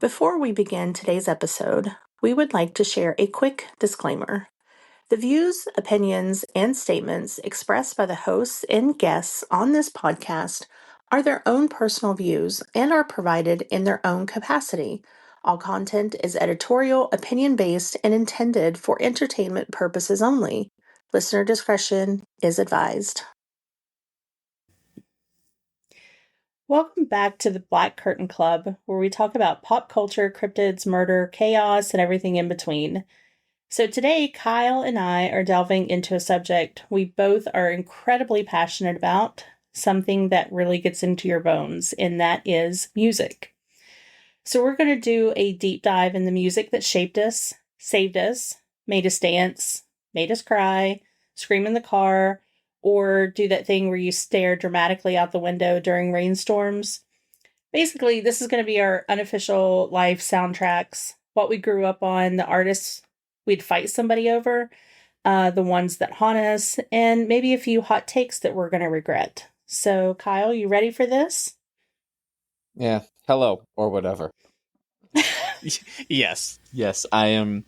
Before we begin today's episode, we would like to share a quick disclaimer. The views, opinions, and statements expressed by the hosts and guests on this podcast are their own personal views and are provided in their own capacity. All content is editorial, opinion-based, and intended for entertainment purposes only. Listener discretion is advised. Welcome back to the Black Curtain Club, where we talk about pop culture, cryptids, murder, chaos, and everything in between. So today, Kyle and I are delving into a subject we both are incredibly passionate about, something that really gets into your bones, and that is music. So we're going to do a deep dive in the music that shaped us, saved us, made us dance, made us cry, scream in the car, or do that thing where you stare dramatically out the window during rainstorms. Basically, this is going to be our unofficial life soundtracks, what we grew up on, the artists we'd fight somebody over, the ones that haunt us, and maybe a few hot takes that we're going to regret. So, Kyle, you ready for this? Yeah. Hello, or whatever. Yes, I am.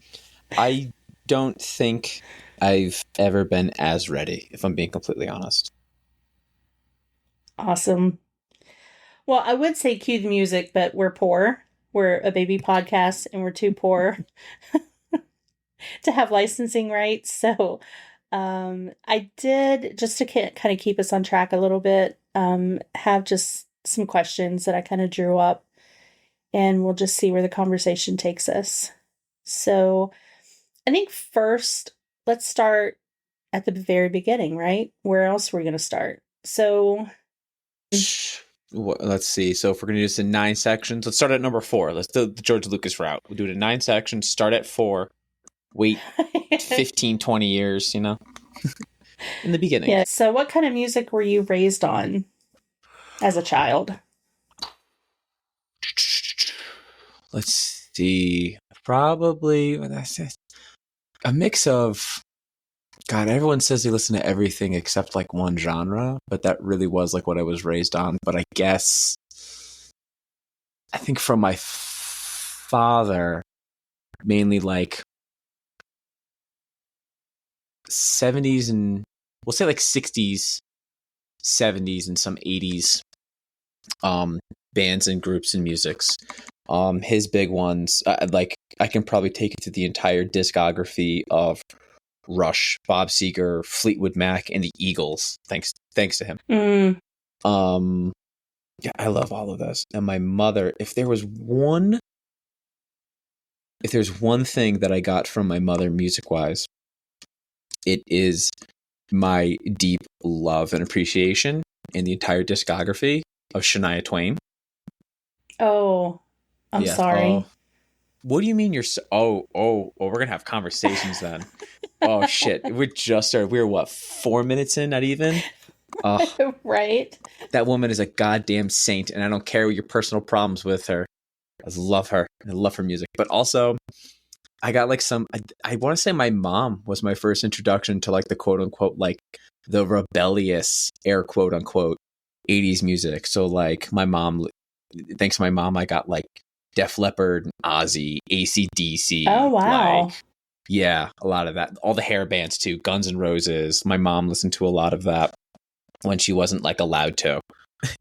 I don't think I've ever been as ready, if I'm being completely honest. Awesome. Well, I would say cue the music, but we're poor. We're a baby podcast, and we're too poor to have licensing rights. So I did, just to kind of keep us on track a little bit, have just some questions that I kind of drew up, and we'll just see where the conversation takes us. So I think first, let's start at the very beginning, right? Where else are we going to start? So let's see. So if we're going to do this in 9 sections, let's start at number 4. Let's do the George Lucas route. We'll do it in 9 sections, start at 4, wait 15, 20 years, in the beginning. Yeah. So what kind of music were you raised on as a child? Let's see. Probably a mix of, God, everyone says they listen to everything except like one genre, but that really was like what I was raised on. But I guess, I think from my father, mainly like 70s and we'll say like 60s, 70s, and some 80s bands and groups and musics. His big ones, like I can probably take it to the entire discography of Rush, Bob Seger, Fleetwood Mac, and the Eagles. Thanks to him. Yeah, I love all of those. And my mother, if there's one thing that I got from my mother music-wise, it is my deep love and appreciation in the entire discography of Shania Twain. Oh, I'm sorry. What do you mean you're we're going to have conversations then. Oh, shit. We just started. We're, 4 minutes in? Not even? Right? That woman is a goddamn saint, and I don't care what your personal problems with her. I love her. I love her music. But also, I got like I want to say my mom was my first introduction to like the quote-unquote, like the rebellious, air quote-unquote, 80s music. So like my mom, thanks to my mom, I got like Def Leppard, Ozzy, AC/DC. Oh, wow. Like, yeah, a lot of that. All the hair bands too. Guns N' Roses. My mom listened to a lot of that when she wasn't like allowed to.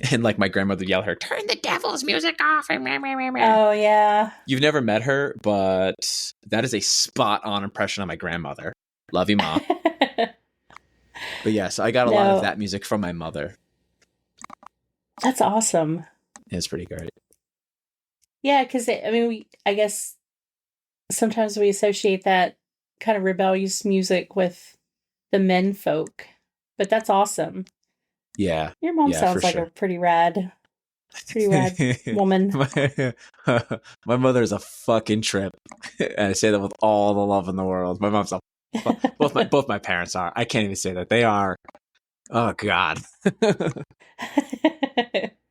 And like my grandmother would yell at her, "Turn the devil's music off." Oh, yeah. You've never met her, but that is a spot on impression of my grandmother. Love you, Ma. But yes, I got a lot of that music from my mother. That's awesome. It's pretty great. Yeah, because I guess sometimes we associate that kind of rebellious music with the men folk, but that's awesome. Yeah. Your mom sounds like a pretty rad woman. My mother is a fucking trip. And I say that with all the love in the world. My mom's both my parents are. I can't even say that. They are. Oh God.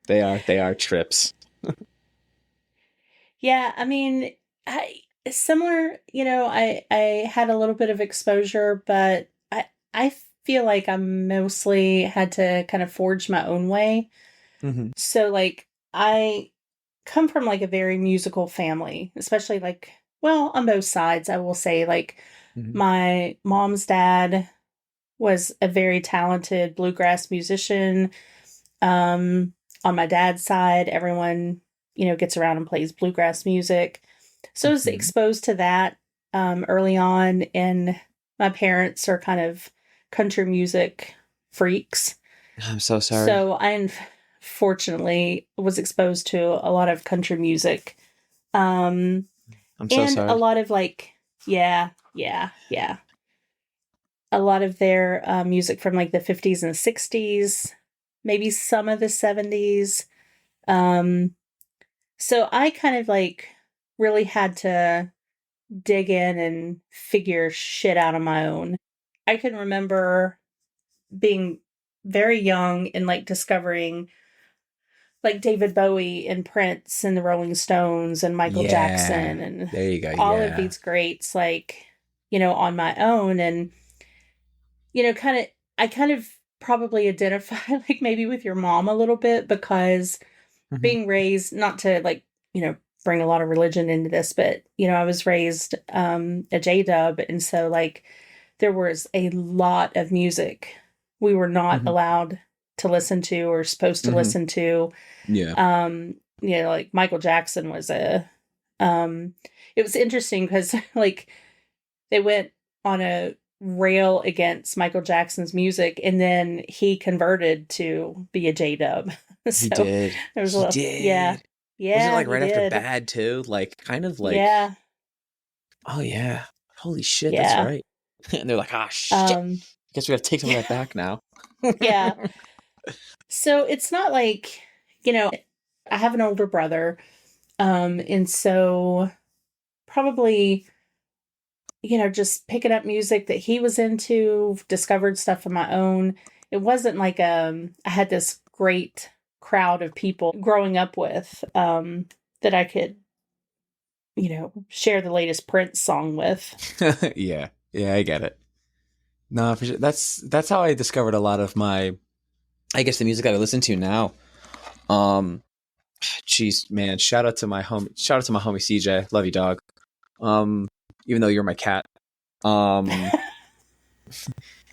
They are trips. Yeah, similar, I had a little bit of exposure, but I feel like I mostly had to kind of forge my own way. Mm-hmm. So like I come from like a very musical family, especially like, well, on both sides, I will say. Like, Mhm. my mom's dad was a very talented bluegrass musician. On my dad's side, everyone, gets around and plays bluegrass music. So I was Mhm. exposed to that early on, and my parents are kind of country music freaks. I'm so sorry. So I unfortunately was exposed to a lot of country music. Um, I'm so and a sorry. lot of like, yeah, yeah, yeah. A lot of their music from like the 50s and 60s, maybe some of the 70s. Um, so I kind of like really had to dig in and figure shit out on my own. I can remember being very young and like discovering like David Bowie and Prince and the Rolling Stones and Michael Yeah. Jackson and There you go. all of Yeah. these greats, like, on my own. And, I kind of probably identify like maybe with your mom a little bit, because Mhm. being raised, not to like, bring a lot of religion into this, but, I was raised a J-dub. And so like there was a lot of music we were not Mhm. allowed to listen to or supposed to Mhm. listen to. Yeah. Like Michael Jackson was um, it was interesting because like they went on a rail against Michael Jackson's music, and then he converted to be a J-dub. He So did. there was a He little, yeah, did. Was it yeah, like he right after did. Bad too? Like kind of like, Yeah, oh yeah. Holy shit, that's yeah. right. And they're like, ah shit. Um, Guess we gotta take some of yeah, that back now. yeah. So it's not like, I have an older brother. And so probably, just picking up music that he was into, discovered stuff of my own. It wasn't like I had this great crowd of people growing up with that I could, share the latest Prince song with. Yeah. Yeah, I get it. No, for sure. That's how I discovered a lot of my, I guess, the music that I listen to now. Um Jeez, man, shout out to my homie CJ. Love you, dog. Um, even though you're my cat. Um,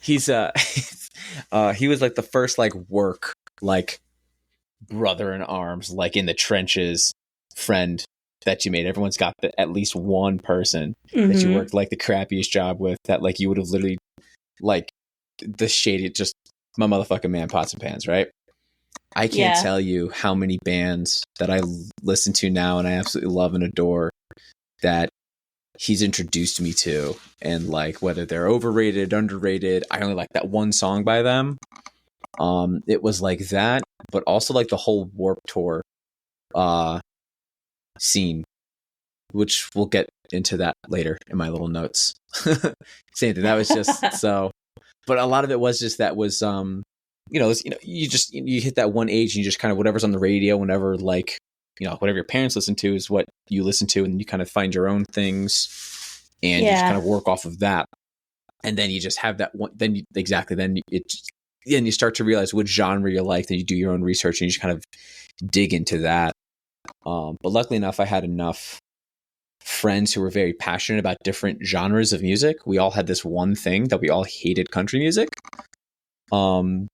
he's he was like the first like work like brother in arms, like in the trenches friend that you made. Everyone's got at least one person that you Hmm. worked like the crappiest job with that like you would have literally like the shady just my motherfucking man pots and pans, right? I can't Yeah. tell you how many bands that I listen to now and I absolutely love and adore that he's introduced me to, and like whether they're overrated, underrated. I only like that one song by them. It was like that, but also like the whole Warp Tour uh scene, which we'll get into that later in my little notes. Same thing. That was just so, but a lot of it was just that was you just you hit that one age and you just kind of whatever's on the radio whenever like whatever your parents listen to is what you listen to, and you kind of find your own things and you just kind Yeah. of work off of that, and then you just have that one then you, exactly then it then you start to realize what genre you like, then you do your own research and you just kind of dig into that. But luckily enough I had enough friends who were very passionate about different genres of music. We all had this one thing that we all hated country music. um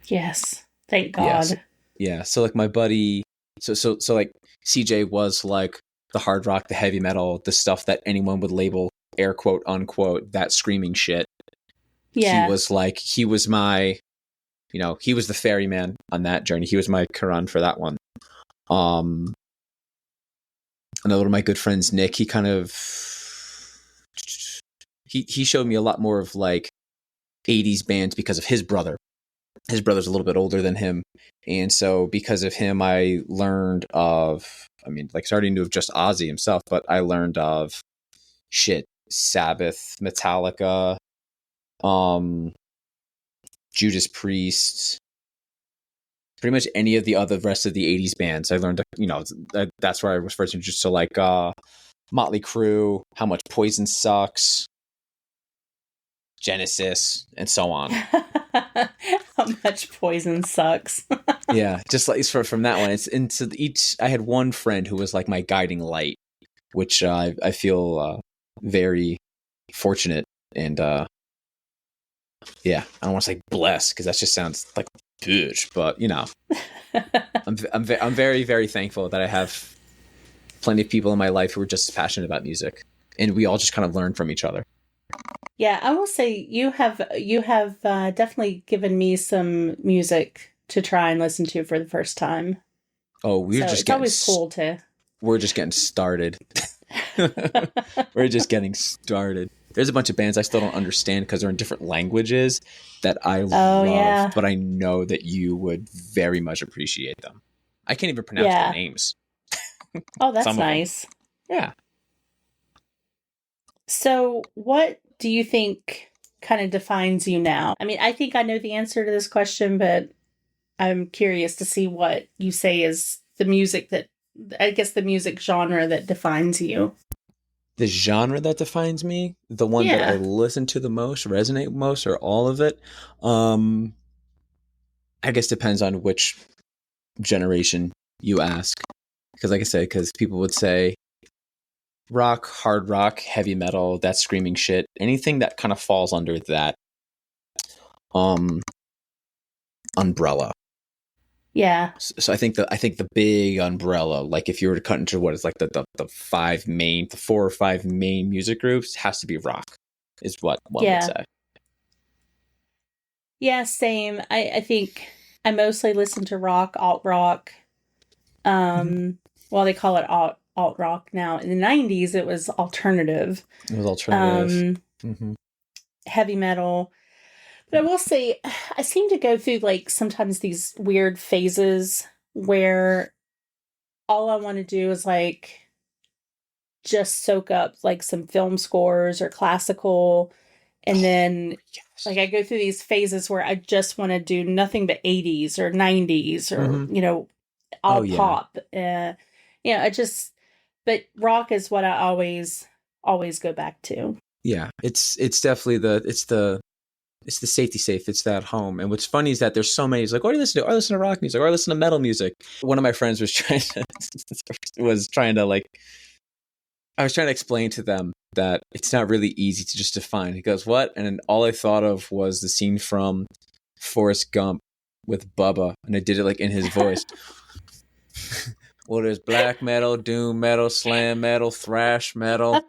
Yes. Thank Yes. God. Yeah. So like my buddy, so like CJ was like the hard rock, the heavy metal, the stuff that anyone would label air quote unquote that screaming shit. He Yeah. was like he was my, he was the ferryman on that journey. He was my Quran for that one. Um, Another one of my good friends, Nick, he kind of he showed me a lot more of like 80s bands because of his brother. His brother's a little bit older than him, and so because of him I learned of, I mean, like I already knew of just Ozzy himself, but I learned of shit, Sabbath, Metallica, um Judas Priest, pretty much any of the other rest of the 80s bands. I learned, that's where I was first introduced to like Motley Crue, how much Poison sucks, Genesis, and so on. How much poison sucks. Yeah, just like from that one. It's into each. I had one friend who was like my guiding light, which I feel very fortunate and yeah. I don't want to say blessed because that just sounds like a bitch, but you know, I'm very very thankful that I have plenty of people in my life who are just as passionate about music, and we all just kind of learn from each other. Yeah, I will say you have definitely given me some music to try and listen to for the first time. Oh, So it's always cool to. we're just getting started. We're just getting started. There's a bunch of bands I still don't understand because they're in different languages that I Oh love, yeah, but I know that you would very much appreciate them. I can't even pronounce their yeah. names. Oh, that's Some of them. nice. Yeah. So, what do you think kind of defines you now? I mean, I think I know the answer to this question, but I'm curious to see what you say is the music that, I guess, the music genre that defines you. The genre that defines me, the one that I Yeah. listen to the most, resonate most, or all of it, um, I guess depends on which generation you ask. Because, like I said, because people would say rock, hard rock, heavy metal, that screaming shit, anything that kind of falls under that um umbrella. Yeah. So I think the big umbrella, like if you were to cut into what is like the 4 or 5 main music groups, has to be rock, is what one would Yeah. say. Yeah, same. I think I mostly listen to rock, alt rock. Mm-hmm. Well, they call it alt rock now. In the 90s, it was alternative. It was alternative. Um, Mm-hmm. Heavy metal. But I will say, I seem to go through like sometimes these weird phases where all I want to do is like just soak up like some film scores or classical. And then like Yes. I go through these phases where I just want to do nothing but 80s or 90s or, Mm-hmm. Oh all yeah, pop. I just, but rock is what I always go back to. yeah. It's definitely it's the safety safe. It's that home. And what's funny is that there's so many. It's like, what do you listen to? Oh, I listen to rock music. Or I listen to metal music. One of my friends was trying to like I was trying to explain to them that it's not really easy to just define. He goes, what? And then all I thought of was the scene from Forrest Gump with Bubba, and I did it like in his voice. Well, there's black metal, doom metal, slam metal, thrash metal.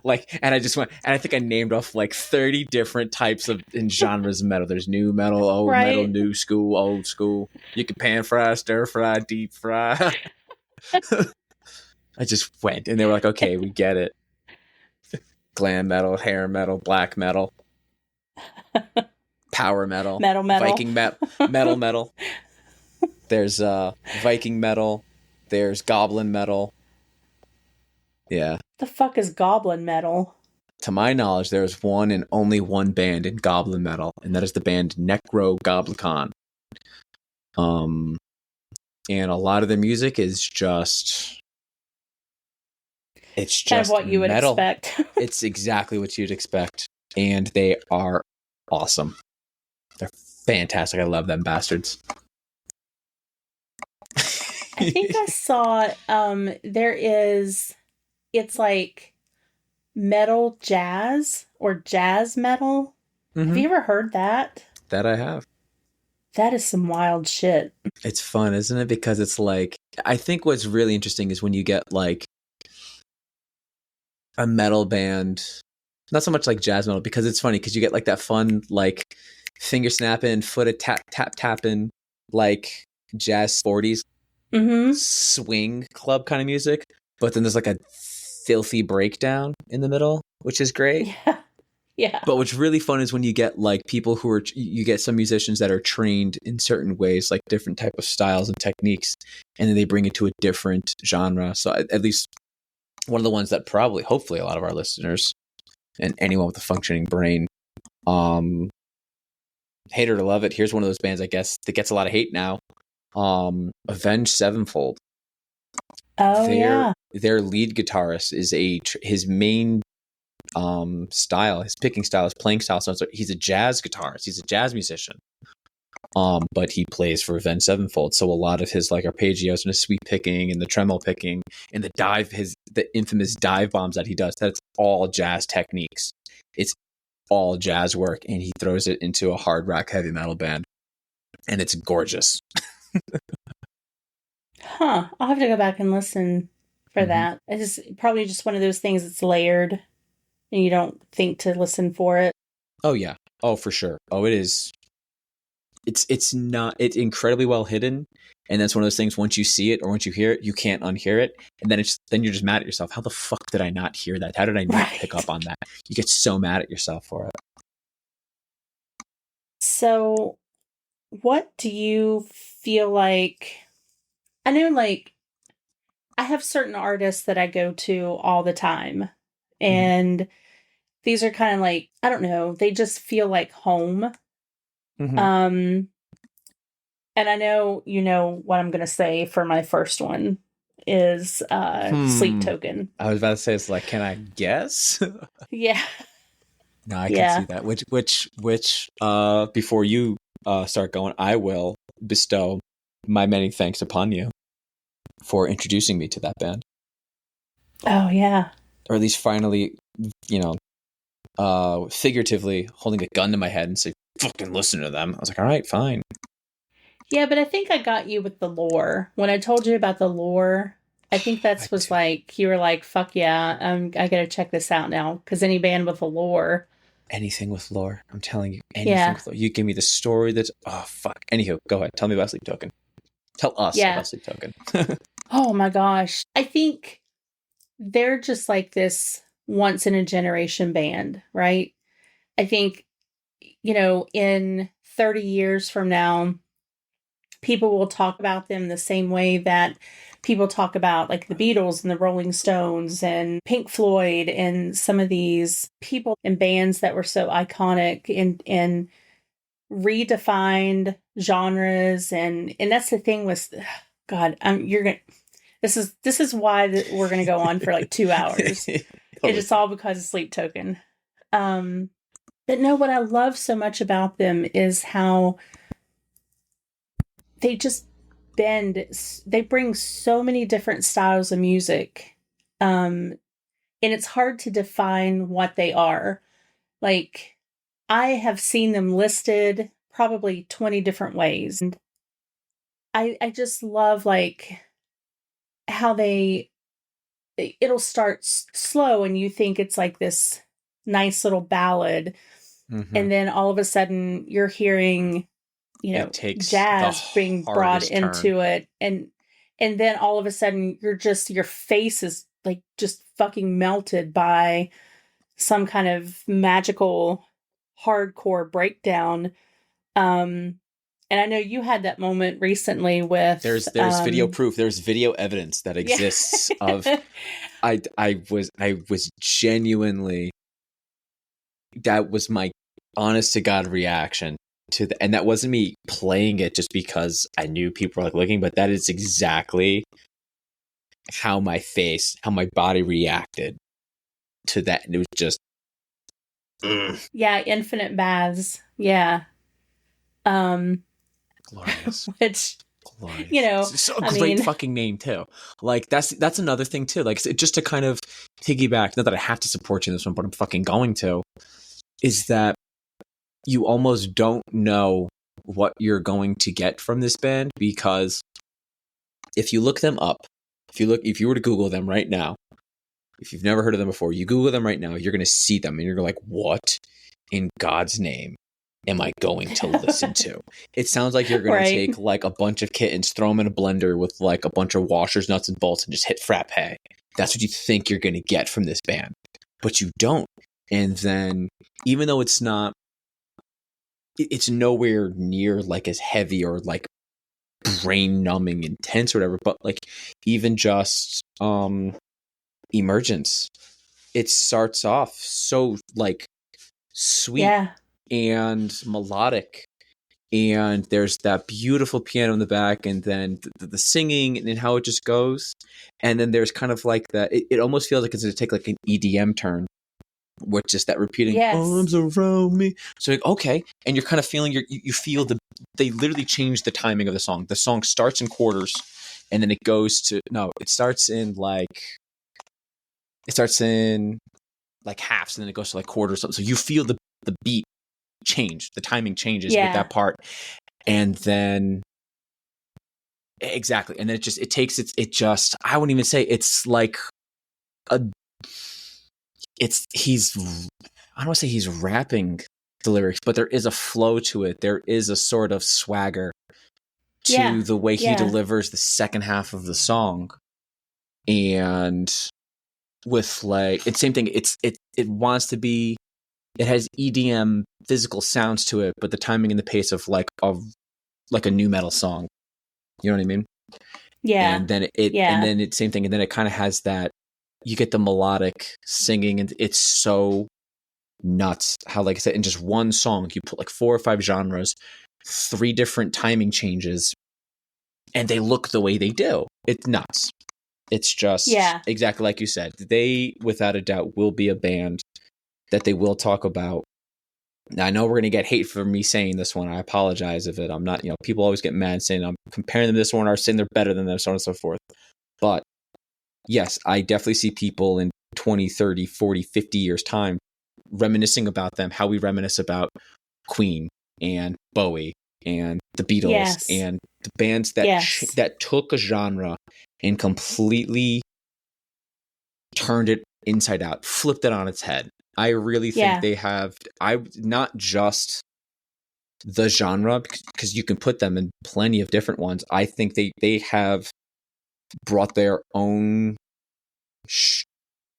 Like, and I just went, and I think I named off like 30 different types of in genres of metal. There's new metal, old metal, Right? new school, old school. You can pan fry, stir fry, deep fry. I just went, and they were like, okay, we get it. Glam metal, hair metal, black metal, power metal, Metal, metal. Viking metal. There's Viking metal. There's goblin metal. Yeah. The fuck is goblin metal? To my knowledge, there is one and only one band in goblin metal, and that is the band Necrogoblikon. Um, and a lot of the music is it's Kind of just what you would metal. expect. It's exactly what you'd expect, and they are awesome. They're fantastic. I love them bastards. I think I saw it's like metal jazz or jazz metal. Have Mm-hmm. you ever heard that? That I have. That is some wild shit. It's fun, isn't it? Because it's like, I think what's really interesting is when you get like a metal band, not so much like jazz metal, because it's funny because you get like that fun, like finger snapping, foot tapping, like jazz 40s Mm-hmm. swing club kind of music. But then there's like a filthy breakdown in the middle, which is great. Yeah. Yeah. But what's really fun is when you get like people who are, you get some musicians that are trained in certain ways, like different type of styles and techniques, and then they bring it to a different genre. So at least one of the ones that probably, hopefully a lot of our listeners and anyone with a functioning brain, um, hate it or love it. Here's one of those bands, I guess, that gets a lot of hate now. Avenged Sevenfold. Oh yeah. Their lead guitarist is his main style, his picking style, his playing style. So he's a jazz guitarist. He's a jazz musician. But he plays for Avenged Sevenfold, so a lot of his like arpeggios and his sweep picking and the tremolo picking and the infamous dive bombs that he does, that's all jazz techniques. It's all jazz work, and he throws it into a hard rock heavy metal band, and it's gorgeous. Huh. I'll have to go back and listen for that. It's probably just one of those things that's layered and you don't think to listen for it. Oh yeah. Oh, for sure. Oh, it is. It's incredibly well hidden, and that's one of those things. Once you see it or once you hear it, you can't unhear it, and then you're just mad at yourself. How the fuck did I not hear that? How did I not pick up on that? You get so mad at yourself for it. So, what do you feel like? I know, like, I have certain artists that I go to all the time, and these are kind of like, I don't know, they just feel like home. And I know you know what I'm going to say for my first one is Sleep Token. I was about to say, it's like, can I guess? Yeah. No, I can see that. Which before you start going, I will bestow my many thanks upon you for introducing me to that band. Oh, yeah. Or at least finally, figuratively holding a gun to my head and say, fucking listen to them. I was like, all right, fine. Yeah, but I think I got you with the lore. When I told you about the lore, I think was like, you were like, fuck yeah, I gotta check this out now. Because any band with a lore. Anything with lore. I'm telling you, anything with lore. You give me the story that's, oh, fuck. Anywho, go ahead. Tell me about Sleep Token. Tell us about Sleep Token. Oh my gosh. I think they're just like this once in a generation band, right? I think, in 30 years from now, people will talk about them the same way that people talk about like the Beatles and the Rolling Stones and Pink Floyd and some of these people and bands that were so iconic and redefined genres. And that's the thing with, God, this is why we're going to go on for like 2 hours. It's all because of Sleep Token. But no, what I love so much about them is how they just they bring so many different styles of music. And it's hard to define what they are. Like, I have seen them listed probably 20 different ways. And I just love like how it'll start slow and you think it's like this nice little ballad. And then all of a sudden you're hearing, jazz being brought into it. And then all of a sudden your face is like just fucking melted by some kind of magical hardcore breakdown. And I know you had that moment recently with there's video proof. There's video evidence that exists of I was genuinely, that was my honest to God reaction to and that wasn't me playing it just because I knew people were like looking, but that is exactly how my body reacted to that. And it was just yeah, infinite baths. Yeah. Glorious. Which, glorious. It's a great fucking name too. Like that's another thing too. Like just to kind of piggyback, not that I have to support you in this one, but I'm fucking going to, is that you almost don't know what you're going to get from this band, because if you look them up, if you were to Google them right now, if you've never heard of them before, you Google them right now, you're going to see them and you're like, what in God's name am I going to listen to? It sounds like you're going to take like a bunch of kittens, throw them in a blender with like a bunch of washers, nuts, and bolts, and just hit frappe. That's what you think you're going to get from this band, but you don't. And then, even though it's nowhere near like as heavy or like brain numbing intense or whatever, but like even just Emergence, it starts off so like sweet and melodic, and there's that beautiful piano in the back, and then the singing and how it just goes, and then there's kind of like that, it almost feels like it's going to take like an EDM turn, with just that repeating Yes. arms around me. So like, okay, and you're kind of feeling you feel they literally change the timing of the song. The song starts in quarters, and then it goes to it starts in halves, and then it goes to like quarters. So you feel the beat change, the timing changes with that part, and then exactly, and then it takes I wouldn't even say it's like he's I don't want to say he's rapping the lyrics, but there is a flow to it. There is a sort of swagger to the way he delivers the second half of the song. And with it's same thing. It wants to be, it has EDM physical sounds to it, but the timing and the pace of like a new metal song. You know what I mean? Yeah. And then it's same thing. And then it kind of has that, you get the melodic singing, and it's so nuts how, like I said, in just one song you put like 4 or 5 genres, 3 different timing changes, and they look the way they do. It's nuts. It's just exactly like you said. They, without a doubt, will be a band that they will talk about. Now, I know we're going to get hate for me saying this one. I apologize if I'm not, people always get mad saying I'm comparing them to this one or saying they're better than them, so on and so forth. But yes, I definitely see people in 20, 30, 40, 50 years time reminiscing about them, how we reminisce about Queen and Bowie and the Beatles and the bands that took a genre and completely turned it inside out, flipped it on its head. I really think they have, not just the genre, because you can put them in plenty of different ones. I think they have brought their own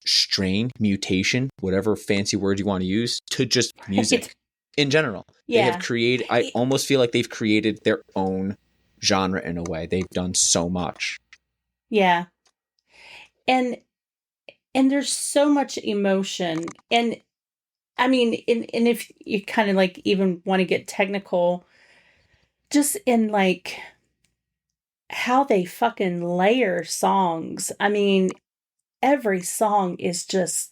strain, mutation, whatever fancy word you want to use, to just music in general. They have created, I almost feel like they've created their own genre in a way. They've done so much. Yeah. And there's so much emotion. And I mean, and if you kind of like even want to get technical, just in like how they fucking layer songs. I mean, every song is just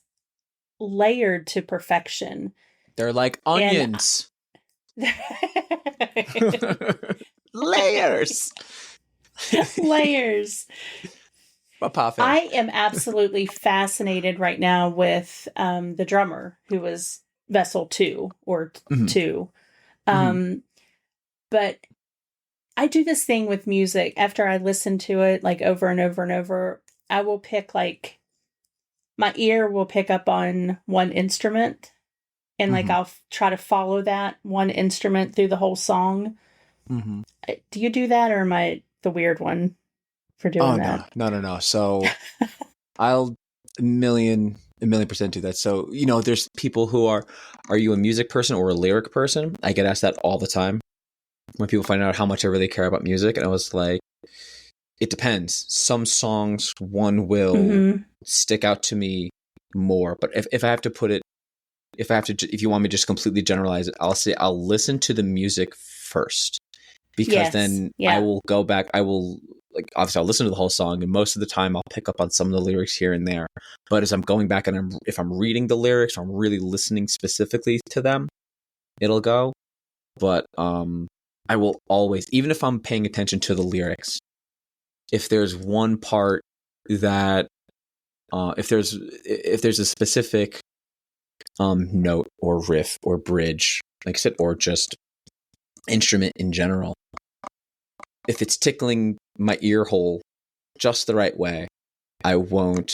layered to perfection. They're like onions. Layers. Layers. I am absolutely fascinated right now with the drummer who was Vessel 2 or 2. But I do this thing with music. After I listen to it like over and over and over, I will pick like, my ear will pick up on one instrument, and like I'll try to follow that one instrument through the whole song. Do you do that, or am I the weird one for doing that? No. So I'll a million percent do that. So, there's people who are you a music person or a lyric person? I get asked that all the time when people find out how much I really care about music. And I was like, it depends. Some songs, one will stick out to me more. But if I have to put it, if you want me to just completely generalize it, I'll say I'll listen to the music first, because then I will go back. I will, like, obviously I'll listen to the whole song, and most of the time I'll pick up on some of the lyrics here and there. But as I'm going back and if I'm reading the lyrics, or I'm really listening specifically to them, it'll go. But I will always, even if I'm paying attention to the lyrics, if there's one part that if there's a specific note or riff or bridge, like I said, or just instrument in general, if it's tickling my ear hole just the right way, I will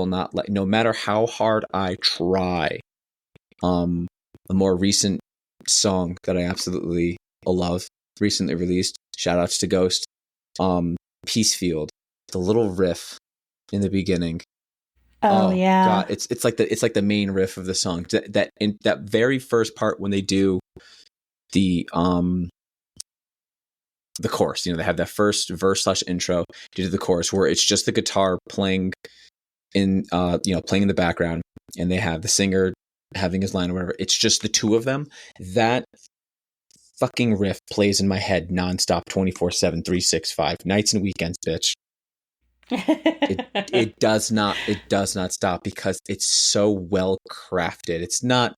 not let, no matter how hard I try. A more recent song that I absolutely love, recently released, shout outs to Ghost, Peacefield, the little riff in the beginning. Oh yeah. God, it's like the main riff of the song. That in that very first part when they do the chorus, they have that first verse / intro to the chorus where it's just the guitar playing in playing in the background, and they have the singer having his line or whatever. It's just the two of them. That fucking riff plays in my head nonstop, 24/7, 365, nights and weekends, bitch. It does not stop because it's so well crafted. It's not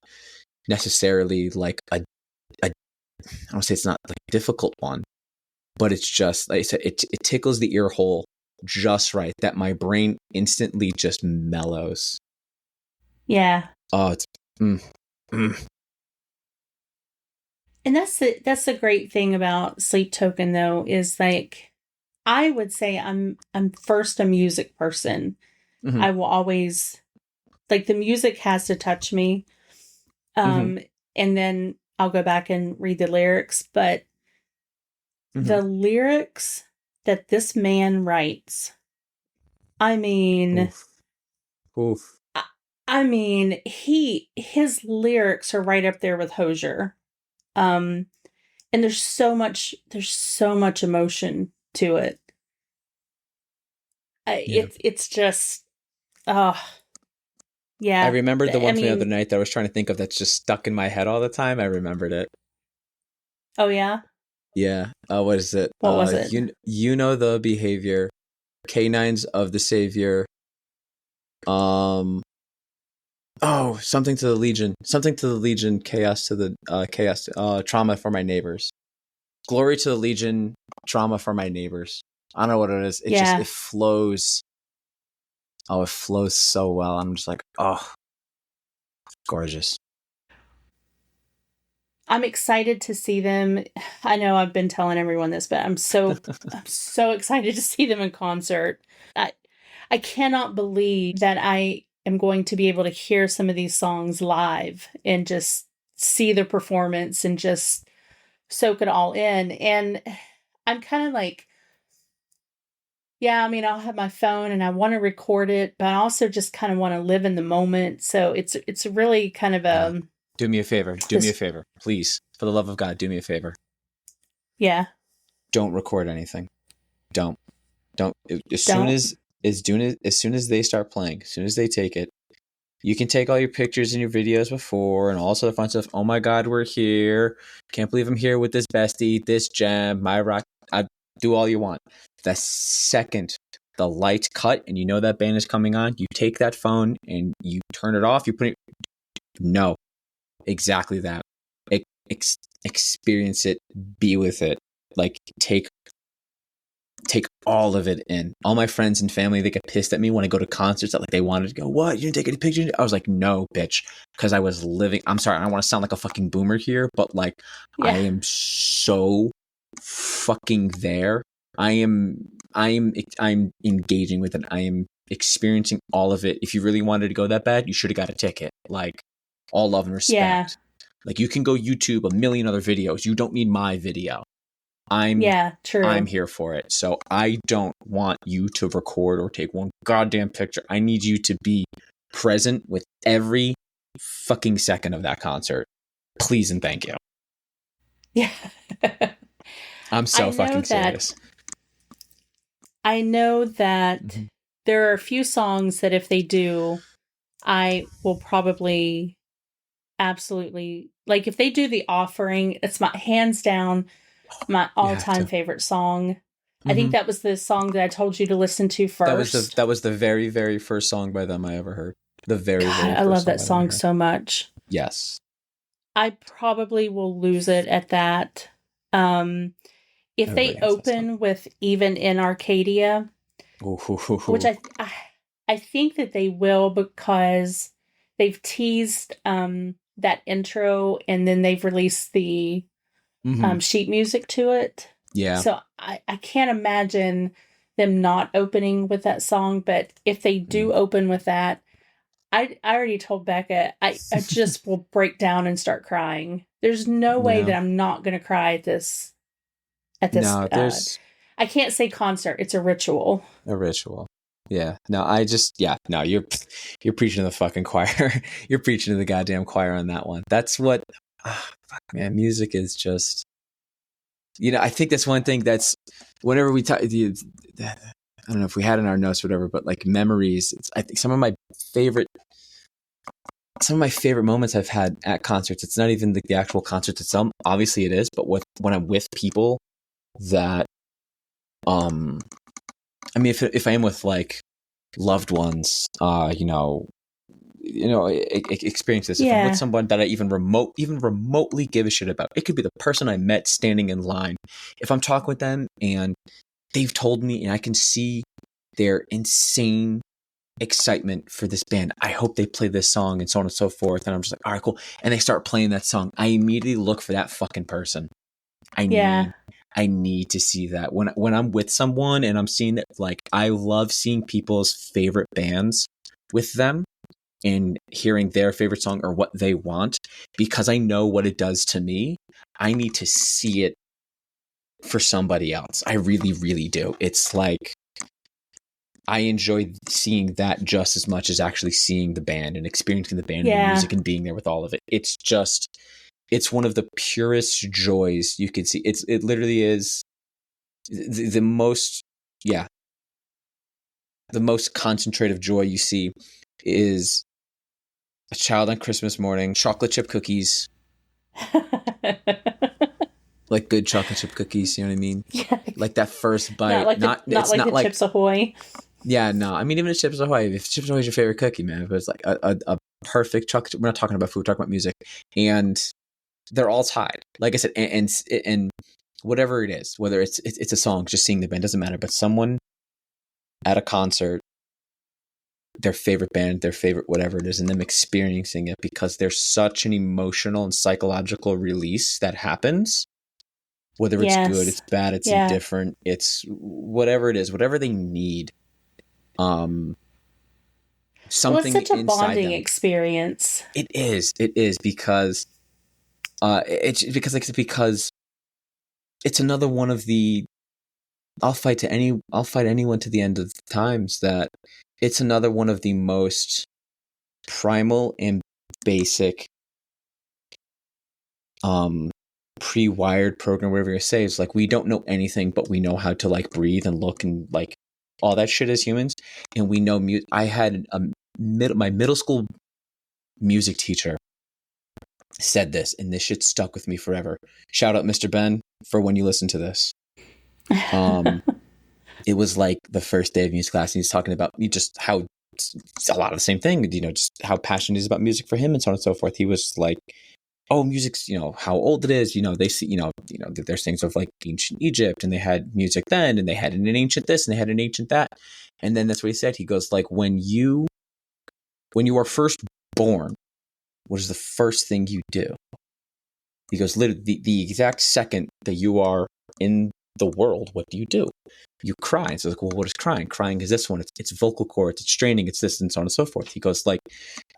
necessarily like a I don't say it's not like a difficult one, but it's just like I said, it tickles the ear hole just right that my brain instantly just mellows. Yeah. Oh, it's mm, mm. And that's the great thing about Sleep Token though, is like I would say I'm first a music person. Mm-hmm, I will always like the music has to touch me. mm-hmm, Um and then I'll go back and read the lyrics, but mm-hmm. the lyrics that this man writes, I mean, Oof, oof. I, I mean, his lyrics are right up there with Hosier. Um and there's so much emotion to it. Yeah. It's just oh I yeah. remembered the I one from the other mean, night that I was trying to think of that's just stuck in my head all the time. I remembered it. oh yeah, Yeah. What is it? what was it? You know the behavior. Canines of the Savior. Um. Oh, something to the Legion. Something to the Legion. Chaos to the chaos. Trauma for my neighbors. Glory to the Legion. Trauma for my neighbors. I don't know what it is. Yeah, It flows. Oh, it flows so well. I'm just like, oh, gorgeous. I'm excited to see them. I know I've been telling everyone this, but I'm so excited to see them in concert. I I cannot believe that I am going to be able to hear some of these songs live and just see the performance and just soak it all in. And I'm kind of like, yeah, I mean, I'll have my phone and I want to record it, but I also just kind of want to live in the moment. So it's really kind of Yeah. Do me a favor. Do me a this favor. Please. For the love of God, do me a favor. yeah, Don't record anything. Don't. Don't. As soon don't. as soon as they start playing, as soon as they take it, you can take all your pictures and your videos before and all this other fun stuff. Oh my God, we're here. Can't believe I'm here with this bestie, this jam, my rock. I do all you want. The second the lights cut and you know that band is coming on, you take that phone and you turn it off. You put it. No, exactly that. Experience it. Be with it. Like take all of it in. All my friends and family, they get pissed at me when I go to concerts that like they wanted to go, what? You didn't take any pictures? I was like, no, bitch. Because I was living. I'm sorry, I don't want to sound like a fucking boomer here, but like I Yeah. am so fucking there. I'm engaging with it. I am experiencing all of it. If you really wanted to go that bad, you should have got a ticket. Like all love and Yeah. respect. Like you can go YouTube a million other videos. You don't need my video. I'm Yeah, I'm true. here for it. So I don't want you to record or take one goddamn picture. I need you to be present with every fucking second of that concert. Please and thank you. Yeah. I'm I so know fucking that serious. I know that Mm-hmm. there are a few songs that if they do, I will probably absolutely like if they do The Offering, it's my hands down my You have all-time to. favorite song. I think Mm-hmm. that was the song that I told you to listen to first. That was the very very first song by them I ever heard. The very God, very I first love song that by them I song heard. so much. Yes. I probably will lose it at that. Um, if they Everybody has that song. open with Even in Arcadia, Ooh, hoo, hoo, which hoo. I think that they will because they've teased that intro and then they've released the Mm-hmm. sheet music to it. Yeah. So I can't imagine them not opening with that song, but if they Yeah. do open with that, I already told Becca I just will break down and start crying. There's no way Yeah. that I'm not gonna cry at this No, there's I can't say concert, it's a ritual. a ritual. Yeah. No, no, you're preaching to the fucking choir. You're preaching to the goddamn choir on that one. That's what fuck, man, music is just I think that's one thing that's whenever we talk I don't know if we had in our notes or whatever, but like memories, I think some of my favorite moments I've had at concerts, it's not even the actual concert itself. Obviously it is, but when I'm with people that um I mean, if I am with like loved ones, experience this. If I'm with someone that I even remotely give a shit about, it could be the person I met standing in line. If I'm talking with them and they've told me and I can see their insane excitement for this band, I hope they play this song and so on and so forth. And I'm just like, all right, cool. And they start playing that song. I immediately look for that fucking person. I need to see that when I'm with someone and I'm seeing that. Like, I love seeing people's favorite bands with them and hearing their favorite song or what they want, because I know what it does to me. I need to see it for somebody else. I really, really do. It's like, I enjoy seeing that just as much as actually seeing the band and experiencing the band and the music and being there with all of it. It's one of the purest joys you could see. It literally is the most, the most concentrated joy you see is a child on Christmas morning, chocolate chip cookies, like good chocolate chip cookies. You know what I mean? Yeah. Like that first bite. Not like the Chips Ahoy. Yeah, no. I mean, even if Chips Ahoy, if Chips Ahoy is your favorite cookie, man, but it's like a perfect chocolate. We're not talking about food, we're talking about music, and they're all tied. Like I said, and whatever it is, whether it's a song, just seeing the band doesn't matter. But someone at a concert, their favorite band, their favorite whatever it is, and them experiencing it, because there's such an emotional and psychological release that happens. Whether it's good, it's bad, it's indifferent, it's whatever it is, whatever they need. Something it's such a bonding them. experience. It is because because it's another one of the I'll fight anyone to the end of times, that it's another one of the most primal and basic pre-wired program, whatever you say. Is like, we don't know anything, but we know how to like breathe and look and like all that shit as humans. And we know I had my middle school music teacher said this, and this shit stuck with me forever. Shout out Mr. Ben for when you listen to this. It was like the first day of music class, and he's talking about just how it's a lot of the same thing, just how passionate he is about music for him and so on and so forth. He was like, oh, music's, how old it is, they see, there's things of like ancient Egypt, and they had music then, and they had an ancient this, and they had an ancient that. And then that's what he said. He goes like, when you are first born, what is the first thing you do? He goes, literally, the exact second that you are in the world, what do? You cry. So I was like, well, what is crying? Crying is this one. It's vocal cords, it's straining, it's this, and so on and so forth. He goes like,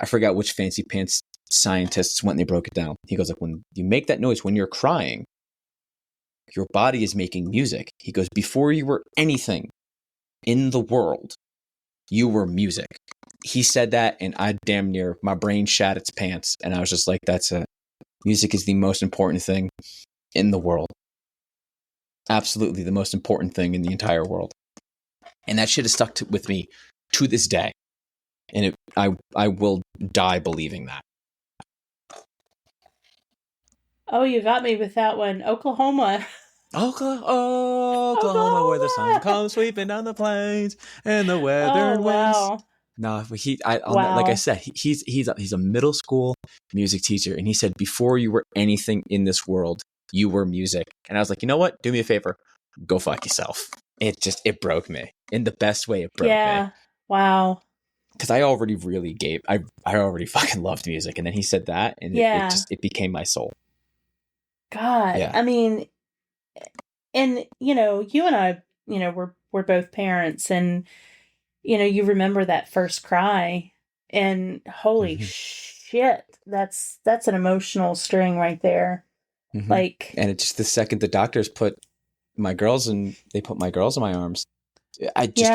I forgot which fancy pants scientists when they broke it down. He goes like, when you make that noise, when you're crying, your body is making music. He goes, before you were anything in the world, you were music. He said that, and I damn near, my brain shat its pants. And I was just like, that's it. Music is the most important thing in the world. Absolutely the most important thing in the entire world. And that shit has stuck with me to this day. And I will die believing that. Oh, you got me with that one. Oklahoma, where the sun comes sweeping down the plains and the weather winds. No, like I said, he's a middle school music teacher, and he said, before you were anything in this world, you were music. And I was like, you know what? Do me a favor, go fuck yourself. It broke me in the best way. It broke me. Yeah. Wow. Because I already really I already fucking loved music, and then he said that, and it became my soul. God, yeah. I mean, and you and I, we're both parents, and you remember that first cry, and holy shit, that's an emotional string right there. Mm-hmm. Like, and it's just the second the doctors put my girls in my arms, I just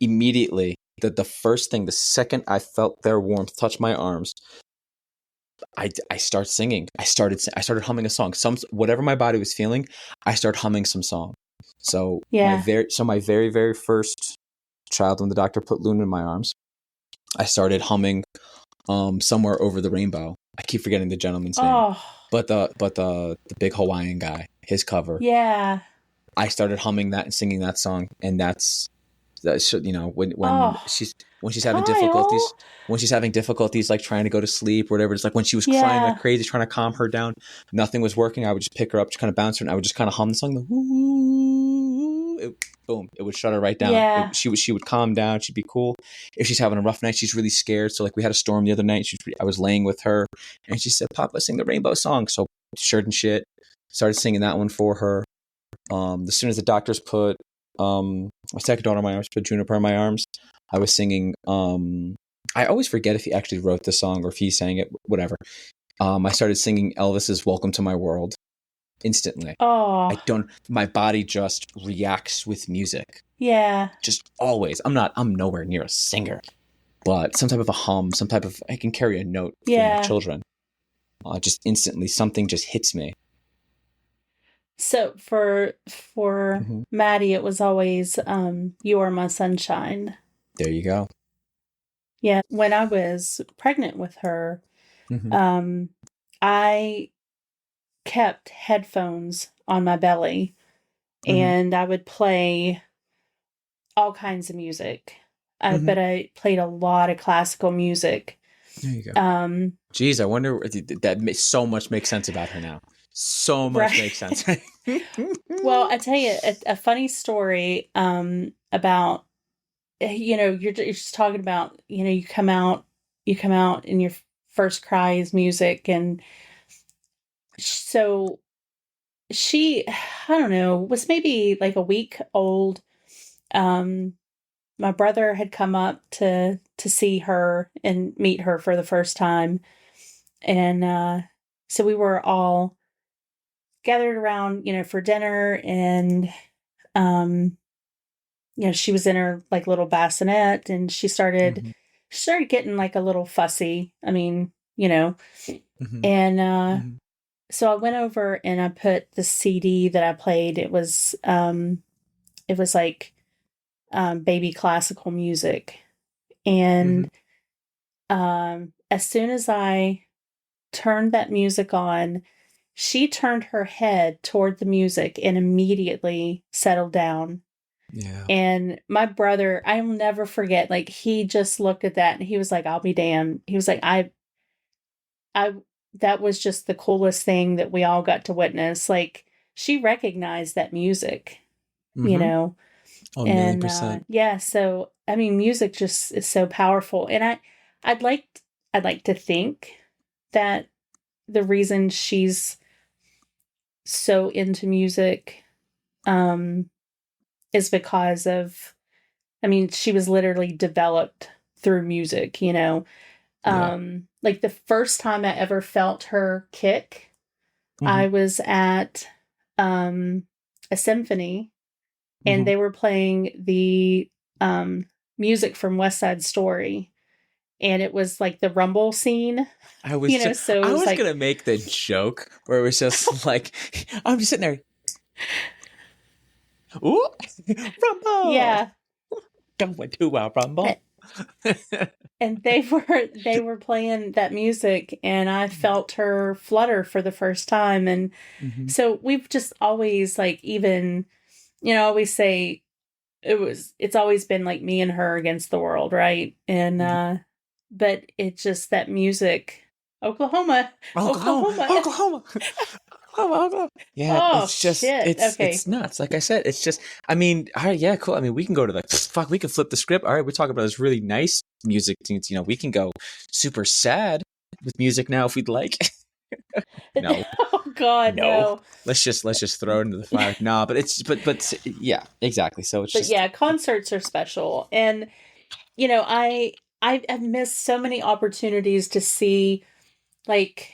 immediately the first thing, the second I felt their warmth touch my arms, I start singing. I started humming a song. Whatever my body was feeling, I started humming some song. So my very, very first child, when the doctor put Luna in my arms, I started humming Somewhere Over the Rainbow. I keep forgetting the gentleman's name. But the big Hawaiian guy, his cover. Yeah. I started humming that and singing that song, and that's So, you know, Oh, when she's having difficulties, Kyle. like trying to go to sleep or whatever. It's like when she was crying like Yeah. crazy, trying to calm her down, nothing was working. I would just pick her up, just kind of bounce her, and I would just kind of hum the song. Boom, it would shut her right down. Yeah. She would calm down. She'd be cool. If she's having a rough night, she's really scared. So like we had a storm the other night. I was laying with her, and she said, "Papa, sing the rainbow song." So shirt and shit, started singing that one for her. As soon as the doctors put my second daughter in my arms, put Juniper in my arms, I was singing. I always forget if he actually wrote the song or if he sang it, whatever. I started singing Elvis's "Welcome to My World" instantly. Oh, My body just reacts with music. yeah. Just always. I'm nowhere near a singer, but some type of a hum, I can carry a note for my Yeah. children. Just instantly, something just hits me. So for Mm-hmm. Maddie, it was always "You Are My Sunshine." There you go. Yeah. When I was pregnant with her, Mm-hmm. I kept headphones on my belly Mm-hmm. and I would play all kinds of music. Mm-hmm. But I played a lot of classical music. There you go. Um, Geez, I wonder so much makes sense about her now. So much right. makes sense. Well, I tell you a funny story about you're just talking about you come out and your first cry is music, and so she, I don't know, was maybe like a week old. Um, my brother had come up to see her and meet her for the first time, and so we were all gathered around, for dinner, and um, she was in her like little bassinet, and Mm-hmm. she started getting like a little fussy. I mean, Mm-hmm. and Mm-hmm. so I went over and I put the CD that I played. It was like baby classical music, Mm-hmm. and as soon as I turned that music on, she turned her head toward the music and immediately settled down. Yeah. And my brother, I'll never forget, like he just looked at that and he was like, I'll be damned. He was like, I, that was just the coolest thing that we all got to witness. Like she recognized that music, you Mm-hmm. know, A million and percent. yeah, so I mean, music just is so powerful. And I'd like, I'd like to think that the reason she's so into music, um, is because of, I mean, she was literally developed through music, Yeah. Like the first time I ever felt her kick, Mm-hmm. I was at a symphony and Mm-hmm. they were playing the music from West Side Story. And it was like the rumble scene, so it I was was like, gonna make the joke where it was just like I'm just sitting there. Ooh, Rumble! yeah. Going too well, Rumble. And they were playing that music and I felt her flutter for the first time. And Mm-hmm. so we've just always like, even, always say it's always been like me and her against the world, right? And Mm-hmm. but it's just that music. Oklahoma. Oklahoma, Oklahoma. Oklahoma, Oklahoma, Oklahoma. Yeah, Oh it's just shit. Okay. it's nuts. Like I said, it's just. I mean, all right, yeah, cool. I mean, we can go to the fuck. We can flip the script. All right, we're talking about this really nice music things. We can go super sad with music now if we'd like. No, Oh god, no. no. Let's just throw it into the fire. Nah, but but yeah, exactly. So it's But just. yeah, concerts are special. And I've missed so many opportunities to see, like,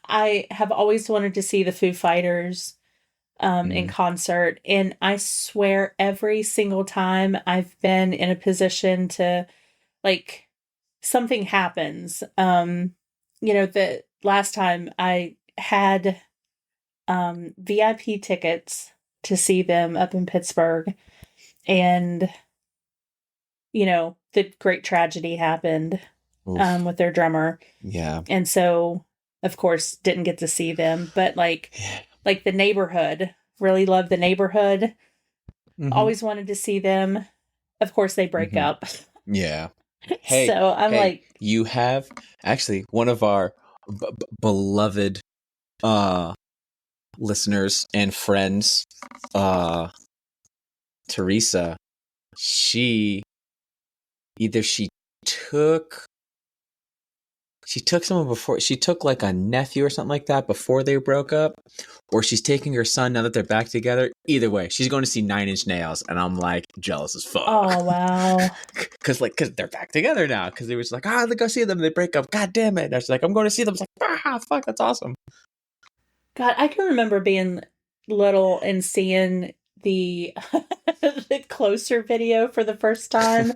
I have always wanted to see the Foo Fighters in Mm, concert, and I swear every single time I've been in a position to, like, something happens. The last time I had VIP tickets to see them up in Pittsburgh, and the great tragedy happened oof. with their drummer. Yeah. And so, of course, didn't get to see them. But like the neighborhood, really loved the neighborhood. Mm-hmm. Always wanted to see them. of course they break Mhm. up. Yeah. Hey, So I'm hey, like, you have actually one of our beloved uh listeners and friends, uh Teresa. She either took she took someone before, she took like a nephew or something like that before they broke up, or she's taking her son now that they're back together. Either way, she's going to see Nine Inch Nails, and I'm like jealous as fuck. oh wow. Cause they're back together now. Cause they was like, let's go see them. They break up. God damn it. And I was like, I'm going to see them. It's like, fuck, that's awesome. God, I can remember being little and seeing the the closer video for the first time.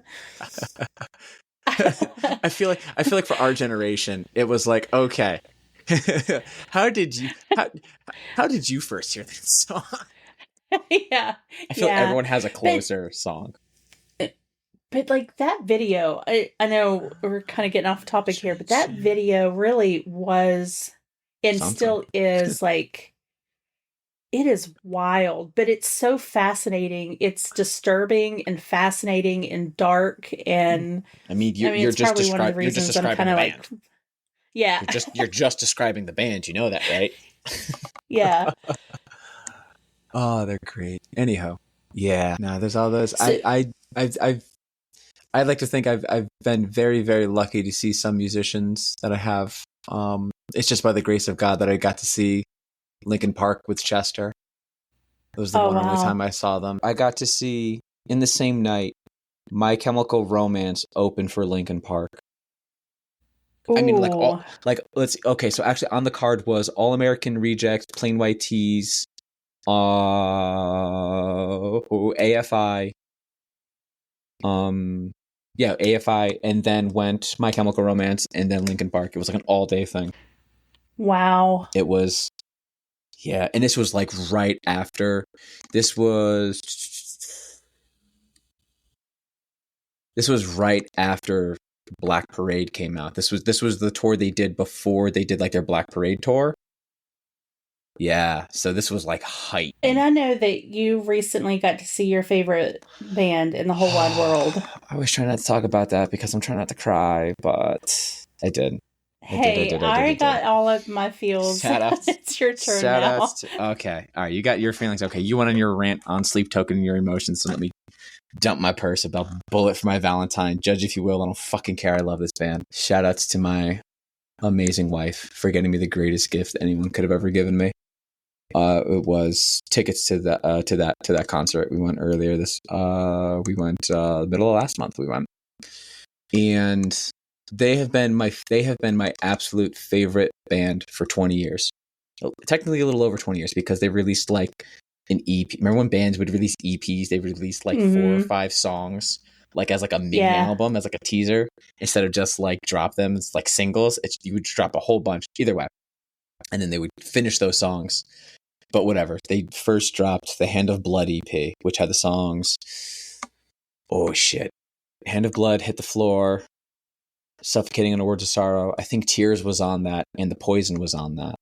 I feel like for our generation, it was like, okay, how did you how did you first hear this song? Yeah, I feel like yeah. everyone has a But closer song. but like that video, I know we're kind of getting off topic here, but that video really was and Something. still is like it is wild, but it's so fascinating. It's disturbing and fascinating and dark and I mean, I mean, you're it's just probably one of the you're just reasons I'm describing kind the of like, band. yeah, You're just describing the band. You know that, right? yeah. Oh, they're great. Anyhow, yeah. No, there's all those. So, I like to think I've been very, very lucky to see some musicians that I have. It's just by the grace of God that I got to see Linkin Park with Chester. It was the oh one and only wow. time I saw them. I got to see in the same night My Chemical Romance open for Linkin Park. I mean, Ooh, let's okay. So actually, on the card was All American Rejects, Plain White Tees, AFI, yeah, AFI, and then went My Chemical Romance, and then Linkin Park. It was like an all day thing. wow. It was, yeah, and this was like right after. This was this was right after Black Parade came out. This was the tour they did before they did like their Black Parade tour. Yeah, so this was like height. And I know that you recently got to see your favorite band in the whole wide world. I was trying not to talk about that because I'm trying not to cry, but I did. Hey, I already got all of my feels. Shout outs. It's your turn Shout now. outs to, okay. All right. You got your feelings. Okay. You went on your rant on Sleep Token and your emotions. So let me dump my purse about Bullet for my Valentine. Judge if you will. I don't fucking care. I love this band. Shout outs to my amazing wife for getting me the greatest gift anyone could have ever given me. It was tickets to that concert. We went earlier we went middle of last month. We went, and they have been my absolute favorite band for 20 years. Technically a little over 20 years because they released like an EP. Remember when bands would release EPs? They would release like 4 or 5 songs, like as like a mini album, as like a teaser, instead of just like drop them as like singles. You would drop a whole bunch either way, and then they would finish those songs. But whatever. They first dropped the Hand of Blood EP, which had the songs. Oh shit! Hand of Blood, Hit the Floor, Suffocating in the Words of Sorrow. I think Tears was on that, and The Poison was on that.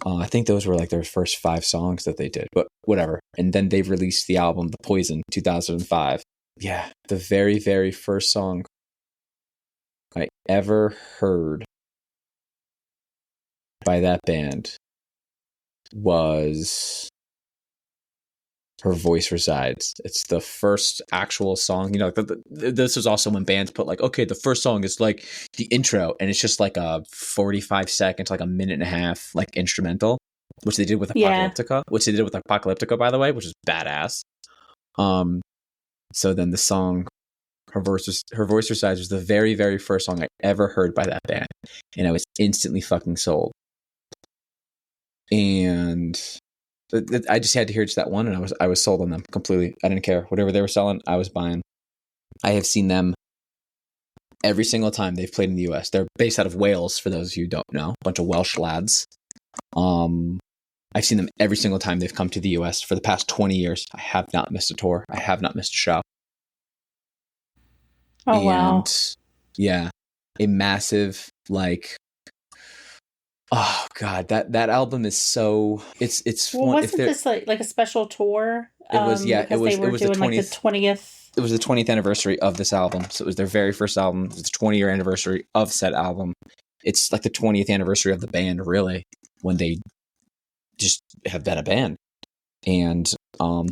I think those were like their first 5 songs that they did, but whatever. And then they released the album The Poison 2005. Yeah, the very, very first song I ever heard by that band was Her Voice Resides. It's the first actual song. You know, this is also when bands put like, okay, the first song is like the intro, and it's just like a 45 seconds, like a minute and a half, like instrumental, which they did with Apocalyptica, by the way, which is badass. So then the song Her Voice Resides was the very, very first song I ever heard by that band, and I was instantly fucking sold. And I just had to hear just that one, and I was sold on them completely. I didn't care. Whatever they were selling, I was buying. I have seen them every single time they've played in the US. They're based out of Wales, for those of you who don't know. A bunch of Welsh lads. I've seen them every single time they've come to the US for the past 20 years. I have not missed a tour. I have not missed a show. Oh, wow. And yeah, a massive, like, oh god, that album is so it's Well, one, wasn't this like a special tour? It was because they were it was the doing like the 20th 20th. it was the 20th anniversary of this album. So it was their very first album. It was the 20-year anniversary of said album. It's like the 20th anniversary of the band, really, when they just have been a band. And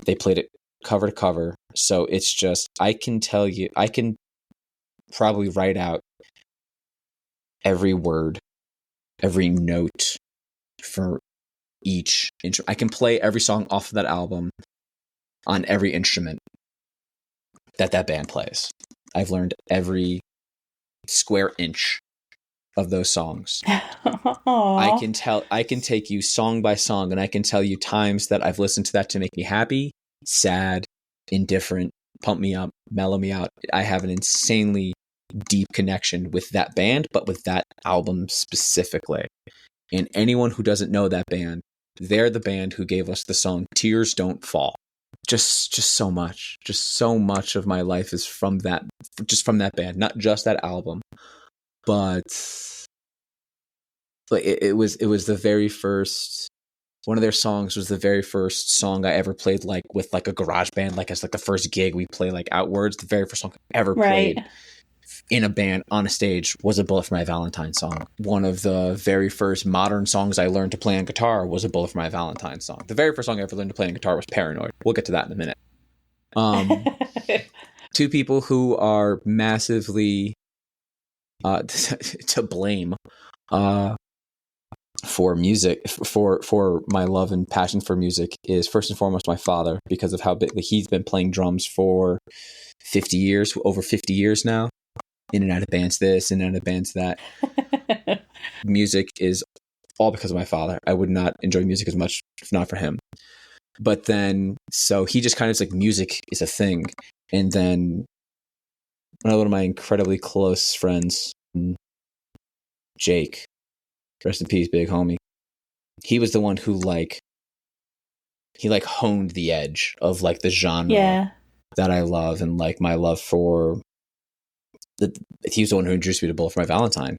they played it cover to cover. So it's just, I can probably write out every word, every note for each instrument. I can play every song off of that album on every instrument that band plays. I've learned every square inch of those songs. I can take you song by song, and I can tell you times that I've listened to that to make me happy, sad, indifferent, pump me up, mellow me out. I have an insanely deep connection with that band, but with that album specifically. And anyone who doesn't know that band, they're the band who gave us the song Tears Don't Fall. Just so much of my life is from that band, not just that album, but it was the very first, one of their songs was the very first song I ever played, like with like a garage band, like as like the first gig we play like outwards. The very first song I ever played in a band on a stage was a Bullet for My Valentine song. One of the very first modern songs I learned to play on guitar was a Bullet for My Valentine song. The very first song I ever learned to play on guitar was Paranoid. We'll get to that in a minute. Two people who are massively to blame for music, for my love and passion for music, is first and foremost my father, because of how big he's been playing drums for over 50 years now, in and out of bands this, in and out of bands that. Music is all because of my father. I would not enjoy music as much if not for him. But then, so he just kind of like, music is a thing. And then one of my incredibly close friends, Jake, rest in peace, big homie. He was the one who he honed the edge of like the genre that I love, and like my love for he was the one who introduced me to Bullet for My Valentine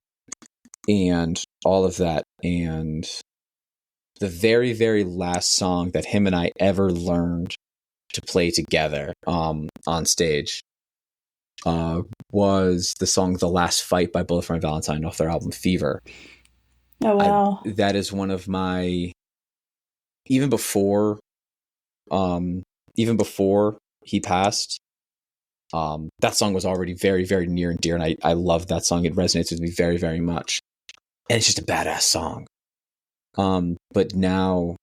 and all of that. And the very, very last song that him and I ever learned to play together on stage was the song The Last Fight by Bullet for My Valentine off their album Fever. Oh, wow. That is one of my, even before he passed, that song was already very, very near and dear, and I love that song. It resonates with me very, very much. And it's just a badass song. But now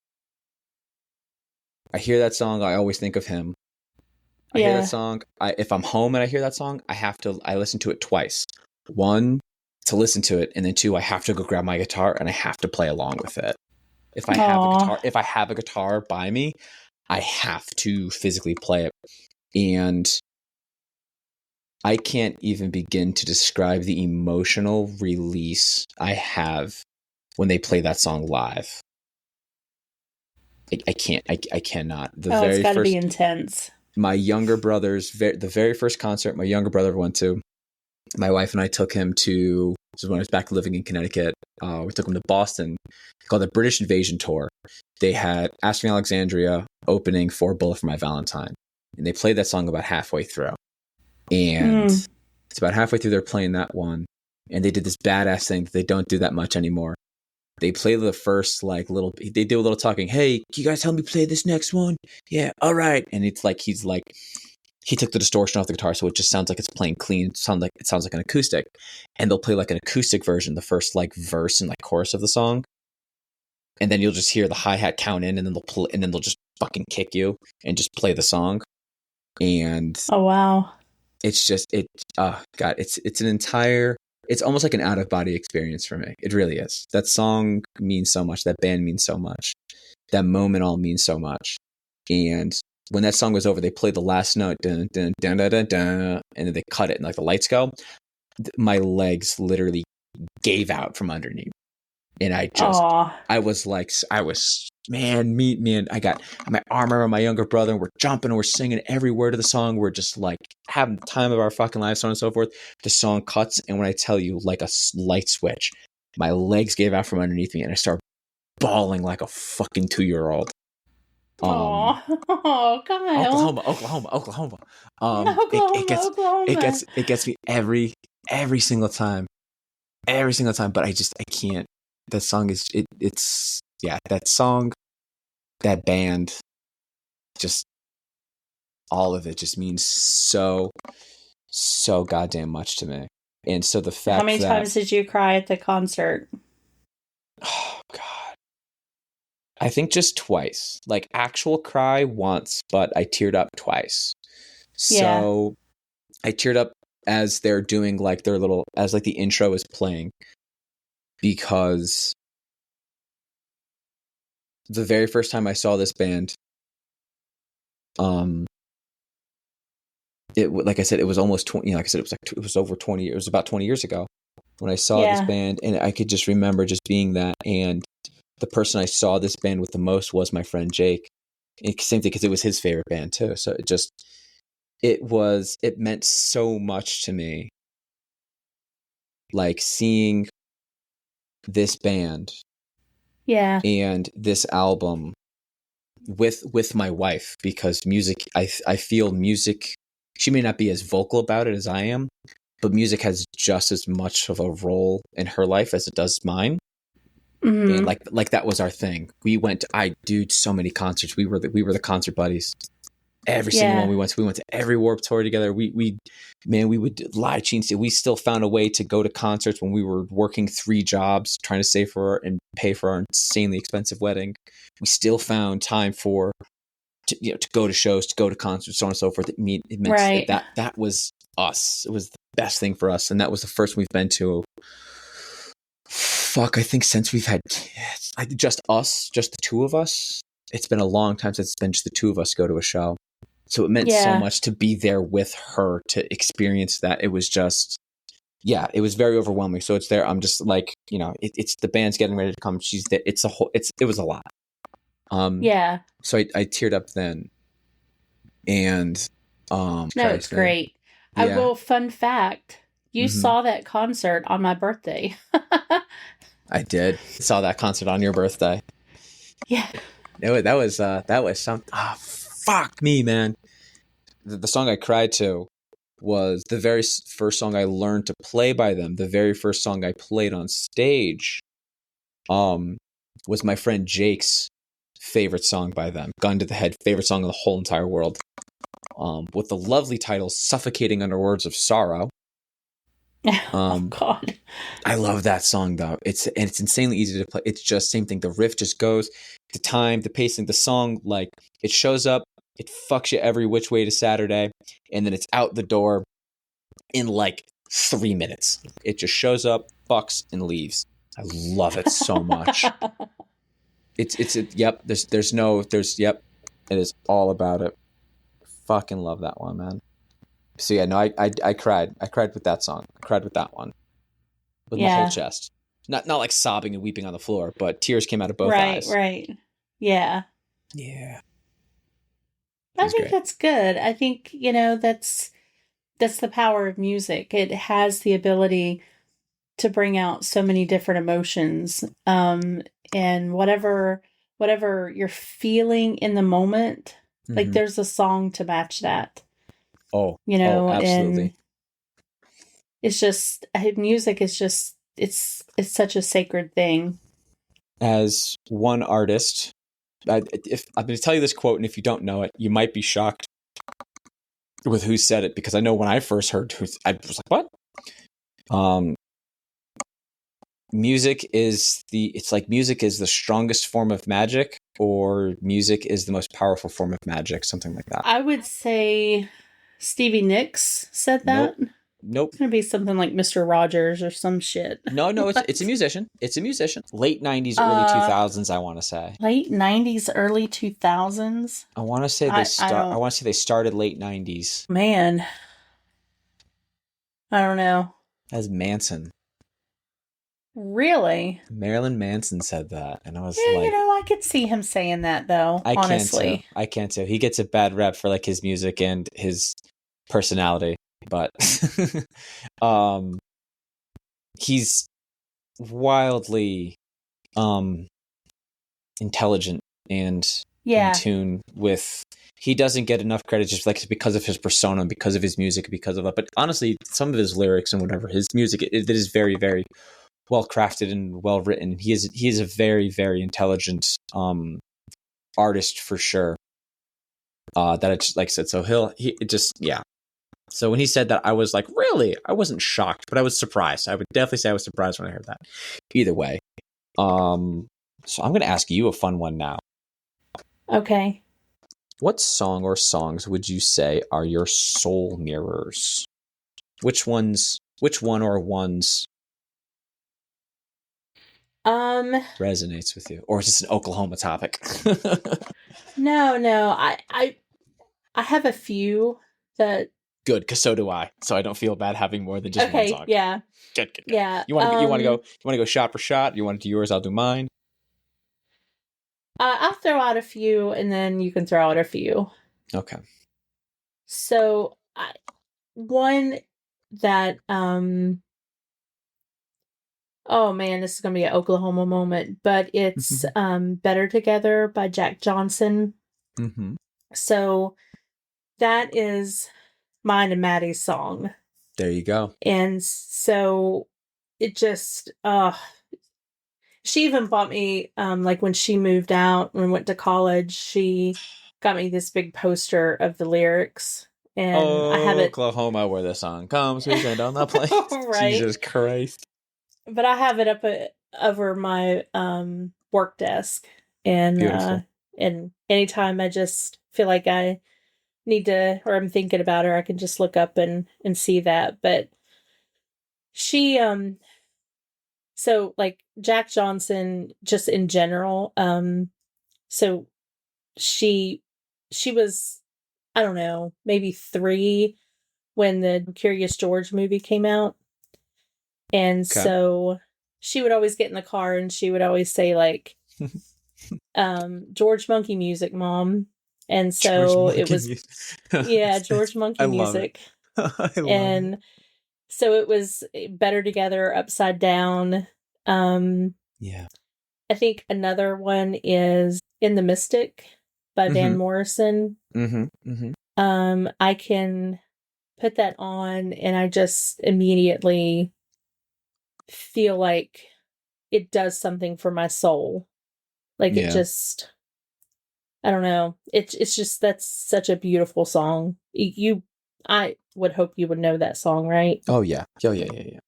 I hear that song, I always think of him. I hear that song. If I'm home and I hear that song, I listen to it twice. One, to listen to it, and then two, I have to go grab my guitar and I have to play along with it. If I have a guitar by me, I have to physically play it. And I can't even begin to describe the emotional release I have when they play that song live. I cannot. It's got to be intense. My younger brother's, the very first concert my younger brother went to, my wife and I took him to, this is when I was back living in Connecticut. We took him to Boston. It's called the British Invasion Tour. They had Asking Alexandria opening for Bullet for My Valentine. And they played that song about halfway through. And it's about halfway through they're playing that one. And they did this badass thing that they don't do that much anymore. They play the first they do a little talking. Hey, can you guys help me play this next one? Yeah, all right. And it's like, he took the distortion off the guitar, so it just sounds like it's playing clean. It sounds like an acoustic. And they'll play like an acoustic version, the first like verse and like chorus of the song. And then you'll just hear the hi-hat count in, and then they'll just fucking kick you and just play the song. And oh wow. It's just it's almost like an out-of-body experience for me. It really is. That song means so much. That band means so much. That moment all means so much. And when that song was over, they played the last note, dun, dun, dun, dun, dun, dun, and then they cut it, and like the lights go. My legs literally gave out from underneath. And I got my arm around my younger brother, and we're jumping, and we're singing every word of the song. We're just like having the time of our fucking lives, so on and so forth. The song cuts, and when I tell you, like a light switch, my legs gave out from underneath me, and I start bawling like a fucking 2-year-old. Um, Oh, Kyle. Oklahoma. It Oklahoma, Oklahoma. it gets me every single time, But I can't. That song is it's yeah. That song, that band, just all of it just means so goddamn much to me. And so the How fact many that, times did you cry at the concert? oh God, I think just twice, like actual cry once, but I teared up twice. Yeah. So I teared up as they're doing like their little, as like the intro is playing, because the very first time I saw this band, um, like I said, it was almost 20, like I said, it was over 20, it was about 20 years ago when I saw this Yeah. band, and I could just remember just being that. And the person I saw this band with the most was my friend Jake. Same thing, because it was his favorite band too. So it meant so much to me, like seeing this band Yeah. and this album with my wife, because music, I feel music, she may not be as vocal about it as I am, but music has just as much of a role in her life as it does mine. And Hmm. like that was our thing. I did so many concerts. We were the concert buddies. Every single one Yeah. we went to every Warped Tour together. We would lie, cheat. We still found a way to go to concerts when we were working 3 jobs, trying to save for and pay for our insanely expensive wedding. We still found time to go to shows, to go to concerts, so on and so forth. It meant Right. that was us. It was the best thing for us, and that was the first we've been to. Fuck, I think since we've had kids, just us, just the two of us. It's been a long time since it's been just the two of us go to a show. So it meant so Yeah. much to be there with her, to experience that. It was just, yeah, it was very overwhelming. So it's there. I'm just like, it's the band's getting ready to come. She's there. It was a lot. Yeah. So I teared up then, and No, try to it's say, great. I yeah, will, fun fact, you hmm saw that concert on my birthday. I did. Saw that concert on your birthday. Yeah. That was something. Ah, fuck me, man. The song I cried to was the very first song I learned to play by them. The very first song I played on stage, um, was my friend Jake's favorite song by them. Gun to the Head, favorite song in the whole entire world. With the lovely title "Suffocating Under Words of Sorrow." Oh, Um, God. I love that song though. It's insanely easy to play. It's just same thing. The riff just goes, the time, the pacing, the song, like it shows up, it fucks you every which way to Saturday, and then it's out the door in like 3 minutes. It just shows up, fucks, and leaves. I love it so much. Yep. Yep. It is all about it. Fucking love that one, man. So yeah, no, I cried. I cried with that song. I cried with that one. With my whole Yeah. chest. Not like sobbing and weeping on the floor, but tears came out of both Right, eyes. right. Yeah. Yeah, it I was think great. that's good. I think, that's the power of music. It has the ability to bring out so many different emotions. And whatever you're feeling in the moment, like Mm-hmm. there's a song to match that, Oh, and absolutely. it's just music is just it's such a sacred thing. As one artist, if I'm going to tell you this quote, and if you don't know it, you might be shocked with who said it, because I know when I first heard I was like, what? Music is the strongest form of magic, or music is the most powerful form of magic, something like that. I would say Stevie Nicks said that. Nope. Nope. It's gonna be something like Mr. Rogers or some shit. No, it's a But musician. It's a musician. Late 90s, early uh 2000s, I want to say. late 90s, early 2000s. I want to say I I don't, want to say they started late 90s man, I don't know. as Manson. Really? Marilyn Manson said that, and I Yeah, was like, I could see him saying that though, I can't too. honestly. I can't too. He gets a bad rep for like his music and his personality, but um he's wildly um intelligent and in Yeah. tune with. He doesn't get enough credit just like because of his persona, because of his music, because of it. But honestly, some of his lyrics and whatever, his music, it is very, very well crafted and well written. He is a very, very intelligent artist for sure. That it's like I said, so he just yeah. So when he said that, I was like, really? I wasn't shocked, but I was surprised. I would definitely say I was surprised when I heard that. Either way, so I'm going to ask you a fun one now. Okay. What song or songs would you say are your soul mirrors? Which one or ones resonates with you? Or is this an Oklahoma topic? No. I have a few that. Good, because so do I. So I don't feel bad having more than just one song. Yeah. Good. Yeah. You want to go shot for shot? You want to do yours? I'll do mine. I'll throw out a few, and then you can throw out a few. Okay. So, one that oh man, this is gonna be an Oklahoma moment, but it's "Better Together" by Jack Johnson. Mm-hmm. So that is mine and Maddie's song. There you go. And so it just she even bought me like when she moved out and went to college, she got me this big poster of the lyrics. And I have it Oklahoma, where the song comes, we send on the plane. Right. Jesus Christ. But I have it up over my work desk. And Beautiful. And anytime I just feel like I need to, or I'm thinking about her, I can just look up and see that. But she so like Jack Johnson just in general, so she was, I don't know, maybe 3 when the Curious George movie came out. And so she would always get in the car and she would always say like George Monkey music, Mom. And so it was George Monkey music. I love and it. So it was Better Together, Upside Down. Yeah. I think another one is In the Mystic by Van Morrison. I can put that on and I just immediately feel like it does something for my soul. Like it just, I don't know. It's just, that's such a beautiful song. I would hope you would know that song, right? Oh yeah.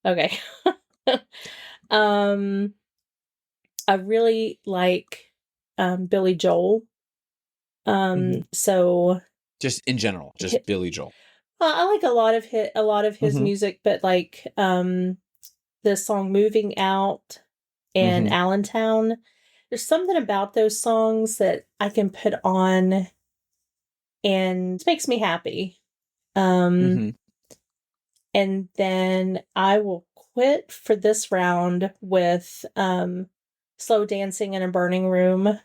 Okay. I really like Billy Joel. So just in general, just Billy Joel. I like a lot of his music, but like the song Moving Out and Allentown, there's something about those songs that I can put on and it makes me happy. And then I will quit for this round with Slow Dancing in a Burning Room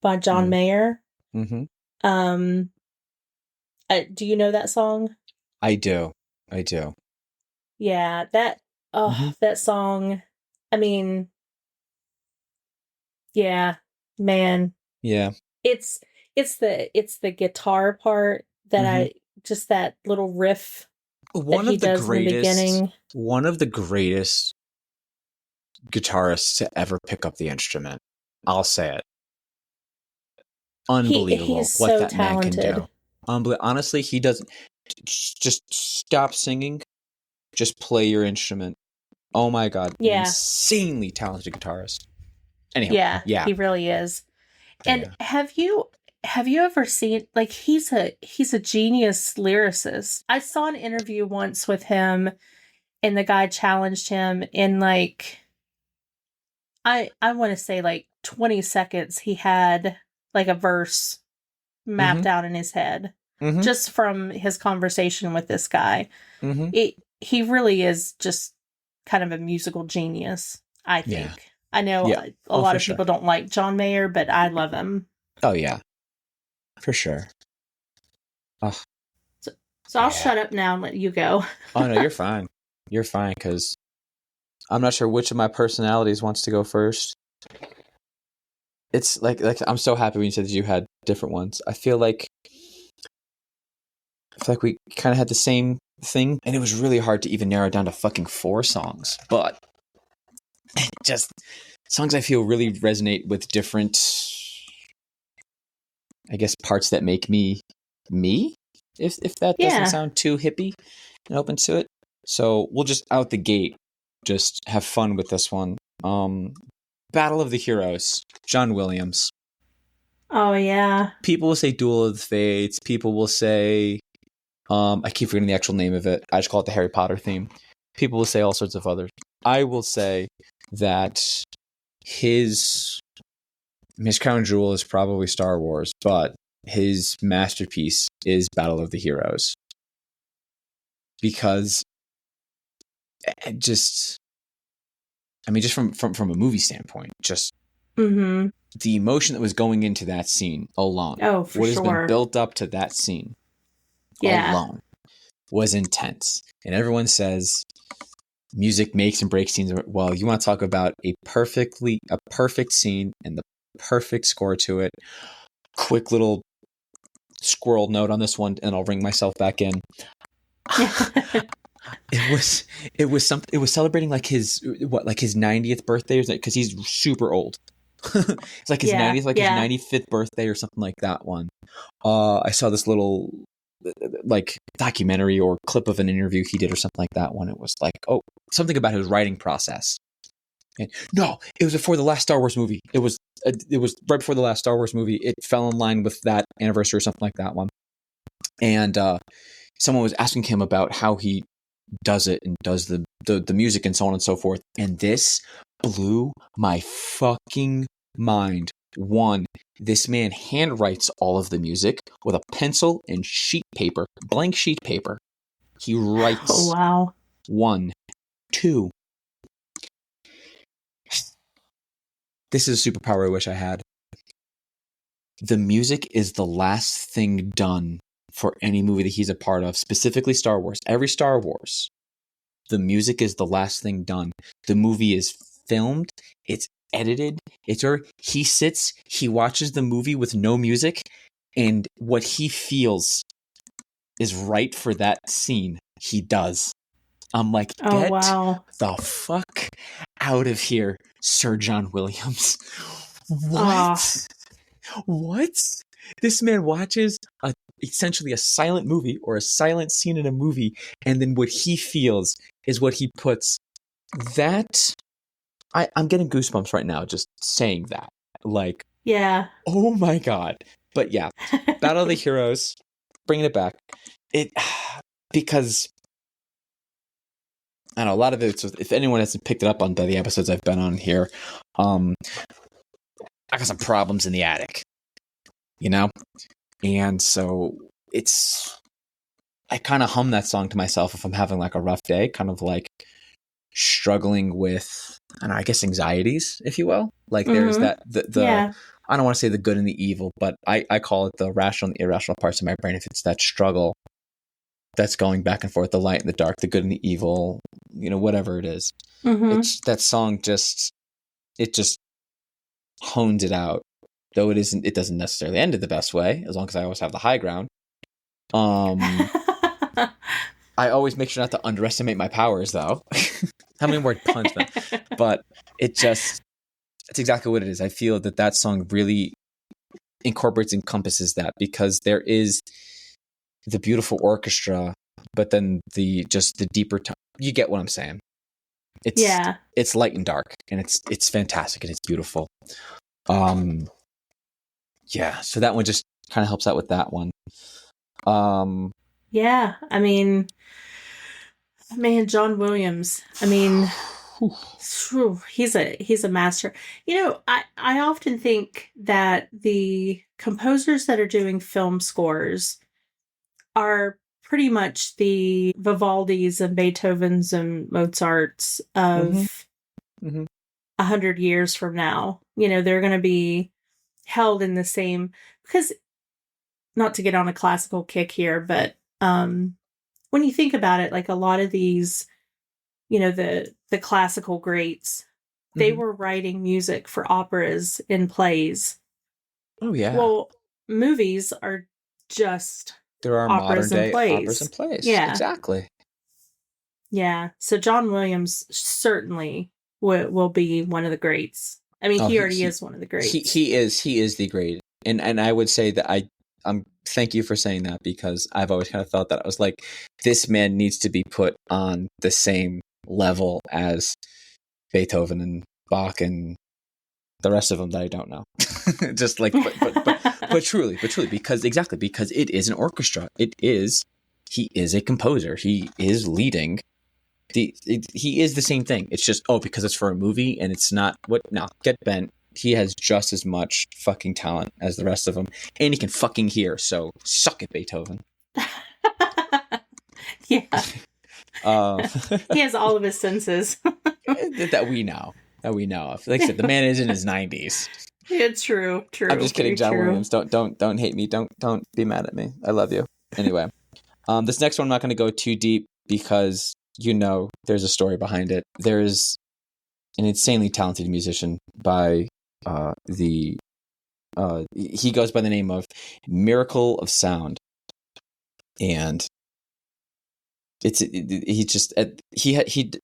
by John Mayer. Do you know that song? I do. Yeah, that that song, I mean, yeah, man. Yeah. It's the guitar part that I just that little riff that he does in the beginning. One of the greatest guitarists to ever pick up the instrument. I'll say it. Unbelievable He's what so that talented. man can do. Honestly, he doesn't just stop singing, just play your instrument. Oh my God. Yeah. Insanely talented guitarist. Anyhow, Yeah. He really is. And yeah. have you ever seen, like, he's a genius lyricist. I saw an interview once with him and the guy challenged him in like, I want to say like 20 seconds. He had like a verse mapped out in his head just from his conversation with this guy. He really is just kind of a musical genius, I think. Yeah. I know a lot of people don't like John Mayer, but I love him. Oh, yeah. For sure. Oh. So I'll shut up now and let you go. Oh, no, you're fine. You're fine, because I'm not sure which of my personalities wants to go first. it's like I'm so happy when you said that you had different ones. I feel like we kind of had the same thing, and it was really hard to even narrow it down to fucking 4 songs. But just songs I feel really resonate with different, I guess, parts that make me me. If that doesn't Yeah. sound too hippie and open to it, so we'll just out the gate, just have fun with this one. Battle of the Heroes, John Williams. Oh, yeah. People will say Duel of the Fates. People will say, I keep forgetting the actual name of it. I just call it the Harry Potter theme. People will say all sorts of others. I will say that his crown jewel is probably Star Wars, but his masterpiece is Battle of the Heroes. Because just from a movie standpoint, just Mm-hmm. the emotion that was going into that scene alone, Oh, for what has been sure. built up to that scene Yeah. alone was intense. And everyone says music makes and breaks scenes. Well, you want to talk about a perfect scene and the perfect score to it. Quick little squirrel note on this one, and I'll ring myself back in. It was celebrating like his 90th birthday, because he's super old. It's like his Yeah. 90th, like his 95th birthday or something like that one. I saw this little like documentary or clip of an interview he did or something like that one. It was like, oh, something about his writing process. And no, it was before the last Star Wars movie. It was right before the last Star Wars movie. It fell in line with that anniversary or something like that one. And someone was asking him about how he does it and does the music and so on and so forth. And this blew my fucking mind. One, this man handwrites all of the music with a pencil and blank sheet paper. He writes. Oh, wow. 1, 2. This is a superpower I wish I had. The music is the last thing done for any movie that he's a part of, specifically Star Wars. Every Star Wars, the music is the last thing done. The movie is filmed, it's edited, he watches the movie with no music, and what he feels is right for that scene, he does. I'm like, Oh, get wow. the fuck out of here, Sir John Williams. Oh. What? This man watches essentially a silent movie or a silent scene in a movie, and then what he feels is what he puts. That I'm getting goosebumps right now just saying that. Like, Yeah. oh my god. But yeah, Battle of the Heroes, bringing it back. It because I don't know, a lot of it. If anyone hasn't picked it up on the episodes I've been on here, I got some problems in the attic, you know, and so I kind of hum that song to myself if I'm having like a rough day, kind of like struggling with, I don't know, I guess anxieties, if you will. Like there's that Yeah. I don't want to say the good and the evil, but I call it the rational and the irrational parts of my brain. If it's that struggle that's going back and forth, the light and the dark, the good and the evil, whatever it is. Mm-hmm. It's that song just hones it out. Though it doesn't necessarily end it the best way, as long as I always have the high ground. I always make sure not to underestimate my powers, though. How many more puns, man? But it's exactly what it is. I feel that song really encompasses that, because there is the beautiful orchestra, but then the deeper tone. You get what I'm saying? It's light and dark, and it's fantastic and it's beautiful. Yeah. So that one just kind of helps out with that one. Yeah. I mean, man, John Williams. I mean, he's a master. I often think that the composers that are doing film scores are pretty much the Vivaldis and Beethovens and Mozarts of 100 years from now. They're going to be held in the same, because, not to get on a classical kick here, but when you think about it, like a lot of these, the classical greats they were writing music for operas and plays. Oh yeah. Well, movies are just there are operas modern and day plays. operas and plays. Yeah. Exactly. Yeah. So John Williams certainly will be one of the greats. I mean, he already is one of the greats. He is the great. And I would say that I'm thank you for saying that, because I've always kind of thought that. I was like, this man needs to be put on the same level as Beethoven and Bach and the rest of them that I don't know. Just like, but truly, because it is an orchestra. He is a composer. He is leading. He is the same thing. It's just, because it's for a movie and it's not get bent. He has just as much fucking talent as the rest of them, and he can fucking hear. So suck it, Beethoven. Yeah. He has all of his senses that we know of. Like I said, the man is in his 90s. It's true. I'm just kidding, John Williams. Don't hate me. Don't be mad at me. I love you. Anyway, this next one I'm not going to go too deep, because there's a story behind it. There's an insanely talented musician by he goes by the name of Miracle of Sound, and he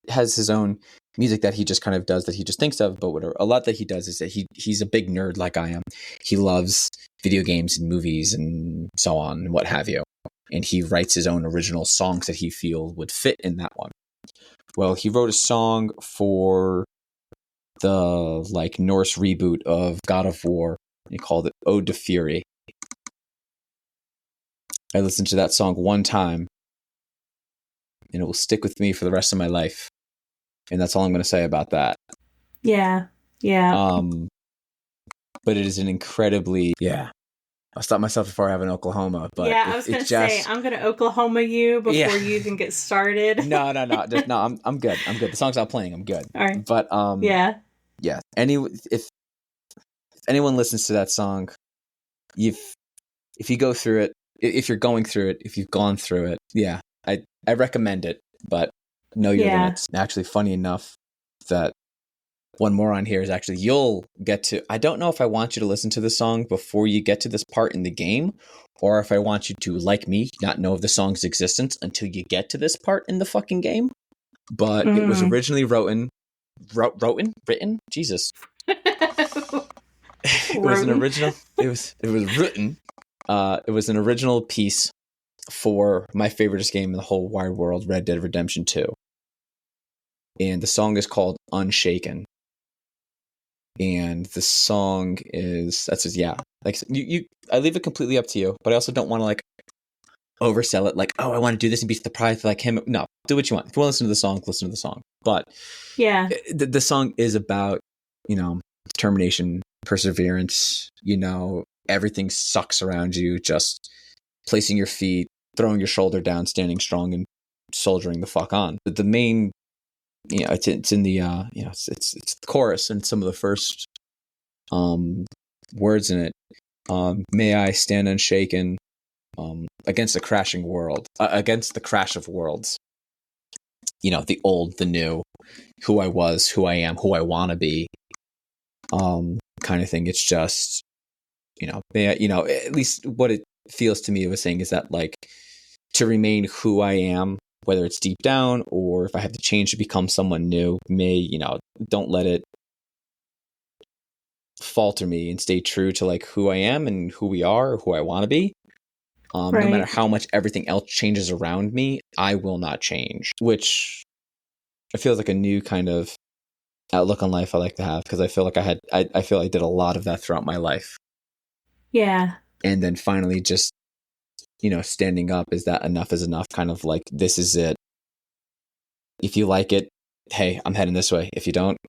has his own music that he just kind of does, that he just thinks of. But a lot that he does is that he's a big nerd like I am. He loves video games and movies and so on and what have you, and he writes his own original songs that he feel would fit in that one. Well, he wrote a song for the Norse reboot of God of War. He called it Ode to Fury. I listened to that song one time, and it will stick with me for the rest of my life. And that's all I'm going to say about that. Yeah. But it is an incredibly I'll stop myself before I have an Oklahoma. But I was going to say, I'm going to Oklahoma you before you even get started. No. I'm good. The song's not playing. I'm good. All right. But yeah. If anyone listens to that song, if you go through it, if you're going through it, if you've gone through it, I recommend it. But know your limits. Actually, funny enough, that one more on here is actually, you'll get to, I don't know if I want you to listen to the song before you get to this part in the game, or if I want you to, like me, not know of the song's existence until you get to this part in the fucking game. But it was originally written, Jesus. It was an original, it was written, it was an original piece for my favoriteest game in the whole wide world, Red Dead Redemption 2. And the song is called Unshaken. And the song is, I leave it completely up to you, but I also don't want to oversell it. I want to do this and beat the prize like him. No, do what you want. If you want to listen to the song, listen to the song. But the song is about, determination, perseverance, everything sucks around you, just placing your feet, throwing your shoulder down, standing strong, and soldiering the fuck on. But the main, it's in the it's the chorus and some of the first words in it. May I stand unshaken against the crashing world, against the crash of worlds. The old, the new, who I was, who I am, who I want to be, kind of thing. It's just, at least what it feels to me, it was saying is that to remain who I am, whether it's deep down or if I have to change to become someone new, don't let it falter me, and stay true to who I am and who we are, or who I want to be. No matter how much everything else changes around me, I will not change, which I feel like a new kind of outlook on life I like to have, because I feel like I feel I did a lot of that throughout my life. Yeah. And then finally just, standing up, is that enough is enough, kind of this is it. If you like it, hey, I'm heading this way. If you don't,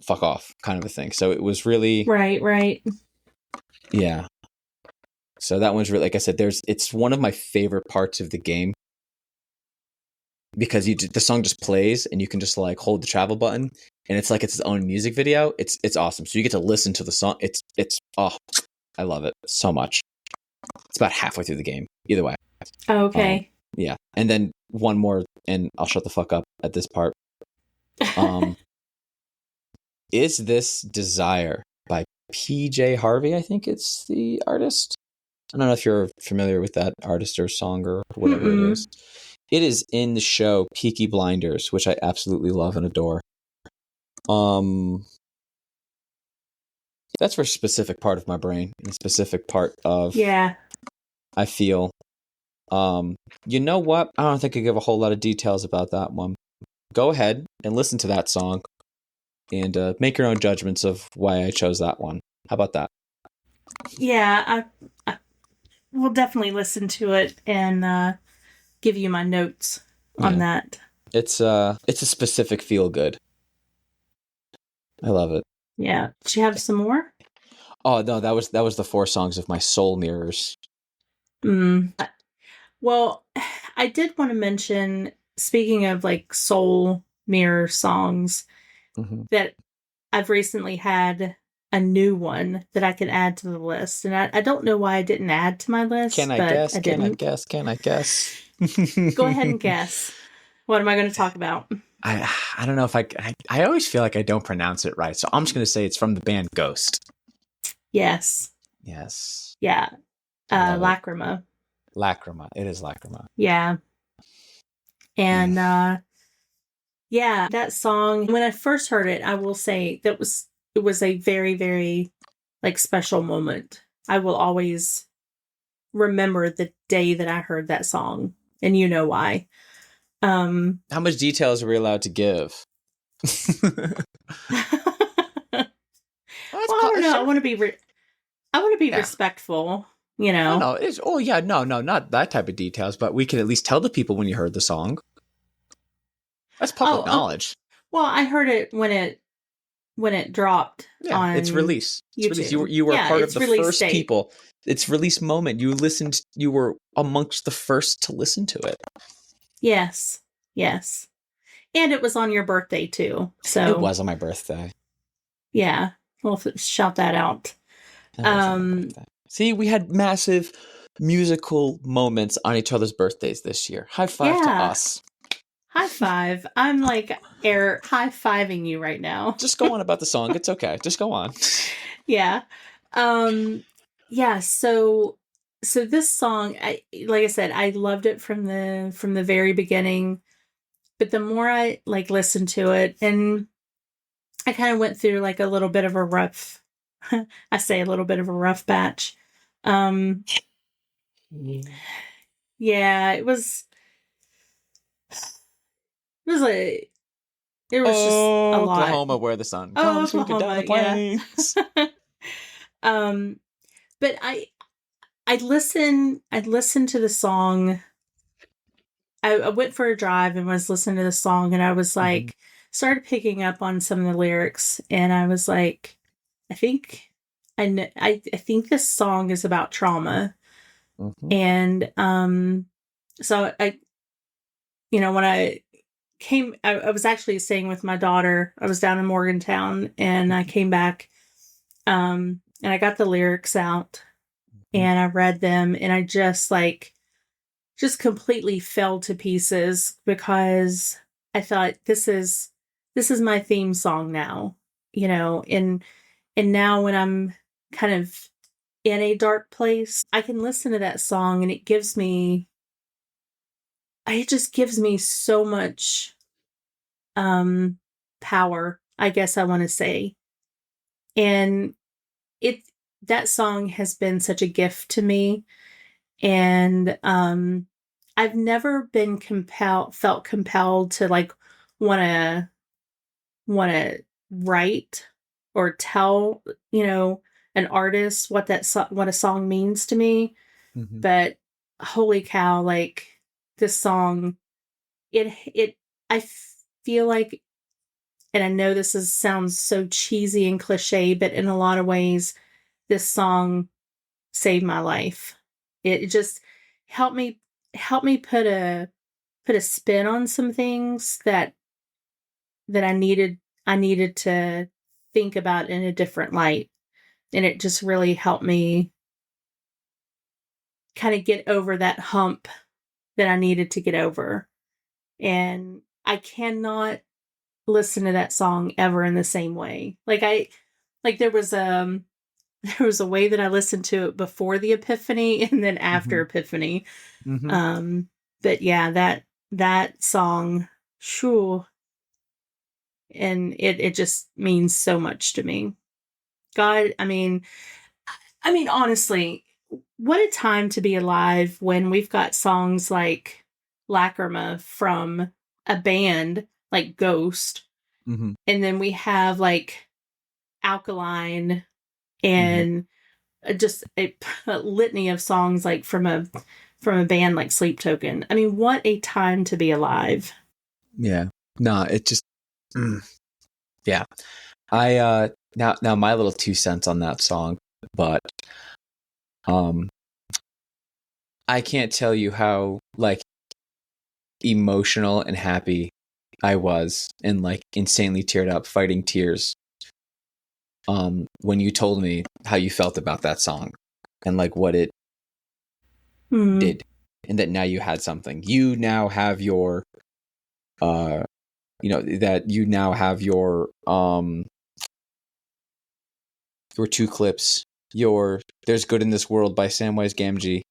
fuck off, kind of a thing. So it was really... Right. Yeah. So that one's really, like I said, it's one of my favorite parts of the game, because the song just plays and you can just hold the travel button, and it's it's its own music video. It's awesome. So you get to listen to the song. It's I love it so much. It's about halfway through the game. Either way. Oh, okay. Yeah. And then one more, and I'll shut the fuck up at this part. Is This Desire by PJ Harvey, I think it's the artist. I don't know if you're familiar with that artist or song or whatever it is. It is in the show Peaky Blinders, which I absolutely love and adore. That's for a specific part of my brain, a specific part of I feel. You know what? I don't think I give a whole lot of details about that one. Go ahead and listen to that song and make your own judgments of why I chose that one. How about that? Yeah, I will definitely listen to it and give you my notes on that. It's a specific feel good. I love it. Yeah. Did you have some more? Oh no, that was the 4 songs of my soul mirrors. Well, I did want to mention, speaking of like soul mirror songs, that I've recently had a new one that I could add to the list. And I don't know why I didn't add to my list. Can I guess? Can I guess? Can I guess? Go ahead and guess. What am I going to talk about? I don't know if I always feel like I don't pronounce it right. So I'm just going to say it's from the band Ghost. Yes. Yes. Yeah. Lacrima. Lacrima. It is Lacrima. Yeah. And yeah, that song, when I first heard it, I will say it was a very, very like special moment. I will always remember the day that I heard that song, and you know why. How much details are we allowed to give? I don't know. I want to be respectful, you know. No, not that type of details, but we can at least tell the people when you heard the song. That's public knowledge. Well, I heard it when it dropped on it's release. It's YouTube. release. You were part of the first date. people. It's release moment. You were amongst the first to listen to it. Yes. Yes. And it was on your birthday too. So it was on my birthday. Yeah. Well, shout that out. See, we had massive musical moments on each other's birthdays this year. High five to us. High five. I'm like high-fiving you right now. Just go on about the song. It's okay. Just go on. Yeah. Yeah, so this song, like I said, I loved it from the very beginning. But the more I like listened to it, and I kind of went through like a little bit of a rough I say a little bit of a rough batch. Yeah, it was just a lot. Oklahoma, where the sun comes looking down the plains. But I'd listen to the song. I went for a drive and was listening to the song, and I was like, started picking up on some of the lyrics, and I was like, I think this song is about trauma. And so when I came, I was actually staying with my daughter. I was down in Morgantown, and I came back, and I got the lyrics out, and I read them, and I just completely fell to pieces, because I thought, this is my theme song now, and now when I'm kind of in a dark place, I can listen to that song, and it just gives me so much power, I guess I want to say. And that song has been such a gift to me. And I've never been felt compelled to like want to write or tell, an artist what a song means to me. But holy cow, like this song, I feel like, and I know this sounds so cheesy and cliche, but in a lot of ways, this song saved my life. It just helped me put a spin on some things that I needed to think about in a different light. And it just really helped me kind of get over that hump that I needed to get over. And I cannot listen to that song ever in the same way. There was there was a way that I listened to it before the Epiphany and then after Epiphany. But yeah, that song, sure. And it just means so much to me. God, I mean, honestly, what a time to be alive when we've got songs like Lacrima from a band like Ghost. And then we have like Alkaline and just a litany of songs like from a band like Sleep Token. I mean, what a time to be alive. Yeah. No, it just yeah. I now my little 2 cents on that song, but I can't tell you how like emotional and happy I was and like insanely teared up, fighting tears when you told me how you felt about that song and like what it did, and that now you had something. You now have your that you now have your 2 clips, your There's Good in This World by Samwise Gamgee,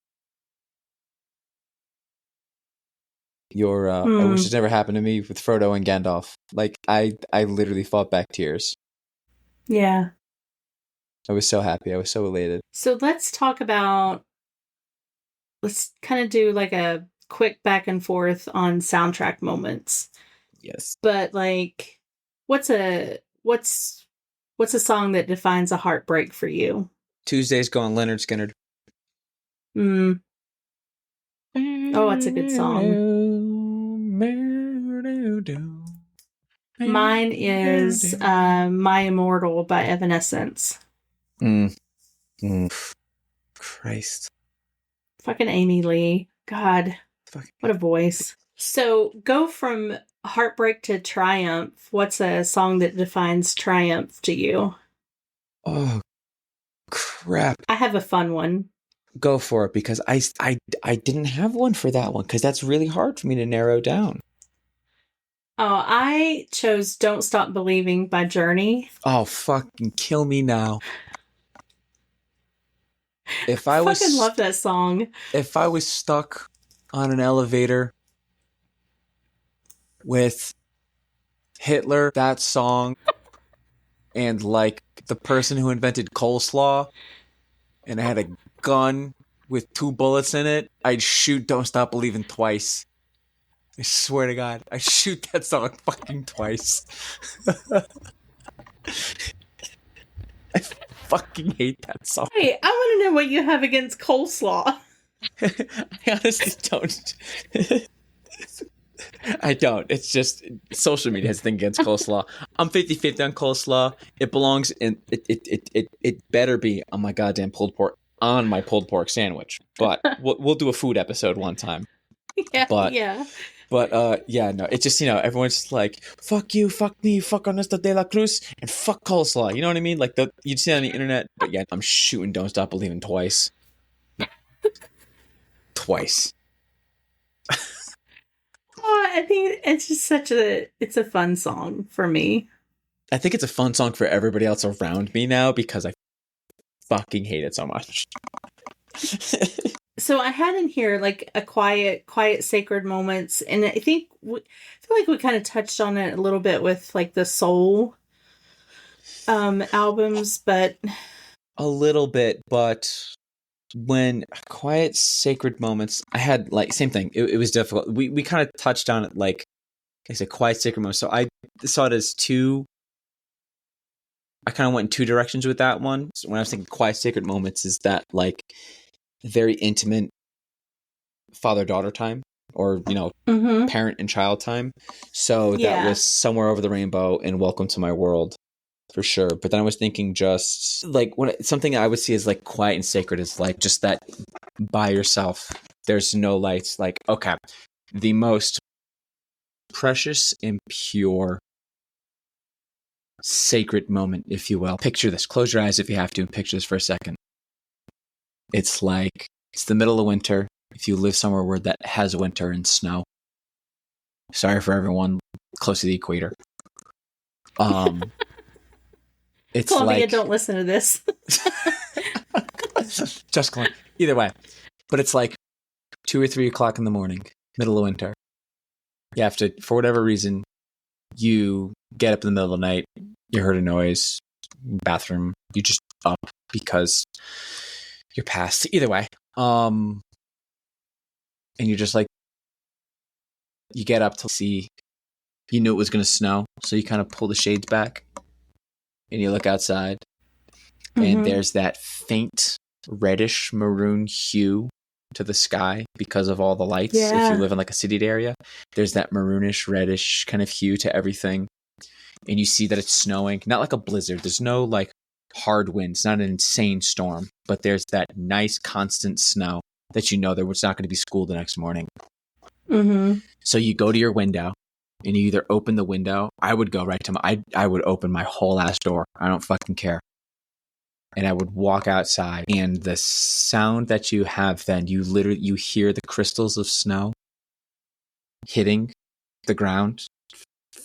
your I Wish It Never Happened to Me with Frodo and Gandalf. Like I literally fought back tears. Yeah. I was so happy. I was so elated. So let's kind of do like a quick back and forth on soundtrack moments. Yes. But like, what's a song that defines a heartbreak for you? Tuesday's Gone, Leonard Skinner. Oh, that's a good song. Mine is My Immortal by Evanescence. Christ. Fucking Amy Lee. God, what a voice. So go from heartbreak to triumph. What's a song that defines triumph to you? Oh, crap. I have a fun one. Go for it, because I didn't have one for that one, because that's really hard for me to narrow down. Oh, I chose Don't Stop Believing by Journey. Oh, fucking kill me now. I fucking love that song. If I was stuck on an elevator with Hitler, that song, and like the person who invented coleslaw, and I had a gun with 2 bullets in it, I'd shoot Don't Stop Believing twice. I swear to God, I shoot that song fucking twice. I fucking hate that song. Hey, I want to know what you have against coleslaw. I honestly don't. I don't. It's just social media has a thing against coleslaw. I'm 50-50 on coleslaw. It belongs in. It better be on my goddamn pulled pork, on my pulled pork sandwich. But we'll do a food episode one time. Yeah. But yeah, no, it's just, everyone's just like, fuck you, fuck me, fuck Ernesto de la Cruz, and fuck coleslaw. You know what I mean? Like, you'd see it on the internet, but yeah, I'm shooting Don't Stop Believing twice. Twice. Oh, I think it's just it's a fun song for me. I think it's a fun song for everybody else around me now, because I fucking hate it so much. So I had in here like a quiet sacred moments, and I feel like we kind of touched on it a little bit with like the soul albums, but a little bit. But when quiet sacred moments, I had like same thing. It was difficult. We kind of touched on it, like I said, quiet sacred moments. So I saw it as 2. I kind of went in 2 directions with that one. So when I was thinking quiet sacred moments, is that like very intimate father-daughter time, or parent and child time. So that was Somewhere Over the Rainbow and Welcome to My World, for sure. But then I was thinking just like something I would see as like quiet and sacred is like just that by yourself, there's no lights. Like, okay, the most precious and pure sacred moment, if you will. Picture this. Close your eyes if you have to, and picture this for a second. It's like it's the middle of winter. If you live somewhere where that has winter and snow. Sorry for everyone close to the equator. It's Columbia, like don't listen to this. just either way, but it's like 2 or 3 o'clock in the morning, middle of winter. You have to, for whatever reason, you get up in the middle of the night, you heard a noise, bathroom, you just up because you're past. Either way, and you're just like, you get up to see, you knew it was going to snow, so you kind of pull the shades back and you look outside, and there's that faint reddish maroon hue to the sky because of all the lights. Yeah. If you live in like a city area, there's that maroonish reddish kind of hue to everything, and you see that it's snowing, not like a blizzard. There's no like hard winds, not an insane storm, but there's that nice constant snow that you know there was not going to be school the next morning. So you go to your window and you either open the window. I would go right to I would open my whole ass door. I don't fucking care. And I would walk outside, and the sound that you have then, you hear the crystals of snow hitting the ground,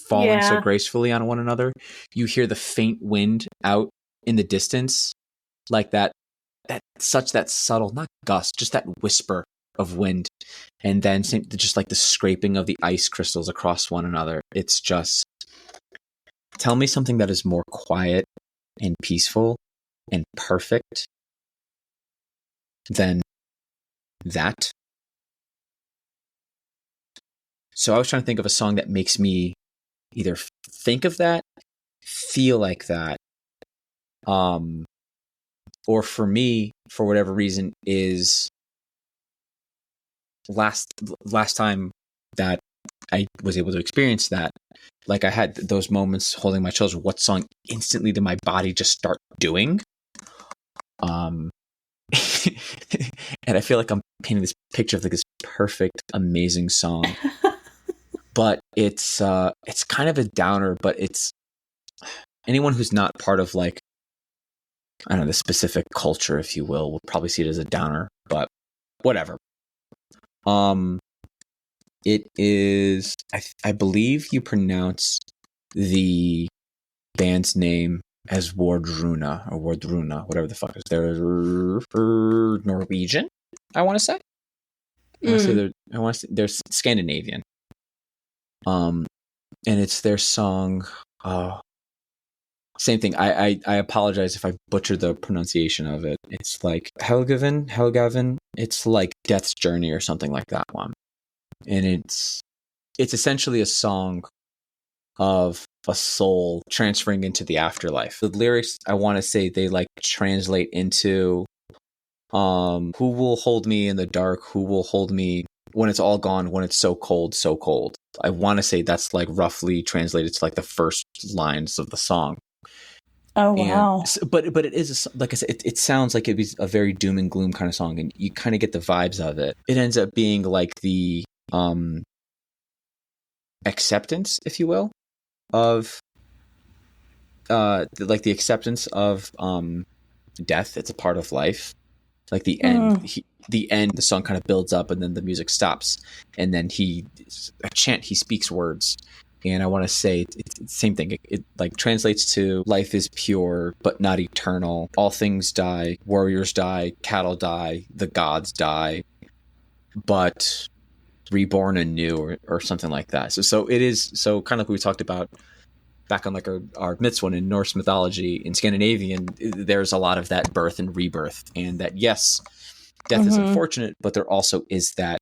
falling so gracefully on one another. You hear the faint wind out in the distance, like that subtle, not gust, just that whisper of wind. And then just like the scraping of the ice crystals across one another. It's just, tell me something that is more quiet and peaceful and perfect than that. So I was trying to think of a song that makes me either think of that, feel like that, or for me, for whatever reason, is last time that I was able to experience that, like I had those moments holding my children, what song instantly did my body just start doing? And I feel like I'm painting this picture of like this perfect, amazing song, but it's kind of a downer. But it's, anyone who's not part of like, I don't know, the specific culture, if you will probably see it as a downer. But whatever. It is. I believe you pronounce the band's name as Wardruna or Wardruna, whatever the fuck is. They're Norwegian, I want to say. I want to say they're Scandinavian. And it's their song. Same thing. I apologize if I butchered the pronunciation of it. It's like Helgavin. It's like Death's Journey or something like that one. And it's essentially a song of a soul transferring into the afterlife. The lyrics, I want to say, they like translate into who will hold me in the dark, who will hold me when it's all gone, when it's so cold, so cold. I want to say that's like roughly translated to like the first lines of the song. Oh, wow. And, but it is, like I said, it sounds like it was a very doom and gloom kind of song, and you kind of get the vibes of it. It ends up being like the acceptance, if you will, of like the acceptance of death. It's a part of life. Like the end, the song kind of builds up, and then the music stops, and then he speaks words. And I want to say it's the same thing. It like translates to life is pure, but not eternal. All things die, warriors die, cattle die, the gods die, but reborn anew, or something like that. So it is, so kind of like we talked about back on like our myths one in Norse mythology. In Scandinavian, there's a lot of that birth and rebirth, and that, yes, death is unfortunate, but there also is that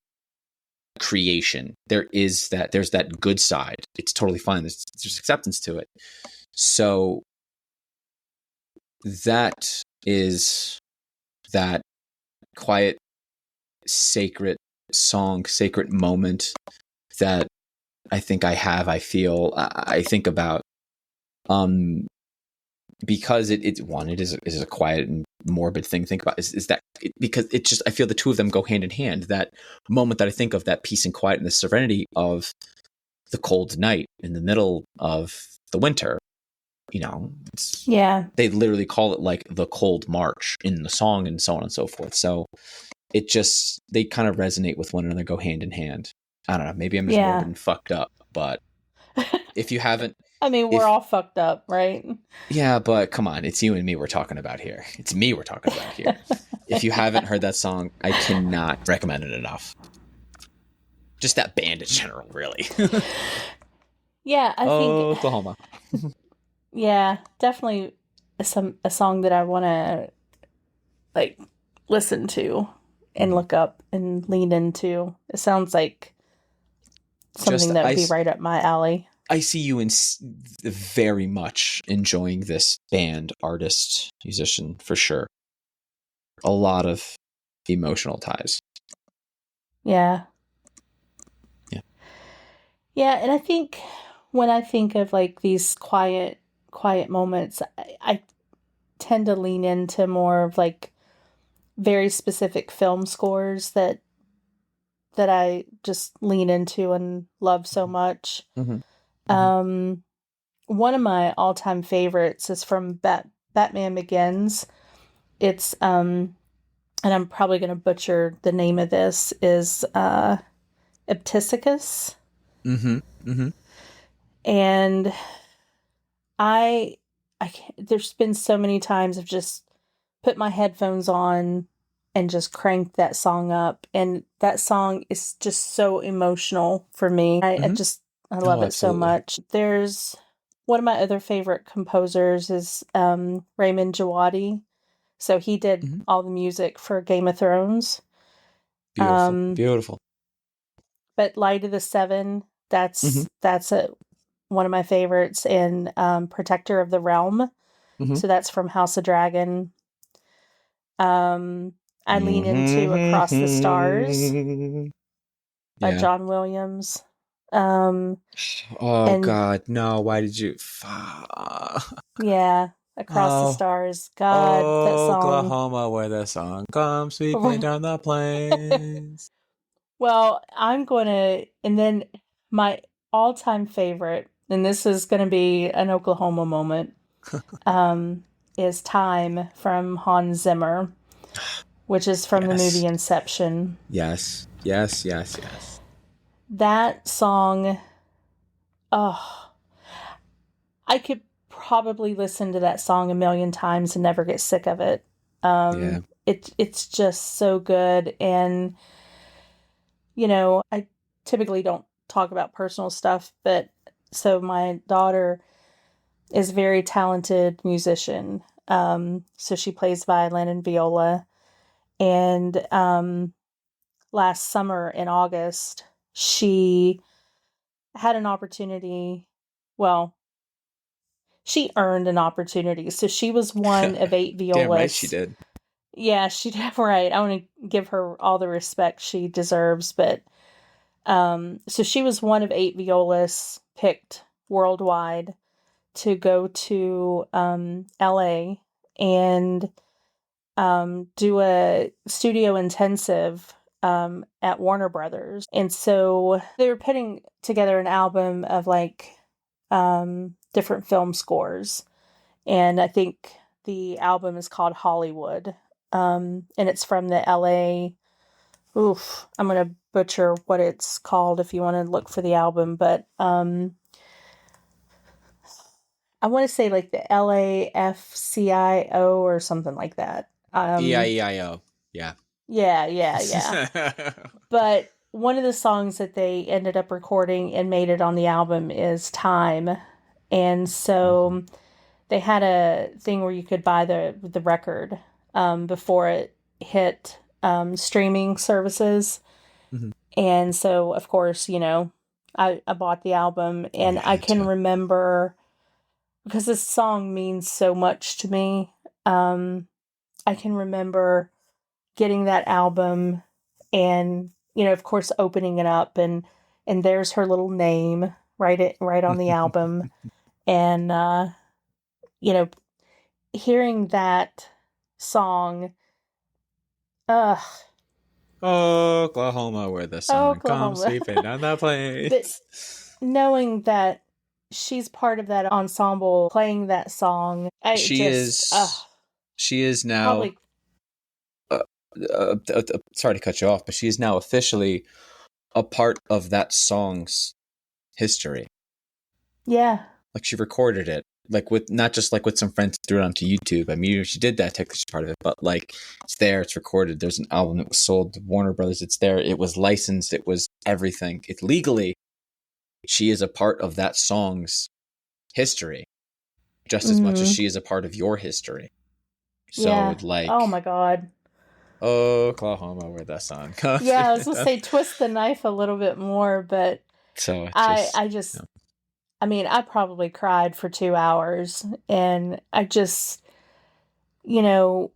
creation. There's that good side. It's totally fine. There's acceptance to it. So that is that quiet, sacred song, sacred moment that I think I think about, because it is a quiet and morbid thing to think about, is that because it just, I feel the two of them go hand in hand. That moment that I think of, that peace and quiet and the serenity of the cold night in the middle of the winter, they literally call it like the cold march in the song, and so on and so forth. So it just, they kind of resonate with one another, go hand in hand. I don't know, maybe I'm just morbid and fucked up, but if you haven't I mean, we're If all fucked up, right? Yeah, but come on, it's you and me we're talking about here. It's me we're talking about here. If you haven't heard that song, I cannot recommend it enough. Just that band in general, really. Yeah, I think, Oklahoma. yeah, definitely a song that I want to like listen to and Mhm. look up and lean into. It sounds like Just something that would be right up my alley. I see you in very much enjoying this band, artist, musician for sure. A lot of emotional ties. Yeah. Yeah. Yeah, and I think when I think of like these quiet moments, I tend to lean into more of like very specific film scores that I just lean into and love so much. Mm-hmm. Mm-hmm. Um, one of my all-time favorites is from Batman Begins. It's and I'm probably going to butcher the name of this, is Iptisicus. Mm-hmm. Mm-hmm. And I I can't, there's been so many times I've just put my headphones on and just cranked that song up, and that song is just so emotional for me. Mm-hmm. I Oh, love it so absolutely. much. There's one of my other favorite composers is Raymond Djawadi. So he did Mm-hmm. all the music for Game of Thrones. Beautiful. Um, Beautiful. but Light of the Seven, Mm-hmm. that's one of my favorites, and Protector of the Realm. Mm-hmm. So that's from House of Dragon. Um, I lean into Across the Stars Mm-hmm. by Yeah. John Williams. Um, Oh and God, no! Why did you? yeah, Across the Oh, Stars. God, that song. Oklahoma, where the sun comes sweeping down the plains. Well, I'm going to, and then my all-time favorite, and this is going to be an Oklahoma moment, um, is Time from Hans Zimmer, which is from the Yes, movie Inception. yes, yes, yes, yes. That song, oh, I could probably listen to that song a million times and never get sick of it. Yeah. It's just so good, and I typically don't talk about personal stuff, but so my daughter is a very talented musician. So she plays violin and viola, and last summer in August, she had an opportunity. Well, she earned an opportunity. So she was one of eight Damn right she violists. did. Yeah, she did right. I want to give her all the respect she deserves, but so she was one of eight violists picked worldwide to go to LA and do a studio intensive at Warner Brothers. And so they were putting together an album of like different film scores. And I think the album is called Hollywood. And it's from the LA. Oof, I'm going to butcher what it's called if you want to look for the album, but I want to say like the LAFCIO or something like that. EIEIO. Yeah. Yeah, yeah, yeah. But one of the songs that they ended up recording and made it on the album is Time. And Mhm. so they had a thing where you could buy the record before it hit streaming services. Mhm. And so, of course, I bought the album, Oh, and you I had can to. remember because this song means so much to me. Um, I can remember getting that album and, of course, opening it up, and there's her little name right on the album. And, you know, hearing that song, ugh, Oklahoma, where the sun comes Oklahoma. sweeping down the But plains. knowing that she's part of that ensemble playing that song, I She just, is. She is now. probably, Uh, sorry to cut you off, but she is now officially a part of that song's history. yeah. Like she recorded it, like with not just like with some friends threw it onto YouTube. I mean, she did that technically, she's part of it, but like it's there, it's recorded. There's an album that was sold to Warner Brothers. It's there. It was licensed. It was everything. It's legally. She is a part of that song's history, just as much as she is a part of your history. So like, oh my God. Oklahoma, where that song comes. Yeah, I was gonna say twist the knife a little bit more, but so I just, no. I mean, I probably cried for 2 hours, and I just, you know,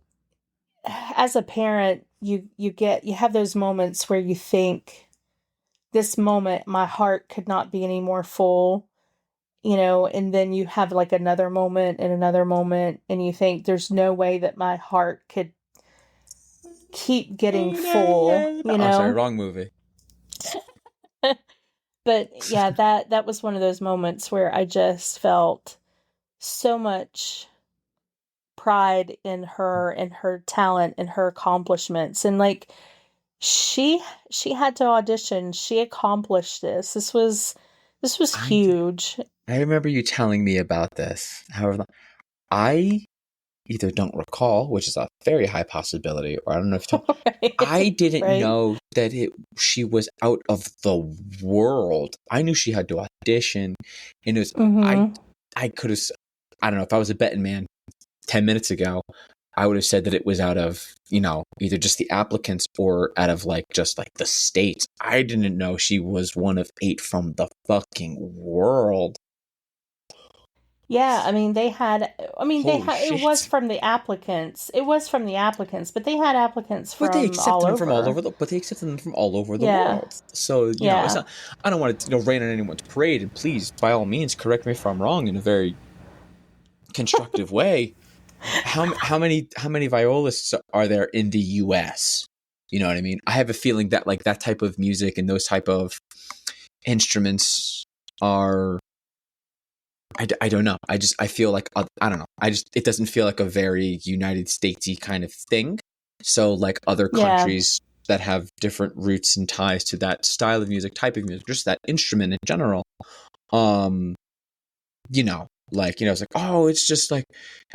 as a parent, you have those moments where you think, this moment, my heart could not be any more full, and then you have like another moment and another moment, and you think, there's no way that my heart could keep getting full, Oh, sorry, wrong movie. But yeah, that was one of those moments where I just felt so much pride in her talent and her accomplishments, and like she had to audition, she accomplished this. This was huge. I remember you telling me about this. However, I either don't recall, which is a very high possibility, or I don't know if Right. I didn't Right. know that she was out of the world. I knew she had to audition, and it was I could have, I don't know, if I was a betting man 10 minutes ago, I would have said that it was out of, either just the applicants or out of like just like the states. I didn't know she was one of 8 from the fucking world. Yeah, I mean, Holy it was shit. from the applicants. It was from the applicants, but they had applicants But they from accepted all them over. from all over but they accepted them from all over the Yeah. world. So, Yeah. it's not, I don't want to, rain on anyone's parade, and please, by all means, correct me if I'm wrong in a very constructive way. How many violists are there in the US? You know what I mean? I have a feeling that like that type of music and those type of instruments are, I don't know. I feel like, I don't know. It doesn't feel like a very United Statesy kind of thing. So like other countries that have different roots and ties to that style of music, type of music, just that instrument in general, it's like, oh, it's just like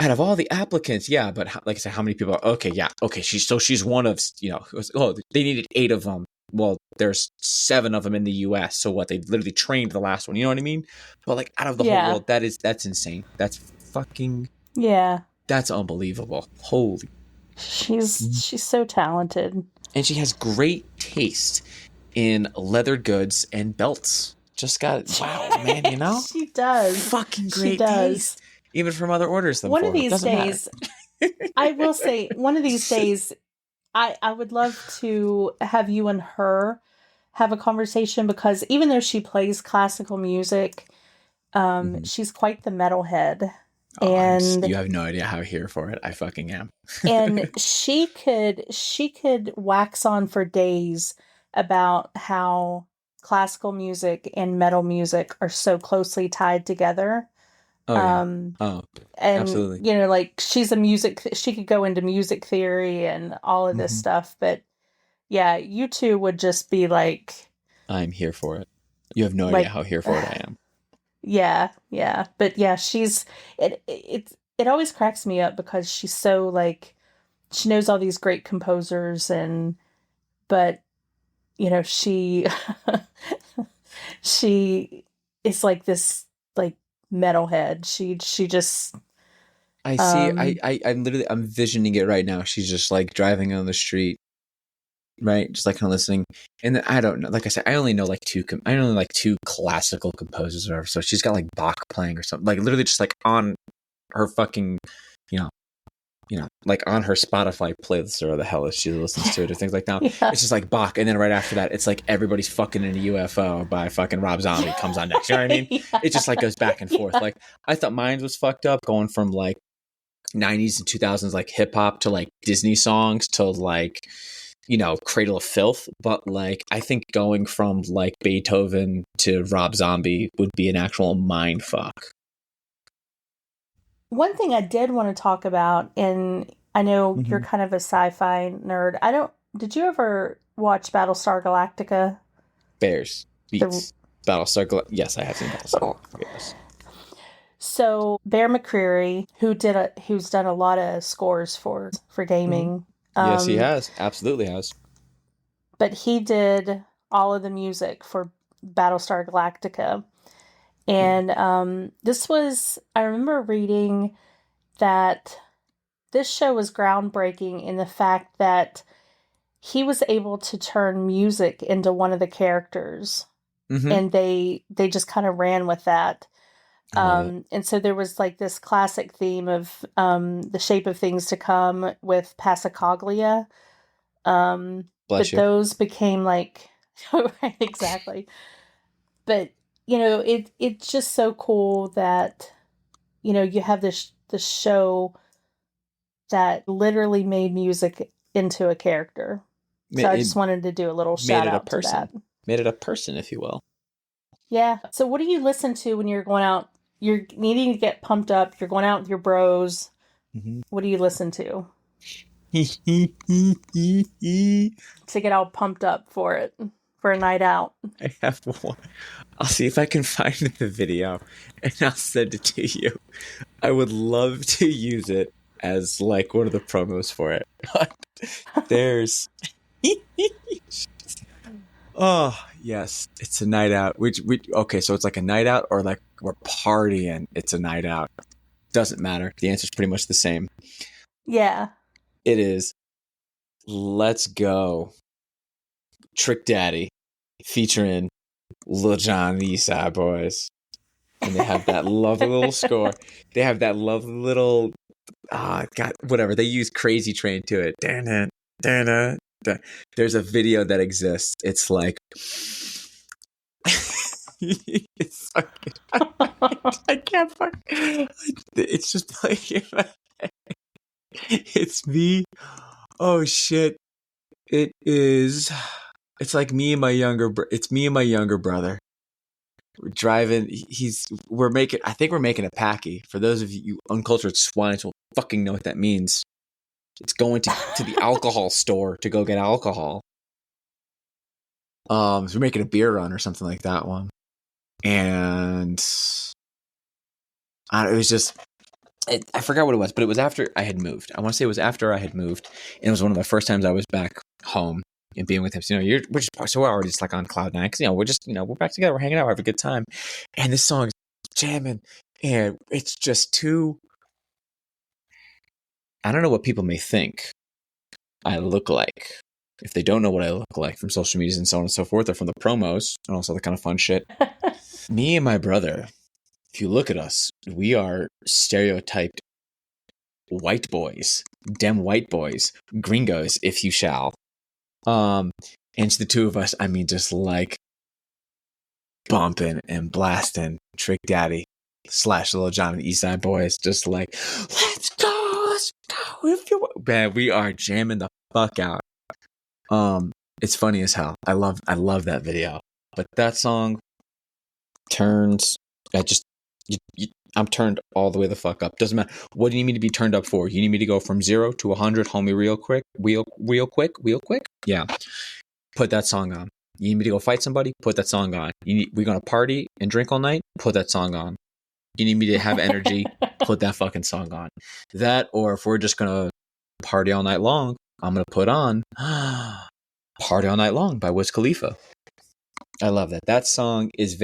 out of all the applicants, yeah, but like I said, how many people are okay? Yeah, okay, she's one of, they needed 8 of them. Well, there's 7 of them in the US, so what? They literally trained the last one. You know what I mean? But like out of the whole world, that's insane. That's fucking that's unbelievable. Holy, she's so talented, and she has great taste in leather goods and belts. Just got, wow, man, she does. Fucking great taste. Even from other orders than one of these days, I will say, one of these days, I would love to have you and her have a conversation, because even though she plays classical music, she's quite the metalhead. Oh, and you have no idea how here for it. I fucking am. And she could wax on for days about how classical music and metal music are so closely tied together. Oh, yeah. And absolutely. Like she could go into music theory and all of this stuff, but yeah, you two would just be like, I'm here for it. You have no idea how here for it I am. Yeah. But yeah, it always cracks me up, because she's so like, she knows all these great composers, but she she is like this like metalhead. She just I see. I'm visioning it right now. She's just like driving on the street, right? Just like kind of listening. And then, I don't know. Like I said, I only know like 2 classical composers or whatever. So she's got like Bach playing or something. Like literally just like on her fucking, like on her Spotify playlist or the hell she listens to it or things like that. It's just like Bach, and then right after that, it's like Everybody's Fucking in a UFO by fucking Rob Zombie comes on next. You know what I mean? It just like goes back and forth. Like I thought mine was fucked up, going from like 90s and 2000s like hip hop to like Disney songs to like Cradle of Filth, but like I think going from like Beethoven to Rob Zombie would be an actual mind fuck. One thing I did want to talk about, and I know you're kind of a sci-fi nerd. Did you ever watch Battlestar Galactica? Bears, Beats, Battlestar Galactica. Yes, I have seen Battlestar Galactica. Yes. So Bear McCreary, who's done a lot of scores for Hmm. gaming, Yes, he um, has. Absolutely has. but he did all of the music for Battlestar Galactica. And I remember reading that this show was groundbreaking in the fact that he was able to turn music into one of the characters, Hmm. and they just kind of ran with that. I love it. And so there was like this classic theme of The Shape of Things to Come with Passacaglia. Bless But you. those became like, right, exactly. But, it's just so cool that, you have this show that literally made music into a character. So I It just wanted to do a little made shout it a out to person. that. Made it a person, if you will. Yeah. So what do you listen to when you're going out? You're needing to get pumped up. You're going out with your bros. Hmm. What do you listen to I to get all pumped up for it, for a night out? have one. I'll see if I can find the video and I'll send it to you. I would love to use it as like one of the promos for it. But there's oh yes, it's a night out. We okay, so it's like a night out or like we're partying. It's a night out. Doesn't matter. The answer's pretty much the same. Yeah. It is Let's Go Trick Daddy featuring Lil Jon and the East Side Boys. And they have that lovely little score. They have that lovely little God, whatever. They use Crazy Train to it. There's a video that exists. It's like it's so I can't fuck. It's just like it's me. Oh shit! It is. It's like me and my younger. It's me and my younger brother. We're driving. We're making. I think we're making a packy. For those of you uncultured swines will fucking know what that means. It's going to the alcohol store to go get alcohol. So we're making a beer run or something like that one, and it was just I forgot what it was, but it was after I had moved. I want to say it was after I had moved, and it was one of the first times I was back home and being with him. So, we're already just like on cloud nine because we're just we're back together, we're hanging out, we're having a good time, and this song is jamming, and it's just too. I don't know what people may think I look like if they don't know what I look like from social medias and so on and so forth, or from the promos and also the kind of fun shit. Me and my brother, if you look at us, we are stereotyped white boys, dem white boys, gringos, if you shall. And to the two of us, I mean, just like bumping and blasting Trick Daddy / Lil Jon and the East Side Boys, just like, let's go. If you man, we are jamming the fuck out. It's funny as hell. I love that video. But that song turns. I just I'm turned all the way the fuck up. Doesn't matter. What do you need me to be turned up for? You need me to go from 0 to 100, homie, real quick, real quick. Yeah, put that song on. You need me to go fight somebody? Put that song on. We're gonna party and drink all night? Put that song on. You need me to have energy? Put that fucking song on. That, or if we're just gonna party all night long, I'm gonna put on "Party All Night Long" by Wiz Khalifa. I love that. That song is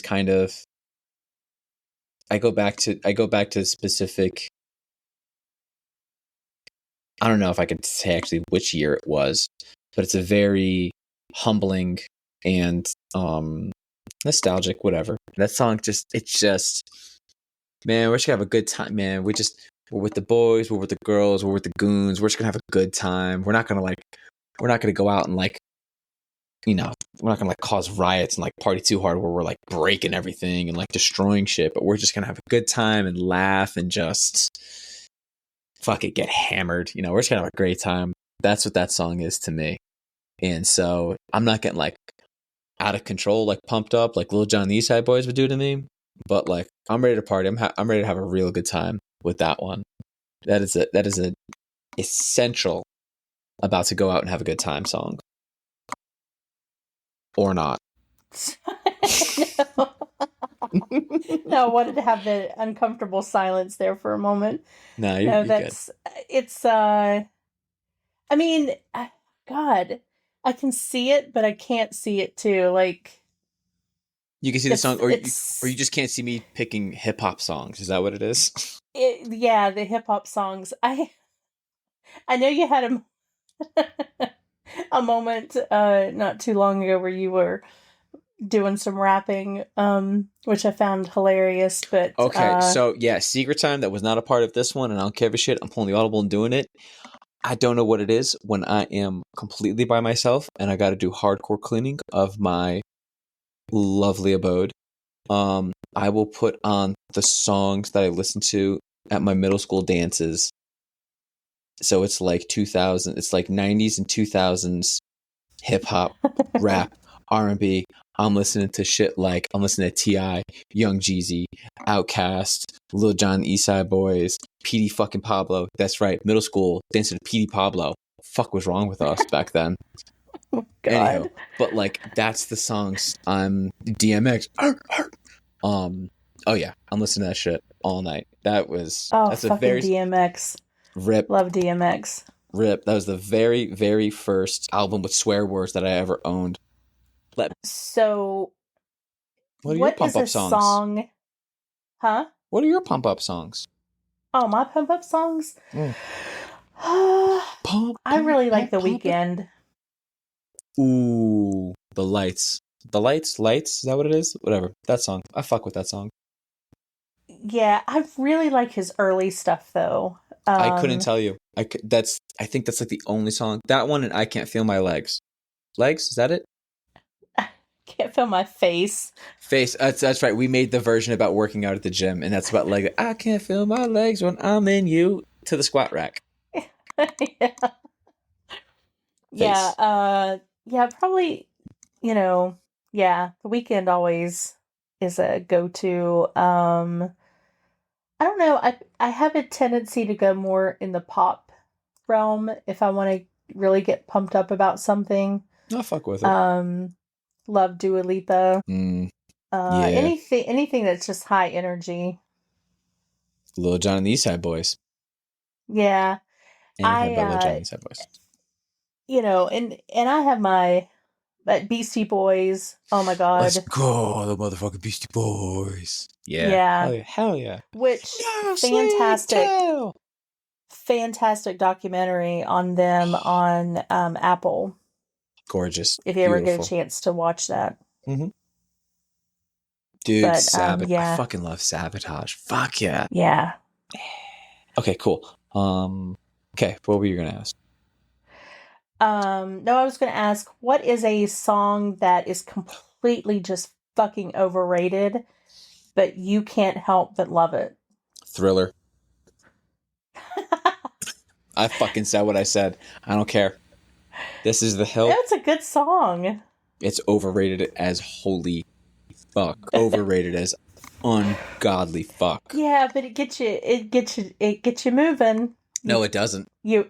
kind of. I go back to specific. I don't know if I could say actually which year it was, but it's a very humbling and nostalgic, whatever. That song man, we're just gonna have a good time, man. We're with the boys, we're with the girls, we're with the goons. We're just gonna have a good time. We're not gonna go out and like, we're not gonna like cause riots and like party too hard where we're like breaking everything and like destroying shit. But we're just gonna have a good time and laugh and just fuck it, get hammered. We're just gonna have a great time. That's what that song is to me. And so I'm not getting like out of control, like pumped up, like Lil Jon and the East Side Boys would do to me. But like, I'm ready to party. I'm ready to have a real good time with that one. That is a essential about to go out and have a good time song, or not. No. No, I wanted to have the uncomfortable silence there for a moment. No, No, you're good. it's, I mean, God, I can see it, but I can't see it too. Like, You can see the song, or you it's, just can't see me picking hip hop songs. Is that what it is? yeah, the hip hop songs. I know you had a moment, not too long ago where you were doing some rapping, which I found hilarious, but, Okay, so yeah, Secret Time, that was not a part of this one, and I don't give a shit. I'm pulling the audible and doing it. I don't know what it is when I am completely by myself and I got to do hardcore cleaning of my lovely abode. I will put on the songs that I listened to at my middle school dances. So it's like 2000, it's like 90s and 2000s hip hop, rap, R&B. I'm listening to shit like I'm listening to T.I., Young Jeezy, Outkast, Lil Jon, East Side Boys, Petey fucking Pablo. That's right, middle school dancing to Petey Pablo. Fuck was wrong with us back then. Anyhow, God. but like that's the songs I'm DMX. Oh yeah, I'm listening to that shit all night. Oh, That's a fucking very DMX. rip Love DMX. rip. That was the very very first album with swear words that I ever owned. So, What are your what pump is up a songs? song? Huh? What are your pump up songs? Oh, my pump up songs? Mm. I Pump, really like The pump it. Weeknd. Ooh, the lights. The lights. Is that what it is? Whatever. That song. I fuck with that song. Yeah, I really like his early stuff though. I couldn't tell you. I think that's like the only song. That one and I Can't Feel My Legs. Legs? Is that it? Can't feel my face. Face. That's right. We made the version about working out at the gym, and that's about like I can't feel my legs when I'm in you to the squat rack. Yeah. Yeah, Face. yeah, probably, you know, yeah, The Weeknd always is a go-to. I don't know. I have a tendency to go more in the pop realm if I want to really get pumped up about something. I fuck with it. Um, love Dua Lipa. Mm, yeah. Anything that's just high energy. Lil Jon and the East Side Boys. Yeah. Anything I by Lil Jon and the East Side Boys. and I have my Beastie Boys. Oh my Let's god. go, the motherfucking Beastie Boys. Yeah. Yeah. Hell yeah. Hell yeah. Which No sleep till. fantastic documentary on them on Apple. Gorgeous. If you ever get a Beautiful. chance to watch that. Mm-hmm. Dude, But I yeah. fucking love Sabotage. Fuck yeah. Yeah. Okay, cool. Okay, what were you gonna ask? No, I was going to ask, what is a song that is completely just fucking overrated, but you can't help but love it? Thriller. I fucking said what I said. I don't care. This is the hill. It's a good song. It's overrated as holy fuck. Overrated as ungodly fuck. Yeah, but it gets you moving. No, it doesn't. You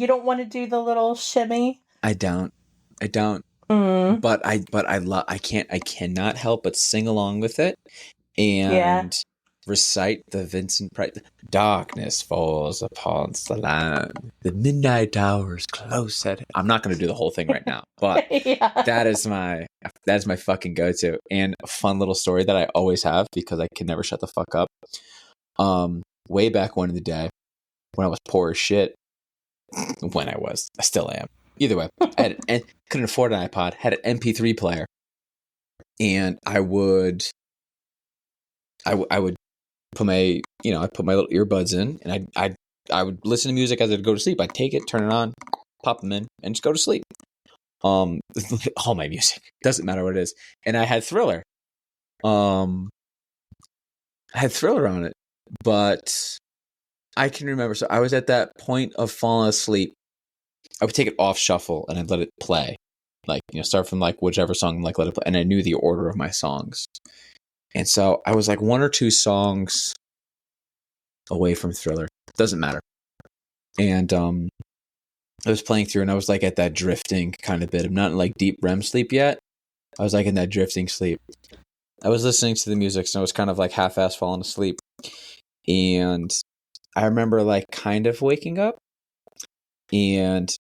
don't want to do the little shimmy. I don't. Mm, But I cannot help but sing along with it yeah. and recite the Vincent Price. Darkness falls upon the land. The midnight hour is close at. I'm not going to do the whole thing right now, but Yeah. that is my fucking go-to. And a fun little story that I always have because I can never shut the fuck up. Way back when in the day, when I was poor as shit, I still am. Either way, and couldn't afford an iPod. Had an MP3 player, and I would put my I put my little earbuds in, and I would listen to music as I'd go to sleep. I'd take it, turn it on, pop them in, and just go to sleep. All my music doesn't matter what it is, and I had Thriller. I had Thriller on it, but I can remember. So I was at that point of falling asleep. I would take it off shuffle and I'd let it play, like start from like whichever song, like let it play, and I knew the order of my songs. And so I was like one or two songs away from Thriller. Doesn't matter. And I was playing through and I was like at that drifting kind of bit. I'm not in like deep REM sleep yet. I was like in that drifting sleep. I was listening to the music, so I was kind of like half-ass falling asleep. And I remember like kind of waking up, and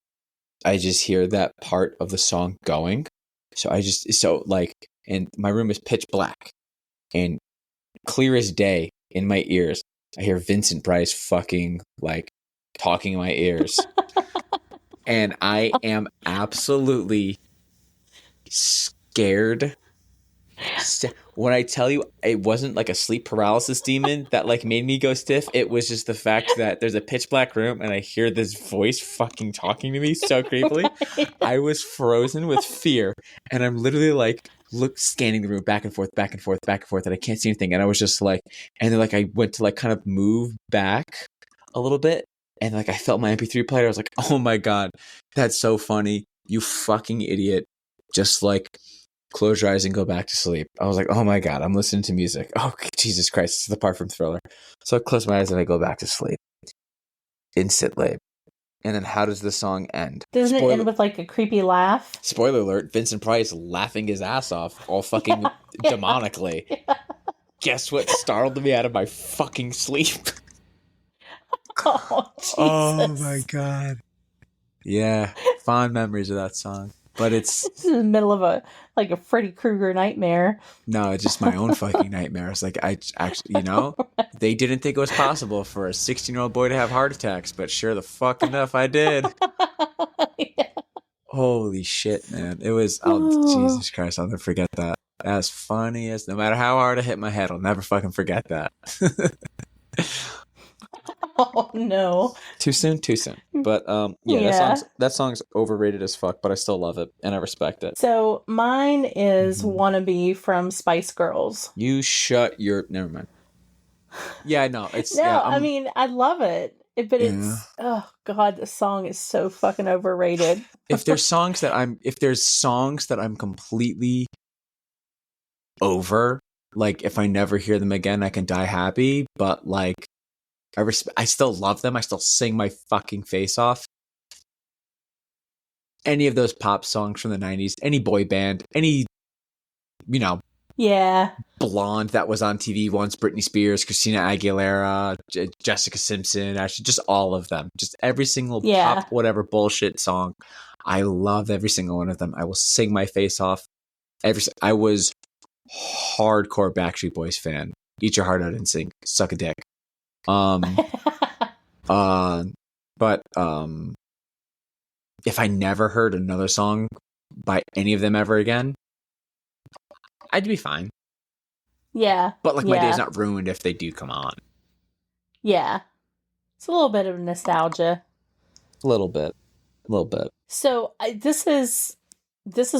I just hear that part of the song going. And my room is pitch black, and clear as day in my ears, I hear Vincent Price fucking like talking in my ears. And I am absolutely scared. When I tell you, it wasn't like a sleep paralysis demon that like made me go stiff. It was just the fact that there's a pitch black room and I hear this voice fucking talking to me so creepily. Right. I was frozen with fear, and I'm literally like scanning the room back and forth, back and forth, back and forth, and I can't see anything. And I was just like, and then like I went to like kind of move back a little bit, and like I felt my MP3 player. I was like, oh my God, that's so funny. You fucking idiot. Just like close your eyes and go back to sleep. I was like, oh my God, I'm listening to music. Oh, Jesus Christ. It's the part from Thriller. So I close my eyes and I go back to sleep instantly. And then how does the song end? Doesn't it end with like a creepy laugh? Spoiler alert, Vincent Price laughing his ass off all fucking demonically. Yeah. Guess what startled me out of my fucking sleep? Oh, Jesus. Oh my God. Yeah, fond memories of that song. But it's in the middle of a Freddy Krueger nightmare. No, it's just my own fucking nightmare. It's like, I actually, they didn't think it was possible for a 16-year-old boy to have heart attacks, but sure the fuck enough I did. Yeah. Holy shit, man. It was, Jesus Christ, I'll never forget that. As funny as, no matter how hard I hit my head, I'll never fucking forget that. Oh no. Too soon. But that song's overrated as fuck, but I still love it and I respect it. So mine is Wannabe from Spice Girls. You shut your never mind. Yeah, no, it's I mean, I love it. But it's oh God, the song is so fucking overrated. If there's songs that I'm completely over, like if I never hear them again, I can die happy, but like I still love them. I still sing my fucking face off. Any of those pop songs from the 90s, any boy band, any, blonde that was on TV once, Britney Spears, Christina Aguilera, Jessica Simpson, actually just all of them. Just every single pop, whatever bullshit song. I love every single one of them. I will sing my face off. I was hardcore Backstreet Boys fan. Eat your heart out and sing. Suck a dick. But if I never heard another song by any of them ever again, I'd be fine. Yeah. But like my day's not ruined if they do come on. Yeah. It's a little bit of nostalgia. A little bit. So this is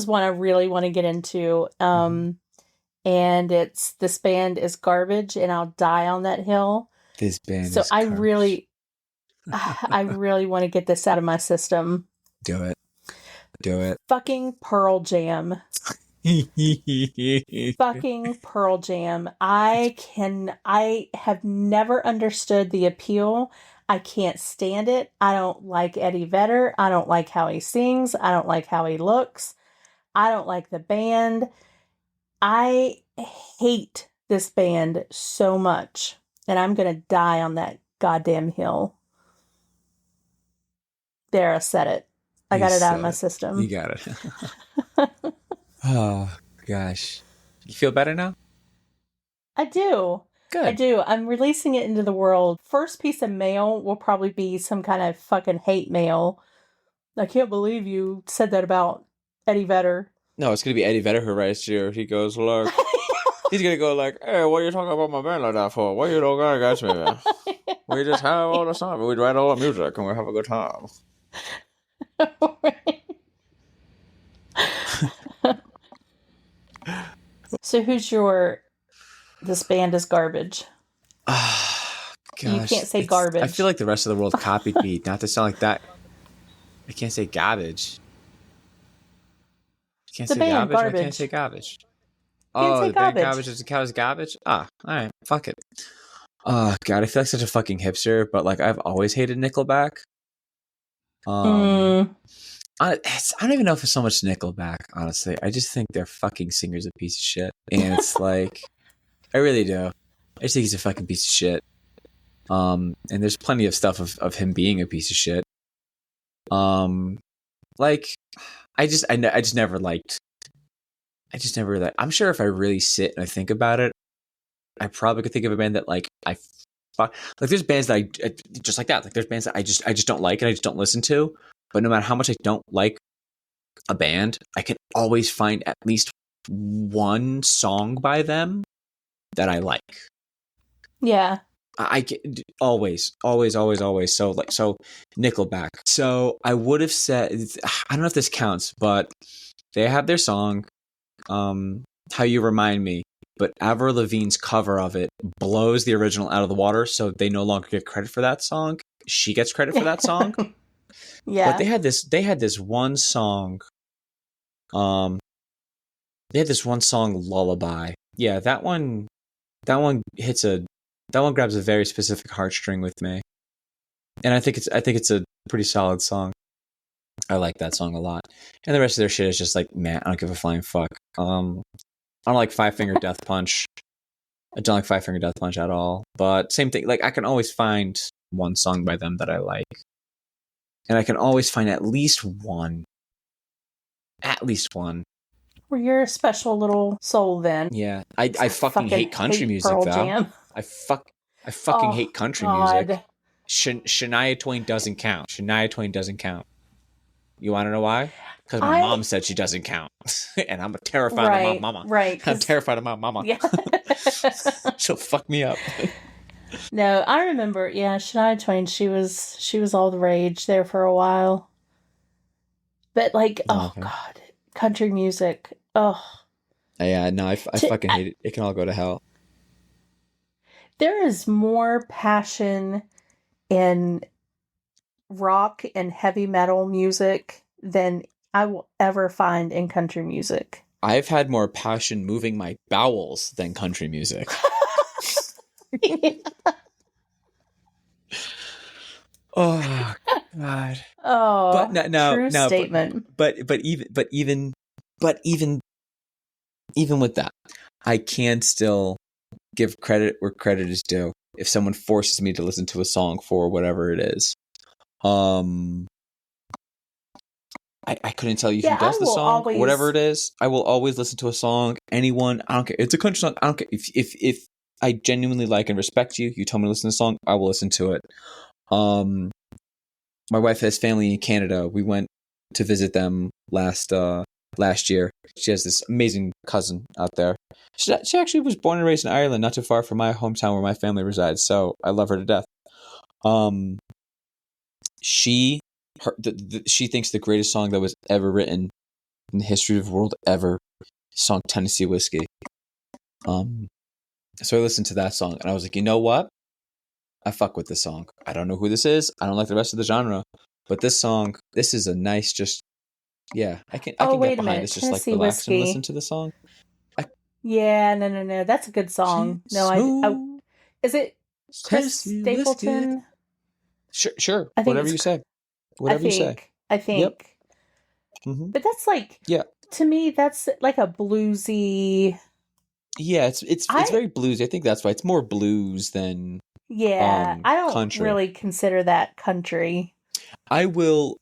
one I really want to get into. And this band is Garbage, and I'll die on that hill. This band so is I garbage. really want to get this out of my system. Do it. Fucking Pearl Jam. Fucking Pearl Jam. I have never understood the appeal. I can't stand it. I don't like Eddie Vedder. I don't like how he sings. I don't like how he looks. I don't like the band. I hate this band so much. And I'm going to die on that goddamn hill. There, I said it. I got it out of my system. You got it. Oh, gosh. You feel better now? I do. Good. I do. I'm releasing it into the world. First piece of mail will probably be some kind of fucking hate mail. I can't believe you said that about Eddie Vedder. No, it's going to be Eddie Vedder who writes you. He goes, look... He's going to go like, hey, what are you talking about my band like that for? What you don't got against me, man? We just have all the time. We write all the music and we have a good time. So who's this band is Garbage? Gosh, you can't say garbage. I feel like the rest of the world copied me. Not to sound like that. I can't say garbage. I can't say garbage. I can't say garbage. Oh, the band Garbage is the cow's garbage? Ah, alright, fuck it. Oh, God, I feel like such a fucking hipster, but like I've always hated Nickelback. I don't even know if it's so much Nickelback, honestly. I just think their fucking singer's a piece of shit. And it's like, I really do. I just think he's a fucking piece of shit. And there's plenty of stuff of him being a piece of shit. Like, I just never liked. I'm sure if I really sit and I think about it, I probably could think of a band that like I fuck. Like, there's bands that I just like that. Like, there's bands that I just don't like and I just don't listen to. But no matter how much I don't like a band, I can always find at least one song by them that I like. Yeah. I always. So Nickelback. So I would have said, I don't know if this counts, but they have their song, How You Remind Me, but Avril Lavigne's cover of it blows the original out of the water, so they no longer get credit for that song. She gets credit for that song. Yeah. But they had this one song. They had this one song, Lullaby. Yeah, that one grabs a very specific heartstring with me. And I think it's a pretty solid song. I like that song a lot. And the rest of their shit is just like, man, I don't give a flying fuck. I don't like Five Finger Death Punch. I don't like Five Finger Death Punch at all. But same thing, like, I can always find one song by them that I like. And I can always find at least one. At least one. Well, you're a special little soul then. Yeah. I fucking hate country music, though. I fucking hate country music. Shania Twain doesn't count. Shania Twain doesn't count. You want to know why? Because my mom said she doesn't count. And I'm terrified of my mama. Right. I'm terrified of my mama. Yeah. She'll fuck me up. No, I remember, Shania Twain, she was all the rage there for a while. But like, oh God, country music. Oh. Yeah, no, I fucking hate it. It can all go to hell. There is more passion in rock and heavy metal music than I will ever find in country music. I've had more passion moving my bowels than country music. Yeah. Oh God. Oh, but no, true statement. But even with that, I can still give credit where credit is due. If someone forces me to listen to a song for whatever it is, I couldn't tell you who does the song, whatever it is. I will always listen to a song. Anyone, I don't care. It's a country song. I don't care if I genuinely like and respect you. You tell me to listen to a song, I will listen to it. My wife has family in Canada. We went to visit them last year. She has this amazing cousin out there. She actually was born and raised in Ireland, not too far from my hometown where my family resides. So I love her to death. She thinks the greatest song that was ever written in the history of the world ever, song Tennessee Whiskey. So I listened to that song and I was like, you know what? I fuck with this song. I don't know who this is. I don't like the rest of the genre, but this song, this is a nice, just, I can get behind this. Just like relax and listen to the song. No. That's a good song. No, is it Chris Stapleton? Sure. Whatever you say. Whatever you say. I think. Yep. Mm-hmm. But that's like, to me, that's like a bluesy. Yeah, it's very bluesy. I think that's why it's more blues than. Yeah, I don't country. Really consider that country. I will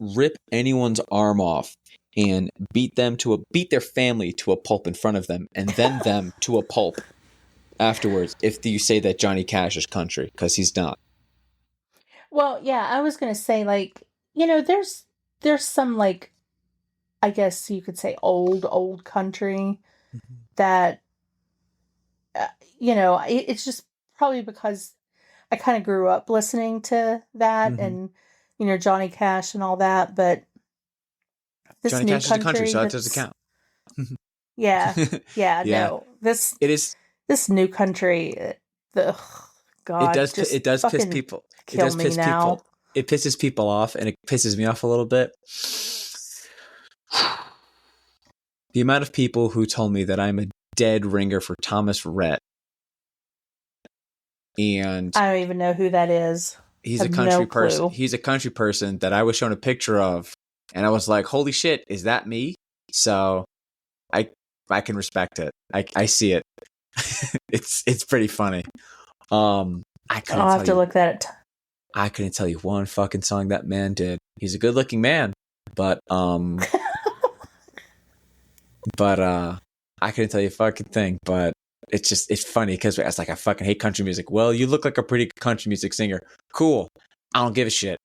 rip anyone's arm off and beat their family to a pulp in front of them, and then them to a pulp afterwards if you say that Johnny Cash is country, because he's not. Well, yeah, I was gonna say, like, there's some, like, I guess you could say old country that it's just probably because I kind of grew up listening to that and, Johnny Cash and all that, but this Johnny new Cash is a country, so that doesn't count. Yeah. No. This new country, God, it does piss people. It pisses people off, and it pisses me off a little bit. The amount of people who told me that I'm a dead ringer for Thomas Rhett. And I don't even know who that is. He's a country person. He's a country person that I was shown a picture of And I was like, holy shit, is that me? So I can respect it. I see it. It's pretty funny. I couldn't I'll have tell to you. look that up. I couldn't tell you one fucking song that man did. He's a good looking man, but I couldn't tell you a fucking thing. But it's funny because I was like, I fucking hate country music. Well, you look like a pretty country music singer. Cool. I don't give a shit.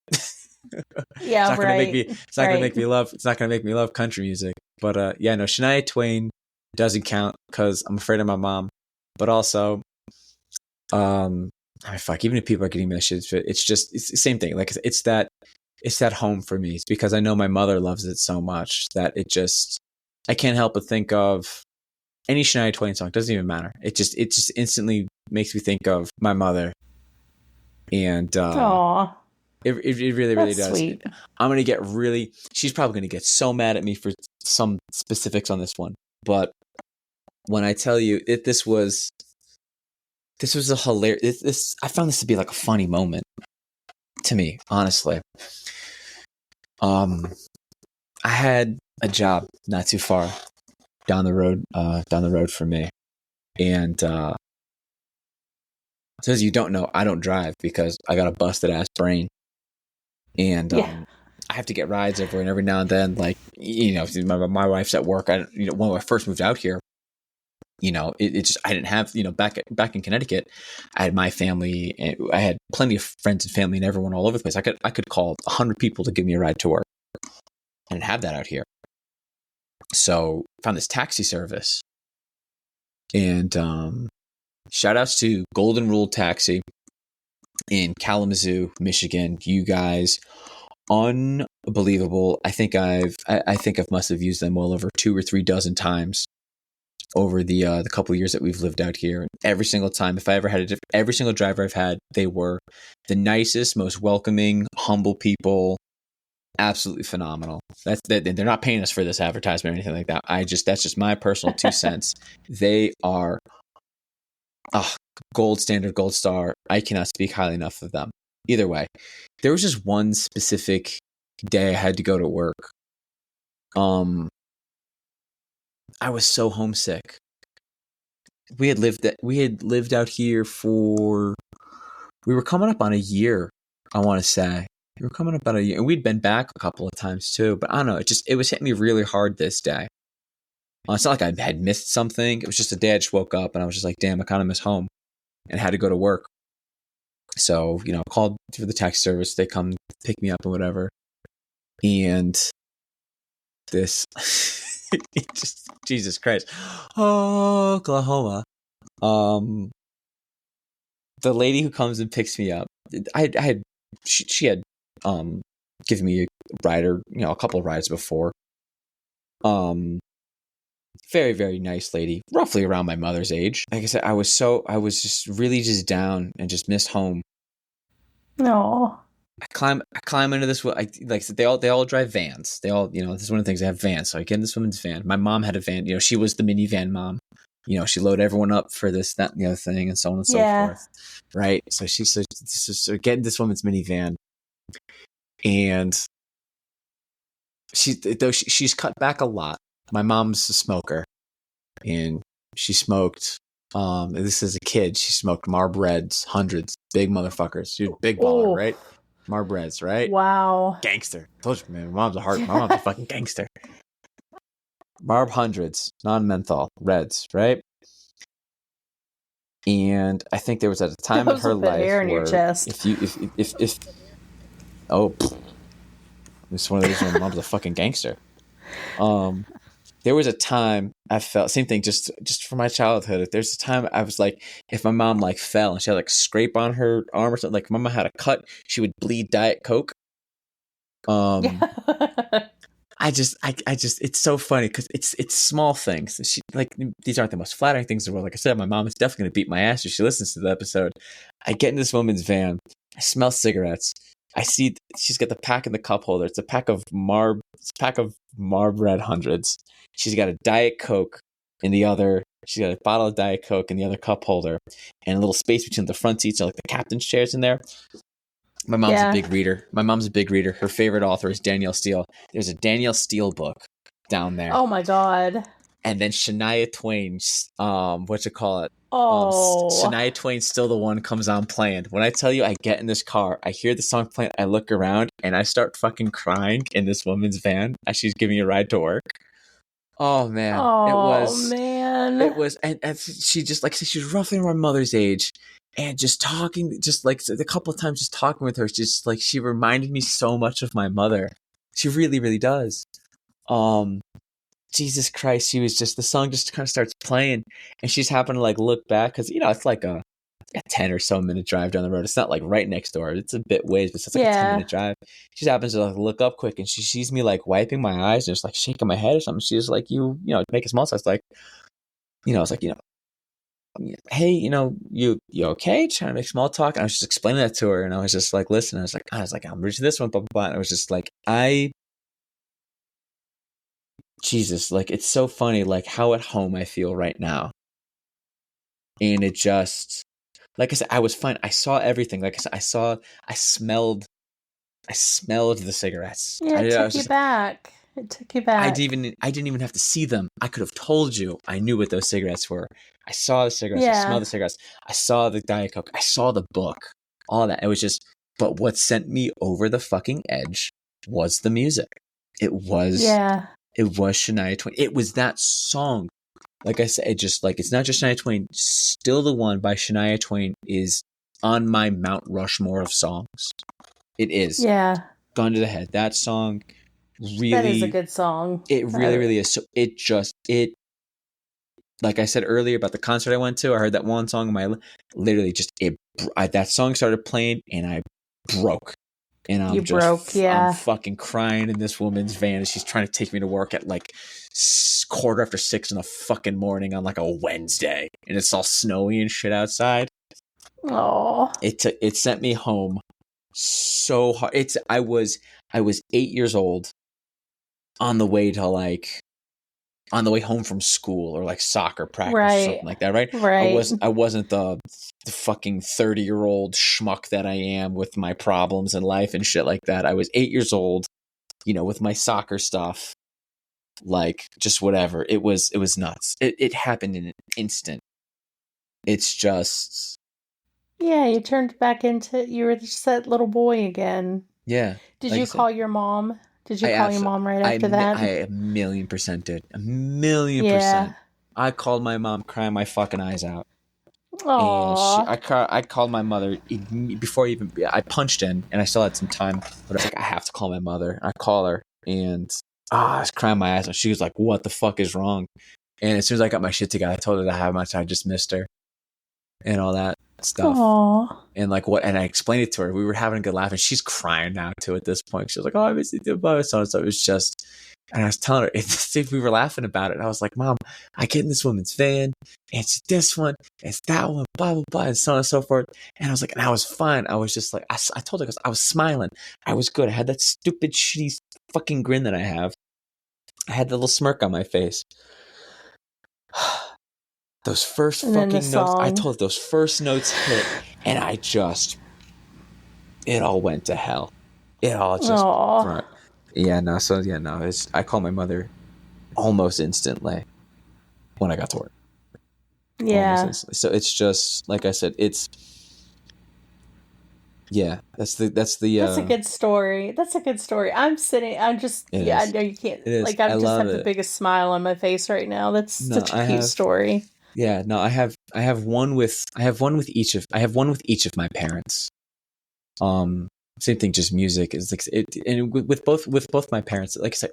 Yeah, It's not gonna make me. right. It's not gonna make me love. It's not gonna make me love country music. But yeah, no, Shania Twain doesn't count because I'm afraid of my mom. But also, I mean, fuck. Even if people are getting me that shit, it's the same thing. Like it's that home for me. It's because I know my mother loves it so much that I can't help but think of any Shania Twain song. Doesn't even matter. It just instantly makes me think of my mother, and Aw, it really that's does. sweet. I'm gonna get really. She's probably gonna get so mad at me for some specifics on this one, but when I tell you this was a hilarious. I found this to be like a funny moment to me, honestly. I had a job not too far down the road from me, and so as you don't know, I don't drive because I got a busted ass brain, and I have to get rides everywhere, and every now and then, like my wife's at work. When I first moved out here, it just I didn't have back in Connecticut, I had my family, and I had plenty of friends and family and everyone all over the place. I could call 100 people to give me a ride to work. I didn't have that out here. So found this taxi service, and shout outs to Golden Rule Taxi in Kalamazoo, Michigan. You guys, unbelievable. I think I must have used them well over 2 or 3 dozen times over the couple of years that we've lived out here. And every single time, if I ever had every single driver I've had, they were the nicest, most welcoming, humble people. Absolutely phenomenal. They're not paying us for this advertisement or anything like that. That's just my personal 2 cents. They are gold standard, gold star. I cannot speak highly enough of them. Either way, there was just one specific day I had to go to work. I was so homesick. We had lived out here we were coming up on a year, I want to say. We were coming up on a year, and we'd been back a couple of times too, but I don't know, it was hitting me really hard this day. It's not like I had missed something. It was just a day I just woke up and I was just like, damn, I kind of miss home, and had to go to work. So, called for the taxi service. They come pick me up and whatever. And this, just Jesus Christ, Oklahoma. The lady who comes and picks me up, she had given me a rider, a couple of rides before. Very, very nice lady, roughly around my mother's age. Like I said, I was just really just down and just missed home. No. I climb into this. Like I said, they all drive vans. They all, this is one of the things, they have vans. So I get in this woman's van. My mom had a van. She was the minivan mom. She loaded everyone up for this, that, and the other thing, and so on and so forth. Right. So she said, so get in this woman's minivan, and she's cut back a lot. My mom's a smoker, and she smoked. This is a kid. She smoked Marb Reds, hundreds, big motherfuckers. She's a big baller, right? Marb Reds, right? Wow. Gangster. Told you, man. My mom's a fucking gangster. Marb hundreds, non-menthol, Reds, right? And I think there was at a time in her life hair in where your chest. if it's one of those when mom's a fucking gangster. There was a time I felt same thing just from my childhood. There's a time I was like, if my mom like fell and she had like a scrape on her arm or something, like mama had a cut, she would bleed Diet Coke. I just it's so funny because it's small things. She like these aren't the most flattering things in the world. Like I said, my mom is definitely gonna beat my ass if she listens to the episode. I get in this woman's van. I smell cigarettes. I see she's got the pack in the cup holder. It's a pack of Marb Red hundreds. She's got a Diet Coke in the other. She's got a bottle of Diet Coke in the other cup holder, and a little space between the front seats, so like the captain's chairs in there. My mom's a big reader. Her favorite author is Danielle Steele. There's a Danielle Steele book down there. Oh my God. And then Shania Twain, what you call it? Oh. Shania Twain, Still the One, comes on playing. When I tell you, I get in this car, I hear the song playing, I look around, and I start fucking crying in this woman's van as she's giving me a ride to work. Oh man, man, it was, and she just like she's roughly my mother's age, and just talking, just like a couple of times, just talking with her, just like she reminded me so much of my mother. She really, really does. Jesus Christ, she was just, the song just kind of starts playing, and she's happened to like look back because it's like a 10 or so minute drive down the road. It's not like right next door. It's a bit ways, but it's like a 10-minute drive. She happens to like look up quick, and she sees me like wiping my eyes and just like shaking my head or something. She's like, you know, make a small size, like, I was like, hey, you okay? Trying to make small talk. And I was just explaining that to her, and I was just like, listen, I was like, I'm rich this one, blah, blah, blah. And I was just like, Jesus, like, it's so funny, like how at home I feel right now. And it just, like I said, I was fine. I saw everything. Like I said, I smelled the cigarettes. Yeah, it took you back. I didn't even have to see them. I could have told you. I knew what those cigarettes were. I saw the cigarettes. I smelled the cigarettes. I saw the Diet Coke. I saw the book. All that. It was just, but what sent me over the fucking edge was the music. It was Shania Twain. It was that song. Like I said, it's not just Shania Twain. Still the One by Shania Twain is on my Mount Rushmore of songs. It is. Yeah. Gun to the head. That song really. That is a good song. It really, really is. So like I said earlier about the concert I went to, I heard that one song that song started playing and I broke. And I'm I'm fucking crying in this woman's van as she's trying to take me to work at like 6:15 in the fucking morning on like a Wednesday, and it's all snowy and shit outside. Oh, it sent me home so hard. I was 8 years old on the way home from school or like soccer practice or something like that, right? I wasn't the fucking 30-year-old schmuck that I am with my problems in life and shit like that. I was 8 years old, with my soccer stuff, like just whatever. It was nuts. It happened in an instant. It's just, yeah, you turned back into, you were just that little boy again. Yeah. Did you call your mom? Did you call your mom right after that? I 1,000,000% did. 1,000,000%. I called my mom crying my fucking eyes out. Aww. And I called my mother before I punched in, and I still had some time, but I was like, I have to call my mother. I call her, and I was crying my eyes out. She was like, what the fuck is wrong? And as soon as I got my shit together, I told her that how much I just missed her and all that stuff. Aww. And and I explained it to her. We were having a good laugh, and she's crying now too at this point. She was like, oh, I miss you too, blah, so it was just, and I was telling her, if we were laughing about it, and I was like, Mom, I get in this woman's van, and it's this one, it's that one, blah, blah, blah, and so on and so forth. And I was like, and I was fine. I was just like, I told her, I was smiling. I was good. I had that stupid, shitty fucking grin that I have. I had the little smirk on my face. Those first fucking notes, I told those first notes hit, and it all went to hell. It all just, I called my mother almost instantly when I got to work. Yeah. So it's just, like I said, that's a good story. That's a good story. I know you can't, like, I just have the biggest smile on my face right now. That's such a cute story. Yeah, no, I have one with each of my parents. Same thing, just music is like and with both my parents, like I said,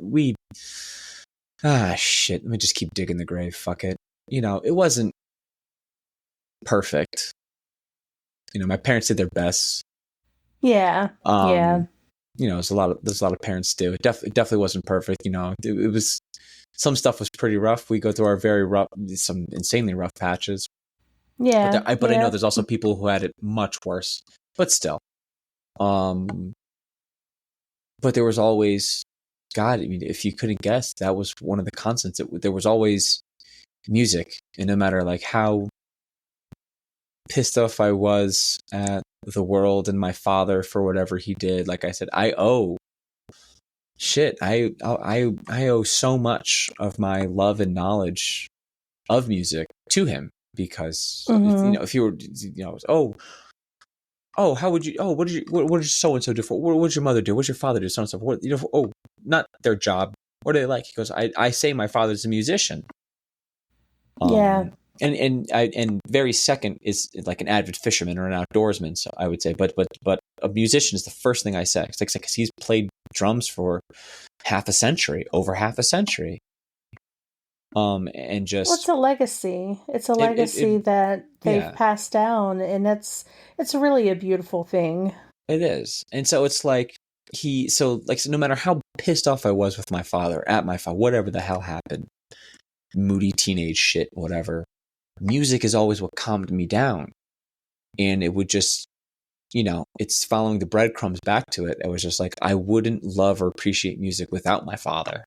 shit, let me just keep digging the grave. Fuck it. It wasn't perfect. My parents did their best. Yeah. There's a lot of parents do. It definitely wasn't perfect. It was, some stuff was pretty rough. We go through some insanely rough patches. Yeah. But I know there's also people who had it much worse, but still. But there was always, God, I mean, if you couldn't guess, that was one of the constants. There was always music, and no matter like how pissed off I was at the world and my father for whatever he did, like I said, I owe I owe so much of my love and knowledge of music to him, because if you were, how would you, what did so and so do for, what did your mother do, what did your father do, so and so, what, not their job, what do they like? He goes, I say my father's a musician. Yeah. And very second is like an avid fisherman or an outdoorsman. So I would say, but a musician is the first thing I say. It's like, because he's played drums for over half a century. And just, well, it's a legacy. It's a legacy that they've passed down, and it's really a beautiful thing. It is. And so it's like so no matter how pissed off I was with my father, at my father, whatever the hell happened, moody teenage shit, whatever, music is always what calmed me down. And it would just, it's following the breadcrumbs back to it. It was just like, I wouldn't love or appreciate music without my father.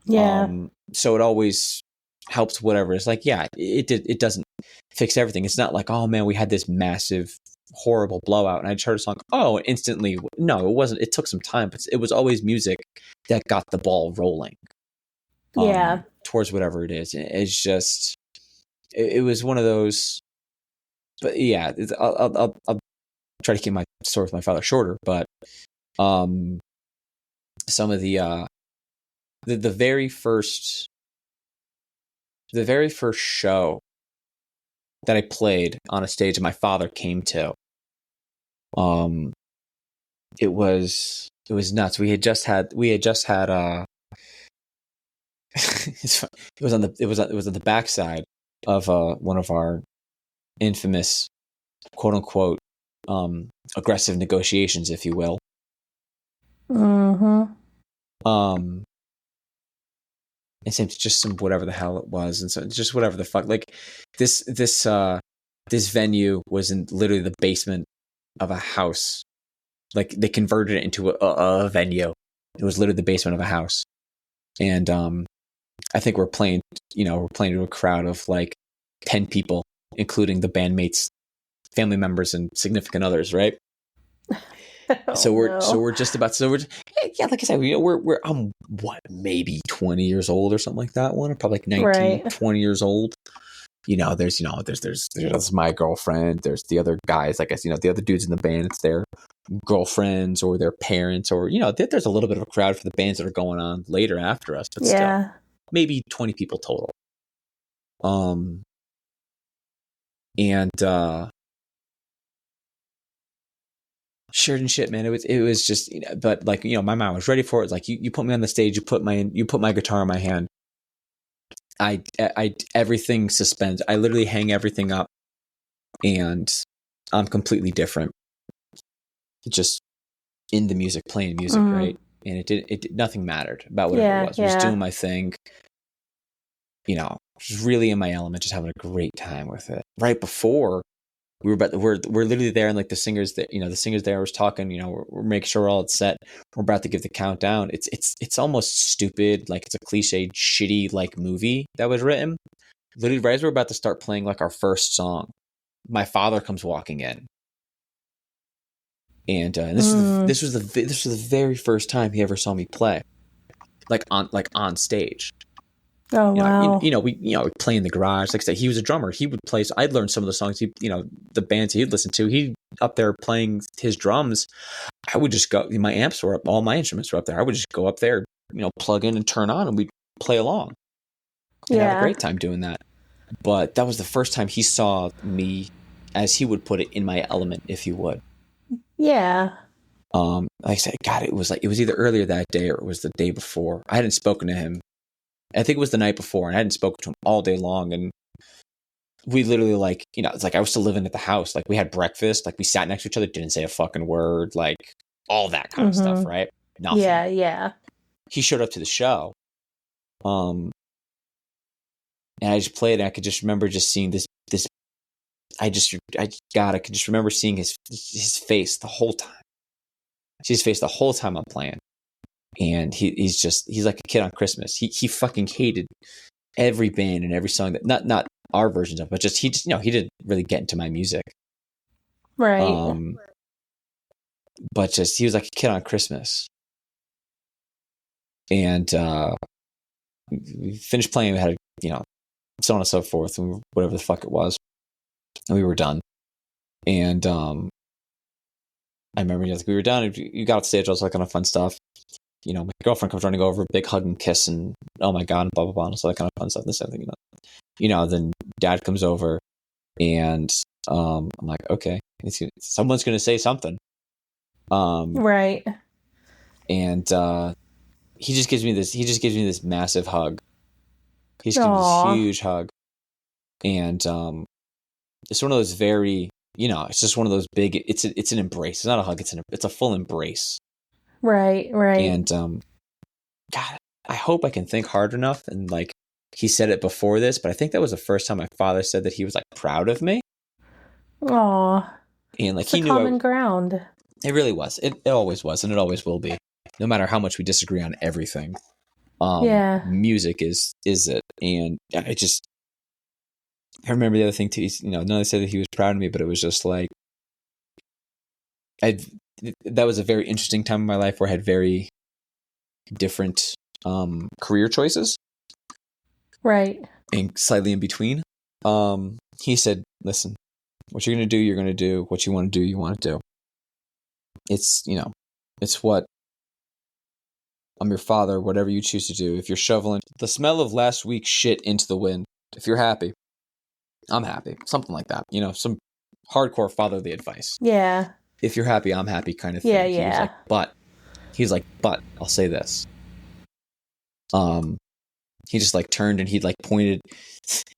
Yeah. So it always helps, whatever. It's like, yeah, it doesn't fix everything. It's not like, oh man, we had this massive, horrible blowout and I just heard a song. Oh, instantly. No, it wasn't. It took some time, but it was always music that got the ball rolling. Towards whatever it is. It's just, it was one of those, but yeah, I'll try to keep my story with my father shorter, but, some of the very first show that I played on a stage that my father came to, it was nuts. We had just had it was on the backside of one of our infamous quote unquote aggressive negotiations, if you will. And same, just some whatever the hell it was, and so just whatever the fuck. Like this venue was in literally the basement of a house. Like they converted it into a venue. It was literally the basement of a house, and I think we're playing to a crowd of like 10 people, including the bandmates, family members, and significant others, right? We're just about, like I said, I'm maybe 20 years old or something like that. I'm probably like 19, 20 years old. There's my girlfriend. There's the other guys, I guess, the other dudes in the band. It's their girlfriends or their parents, or, there's a little bit of a crowd for the bands that are going on later after us, but still maybe 20 people total. Shirt and shit, man. It was just, but like, my mom was ready for it. It's like, you put me on the stage, you put my guitar in my hand. I everything suspends. I literally hang everything up and I'm completely different. Just in the music, playing music, right? And it nothing mattered about whatever it was. I was doing my thing, just really in my element, just having a great time with it. Right before we're literally there, and like the singers there was talking, we're making sure we're all set. We're about to give the countdown. It's almost stupid, like it's a cliched, shitty like movie that was written. Literally, right as we're about to start playing like our first song, my father comes walking in, and this was the very first time he ever saw me play, like on stage. Oh wow! We play in the garage. Like I said, he was a drummer. He would play. So I'd learn some of the songs. The bands he'd listen to. He up there playing his drums. I would just go. My amps were up. All my instruments were up there. I would just go up there, plug in and turn on, and we'd play along. And have a great time doing that. But that was the first time he saw me, as he would put it, in my element, if you would. Yeah. Like I said, God, it was either earlier that day or it was the day before. I hadn't spoken to him. I think it was the night before, and I hadn't spoken to him all day long. And we literally, like, it's like I was still living at the house. Like, we had breakfast. Like, we sat next to each other, didn't say a fucking word. Like, all that kind of stuff, right? Nothing. Yeah. He showed up to the show. And I just played, and I could just remember just seeing this. I could just remember seeing his face the whole time. See his face the whole time I'm playing. And he's like a kid on Christmas. He fucking hated every band and every song that not our versions of it, but he didn't really get into my music. Right. But just, he was like a kid on Christmas. And we finished playing, we had, so on and so forth, and whatever the fuck it was. And we were done. And I remember we were done, you got off stage, I was like, kind of fun stuff. My girlfriend comes running over, big hug and kiss, and oh my God, and blah, blah, blah, and so that kind of fun stuff, this everything, then dad comes over, and I'm like, okay, someone's going to say something. Right. And he just gives me this massive hug. He just gives me this huge hug. And it's one of those very, it's just one of those big, it's an embrace. It's not a hug, it's a full embrace. Right. And God, I hope I can think hard enough, and like, he said it before this, but I think that was the first time my father said that he was like proud of me. Aw. And like, it's he knew common ground. It really was. It always was, and it always will be. No matter how much we disagree on everything. Music is it. And I remember the other thing too, none of them said that he was proud of me, but it was just like, that was a very interesting time in my life where I had very different career choices. Right. And slightly in between. He said, listen, what you're going to do, you're going to do. What you want to do, you want to do. It's, it's what I'm your father, whatever you choose to do. If you're shoveling the smell of last week's shit into the wind, if you're happy, I'm happy. Something like that. Some hardcore fatherly advice. Yeah. If you're happy, I'm happy kind of thing. Yeah. He's like, but I'll say this. He just like turned and he like pointed.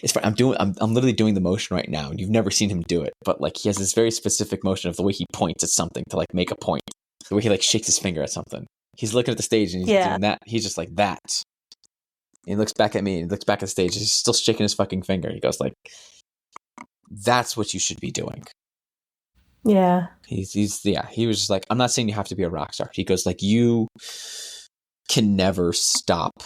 It's fine. I'm literally doing the motion right now, and you've never seen him do it. But like, he has this very specific motion of the way he points at something to like make a point. The way he like shakes his finger at something. He's looking at the stage and he's doing that. He's just like that. And he looks back at me and he looks back at the stage. And he's still shaking his fucking finger. He goes like, "That's what you should be doing." Yeah. He was just like, I'm not saying you have to be a rock star. He goes like, you can never stop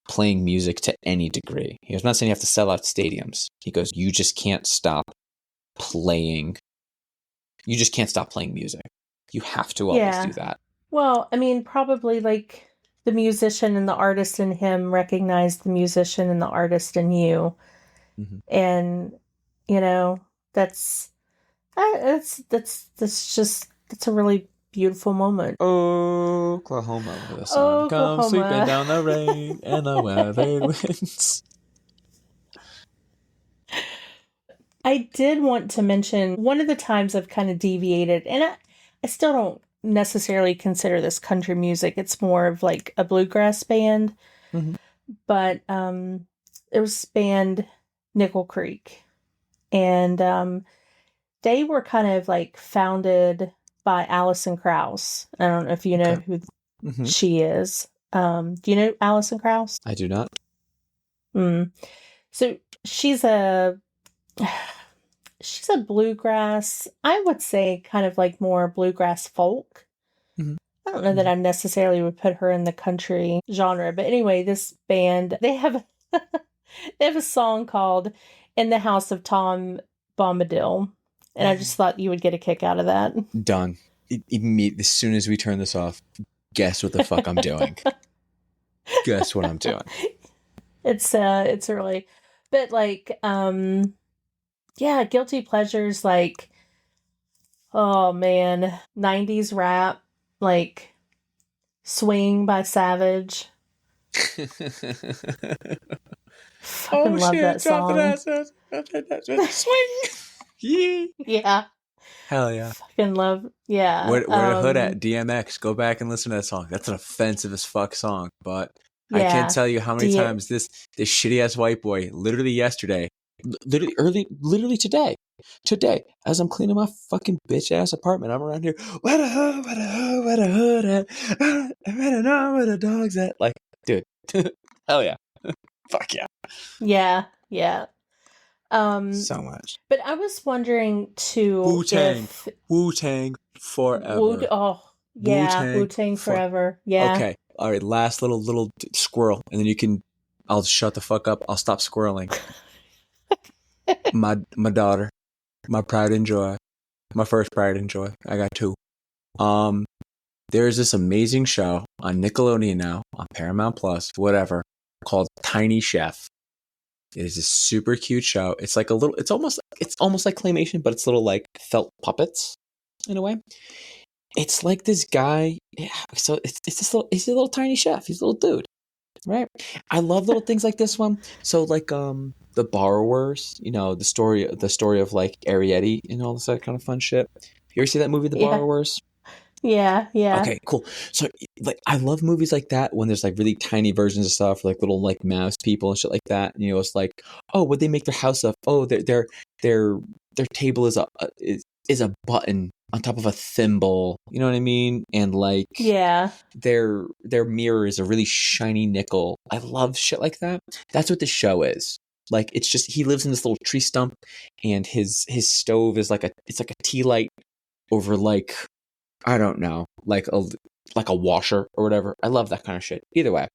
playing music to any degree. He goes, I'm not saying you have to sell out stadiums. He goes, you just can't stop playing. You just can't stop playing music. You have to always do that. Well, I mean, probably like the musician and the artist in him recognized the musician and the artist in you. Mm-hmm. And, that's a really beautiful moment. Oklahoma, the sun comes sweeping down the rain and the weather winds. I did want to mention one of the times I've kind of deviated, and I still don't necessarily consider this country music. It's more of like a bluegrass band. Mm-hmm. But it was band Nickel Creek. And they were kind of like founded by Alison Krauss. I don't know if you know who she is. Do you know Alison Krauss? I do not. So she's a bluegrass, I would say kind of like more bluegrass folk. Mm-hmm. I don't know that I necessarily would put her in the country genre, but anyway, this band, they have a song called In the House of Tom Bombadil. And I just thought you would get a kick out of that. Done. As soon as we turn this off, guess what the fuck I'm doing. Guess what I'm doing. It's really, but like, guilty pleasures, like, oh man, 90s rap, like Swing by Savage. Fucking love that song. Swing. Yeah. Hell yeah. Fucking love. Yeah. Where the hood at? DMX. Go back and listen to that song. That's an offensive as fuck song. But I can't tell you how many times this shitty ass white boy, literally yesterday, literally today, as I'm cleaning my fucking bitch ass apartment, I'm around here. Where the hood at? I don't know where the dog's at. Like, dude, hell yeah. Fuck yeah. Yeah. Yeah. So much. But I was wondering too, Wu-Tang forever. Wu-Tang forever. Yeah. Okay. All right. Last little squirrel, and then you can I'll shut the fuck up. I'll stop squirreling. My daughter, my pride and joy, my first pride and joy. I got two. There's this amazing show on Nickelodeon now, on Paramount Plus, whatever, called Tiny Chef. It is a super cute show. It's like it's almost like claymation, but it's little like felt puppets in a way. It's like this guy. Yeah, so he's a little tiny chef. He's a little dude, right? I love little things like this one. So like the borrowers, the story of like Arietti and all this that kind of fun shit. You ever see that movie, The Borrowers? Yeah. Okay, cool. So like I love movies like that when there's like really tiny versions of stuff, like little like mouse people and shit like that. And it's like, oh, would they make their house up? Oh, their table is a button on top of a thimble. You know what I mean? And like their mirror is a really shiny nickel. I love shit like that. That's what the show is. Like it's just he lives in this little tree stump, and his stove is like a tea light over like, I don't know, like a washer or whatever. I love that kind of shit. Either way,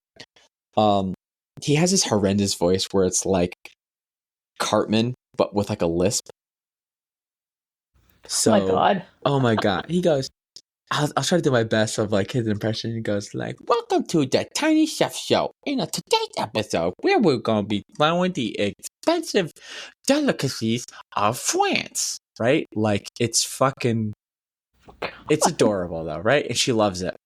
he has this horrendous voice where it's like Cartman but with like a lisp. So, oh my god, he goes. I'll try to do my best of like his impression. He goes like, "Welcome to the Tiny Chef Show. In today's episode, where we're gonna be throwing the expensive delicacies of France." Right? Like it's adorable though, right? And she loves it.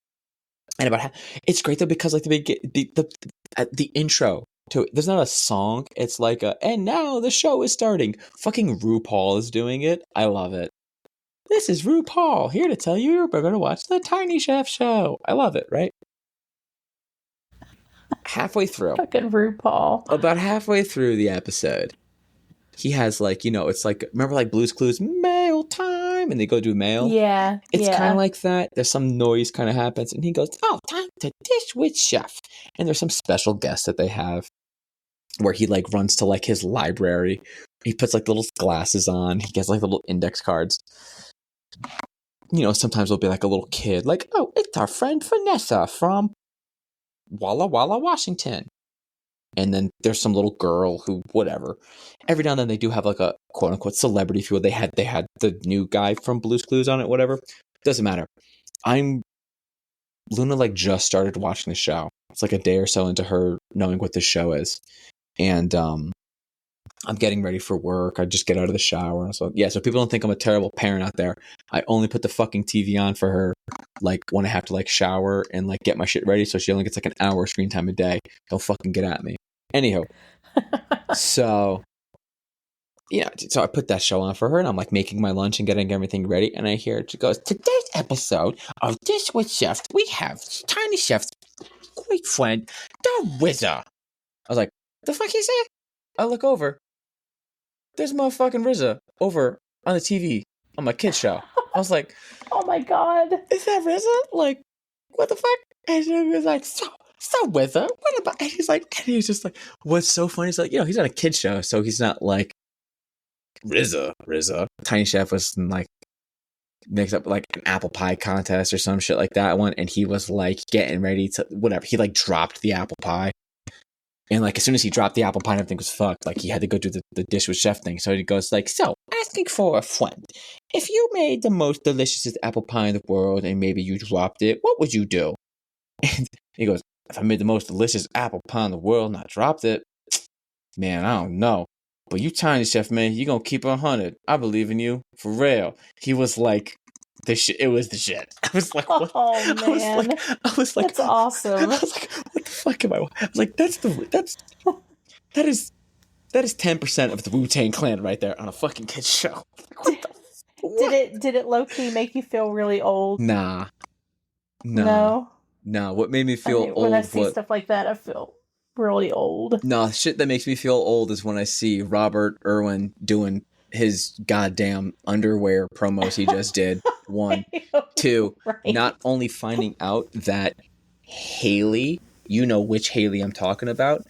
And it's great though because like the intro to it, there's not a song. It's like and now the show is starting. Fucking RuPaul is doing it. I love it. This is RuPaul here to tell you we're going to watch the Tiny Chef Show. I love it, right? Halfway through. Fucking RuPaul. About halfway through the episode, he has like, it's like, remember like Blue's Clues, mail time, and they go do mail? Yeah. It's kind of like that. There's some noise kind of happens, and he goes, oh, time to dish with chef. And there's some special guests that they have where he like runs to like his library. He puts like little glasses on. He gets like little index cards. Sometimes it'll be like a little kid, like, oh, it's our friend Vanessa from Walla Walla, Washington. And then there's some little girl who, whatever. Every now and then they do have like a quote unquote celebrity feel. They had the new guy from Blue's Clues on it, whatever. Doesn't matter. Luna like just started watching the show. It's like a day or so into her knowing what this show is. And I'm getting ready for work. I just get out of the shower. So people don't think I'm a terrible parent out there. I only put the fucking TV on for her, like when I have to like shower and like get my shit ready. So she only gets like an hour screen time a day. Don't fucking get at me. Anyhow, so I put that show on for her, and I'm like making my lunch and getting everything ready. And I hear she goes, today's episode of Dish with Chef, we have Tiny Chef's great friend, the Wizard. I was like, the fuck he say? I look over. There's motherfucking RZA over on the TV on my kid's show. I was like, oh my god. Is that RZA? Like, what the fuck? And he was like, so RZA, what about? And he's just like, what's so funny is like, he's on a kid's show, so he's not like RZA. Tiny Chef was like, mixed up like an apple pie contest or some shit like that one, and he was like getting ready to, whatever, he like dropped the apple pie. And like as soon as he dropped the apple pie, everything was fucked. Like he had to go do the dish with chef thing. So he goes like, so asking for a friend. If you made the most delicious apple pie in the world and maybe you dropped it, what would you do? And he goes, if I made the most delicious apple pie in the world and I dropped it, man, I don't know. But you Tiny Chef, man, you gonna keep 100. I believe in you. For real. He was like, the shit. It was the shit. I was like, what? Oh man, I was like, that's awesome. I was like, what the fuck am I? I was like, that is 10% of the Wu-Tang Clan right there on a fucking kid's show. Like, what did it low key make you feel really old? Nah. No. What made me feel old? When I see stuff like that, I feel really old. No, shit that makes me feel old is when I see Robert Irwin doing his goddamn underwear promos he just did. 1, 2, right. Not only finding out that Haley, you know which Haley I'm talking about,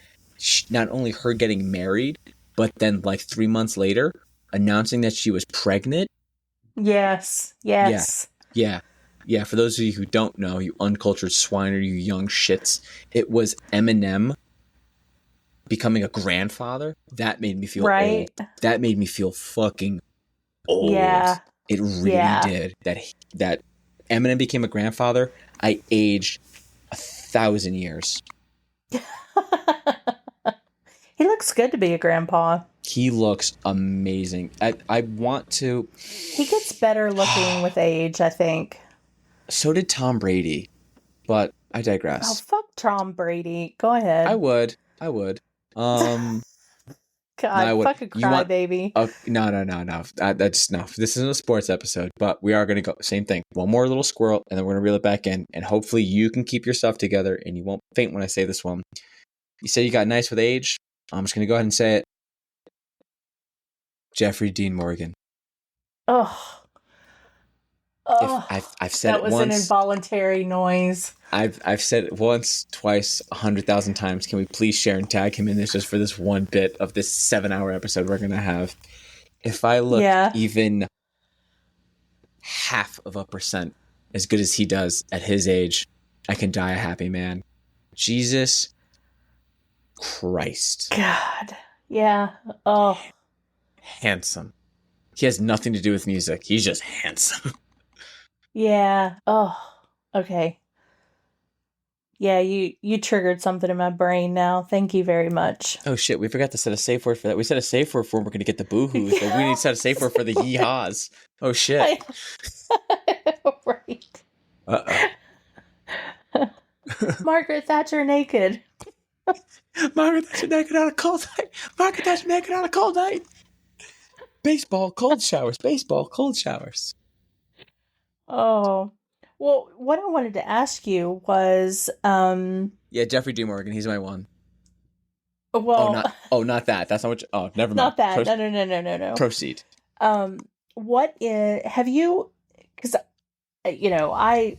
not only her getting married, but then like 3 months later, announcing that she was pregnant. Yes. Yeah. For those of you who don't know, you uncultured swine or you young shits, it was Eminem becoming a grandfather, that made me feel Right. old. That made me feel fucking old. Yeah. It really did. That Eminem became a grandfather, I aged 1,000 years. He looks good to be a grandpa. He looks amazing. I want to... He gets better looking with age, I think. So did Tom Brady, but I digress. Oh, fuck Tom Brady. Go ahead. I would. God, fuck a crybaby. No. That's no. This isn't a sports episode, but we are going to go same thing. One more little squirrel, and then we're going to reel it back in, and hopefully you can keep your stuff together, and you won't faint when I say this one. You say you got nice with age. I'm just going to go ahead and say it. Jeffrey Dean Morgan. Oh. I've said it once. That was an involuntary noise. I've said it once, twice, 100,000 times. Can we please share and tag him in this just for this one bit of this 7-hour episode we're going to have? If I look even half of a percent as good as he does at his age, I can die a happy man. Jesus Christ. God. Yeah. Oh. Handsome. He has nothing to do with music. He's just handsome. Yeah. Oh. Okay. Yeah, you triggered something in my brain now. Thank you very much. Oh shit, we forgot to set a safe word for that. We set a safe word for when we're going to get the boo-hoos, but we need to set a safe word for the yee-haws. Oh shit. Right. Uh-oh. Margaret Thatcher naked. Margaret Thatcher naked on a cold night. Margaret Thatcher naked on a cold night. Baseball, cold showers. Baseball, cold showers. Oh. Well, what I wanted to ask you was, yeah, Jeffrey D. Morgan, he's my one. Well, not that. That's not what. Never mind. Not that. No. Proceed. Have you? Because I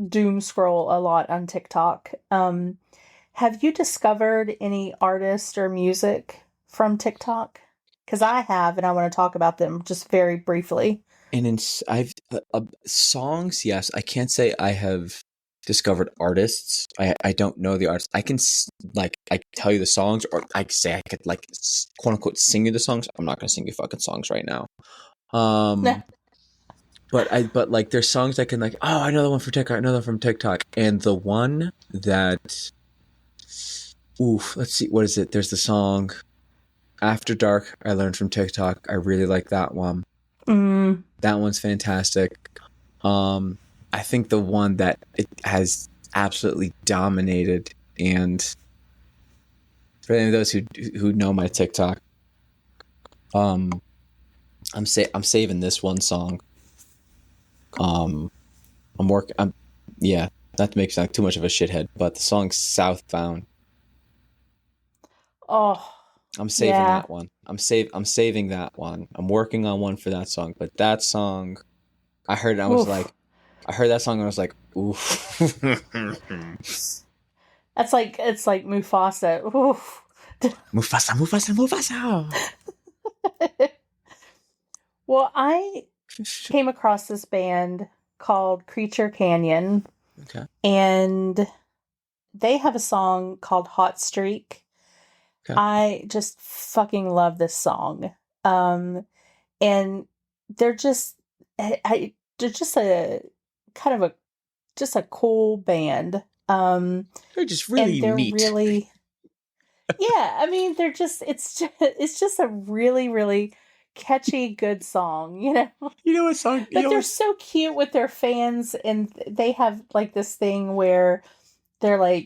doom scroll a lot on TikTok. Have you discovered any artists or music from TikTok? Because I have, and I want to talk about them just very briefly. And I've songs, yes. I can't say I have discovered artists. I don't know the artists. I can I tell you the songs, or I say I could quote unquote sing you the songs. I'm not gonna sing you fucking songs right now. But there's songs I can I know the one from TikTok. I know that from TikTok, and the one that let's see, what is it? There's the song After Dark. I learned from TikTok. I really like that one. That one's fantastic. I think the one that it has absolutely dominated, and for any of those who know my TikTok, I'm saving this one song. Not to make sound too much of a shithead, but the song Southbound. Oh. I'm saving that one. I'm saving that one. I'm working on one for that song. But that song, I heard it, I heard that song and I was like, oof. It's like Mufasa. Oof. Mufasa. Well, I came across this band called Creature Canyon. Okay. And they have a song called Hot Streak. Okay. I just fucking love this song. And they're just a kind of a cool band. They're just really neat. Really, yeah. I mean, it's just a really, really catchy, good song. You know what song? But they're so cute with their fans, and they have this thing where they're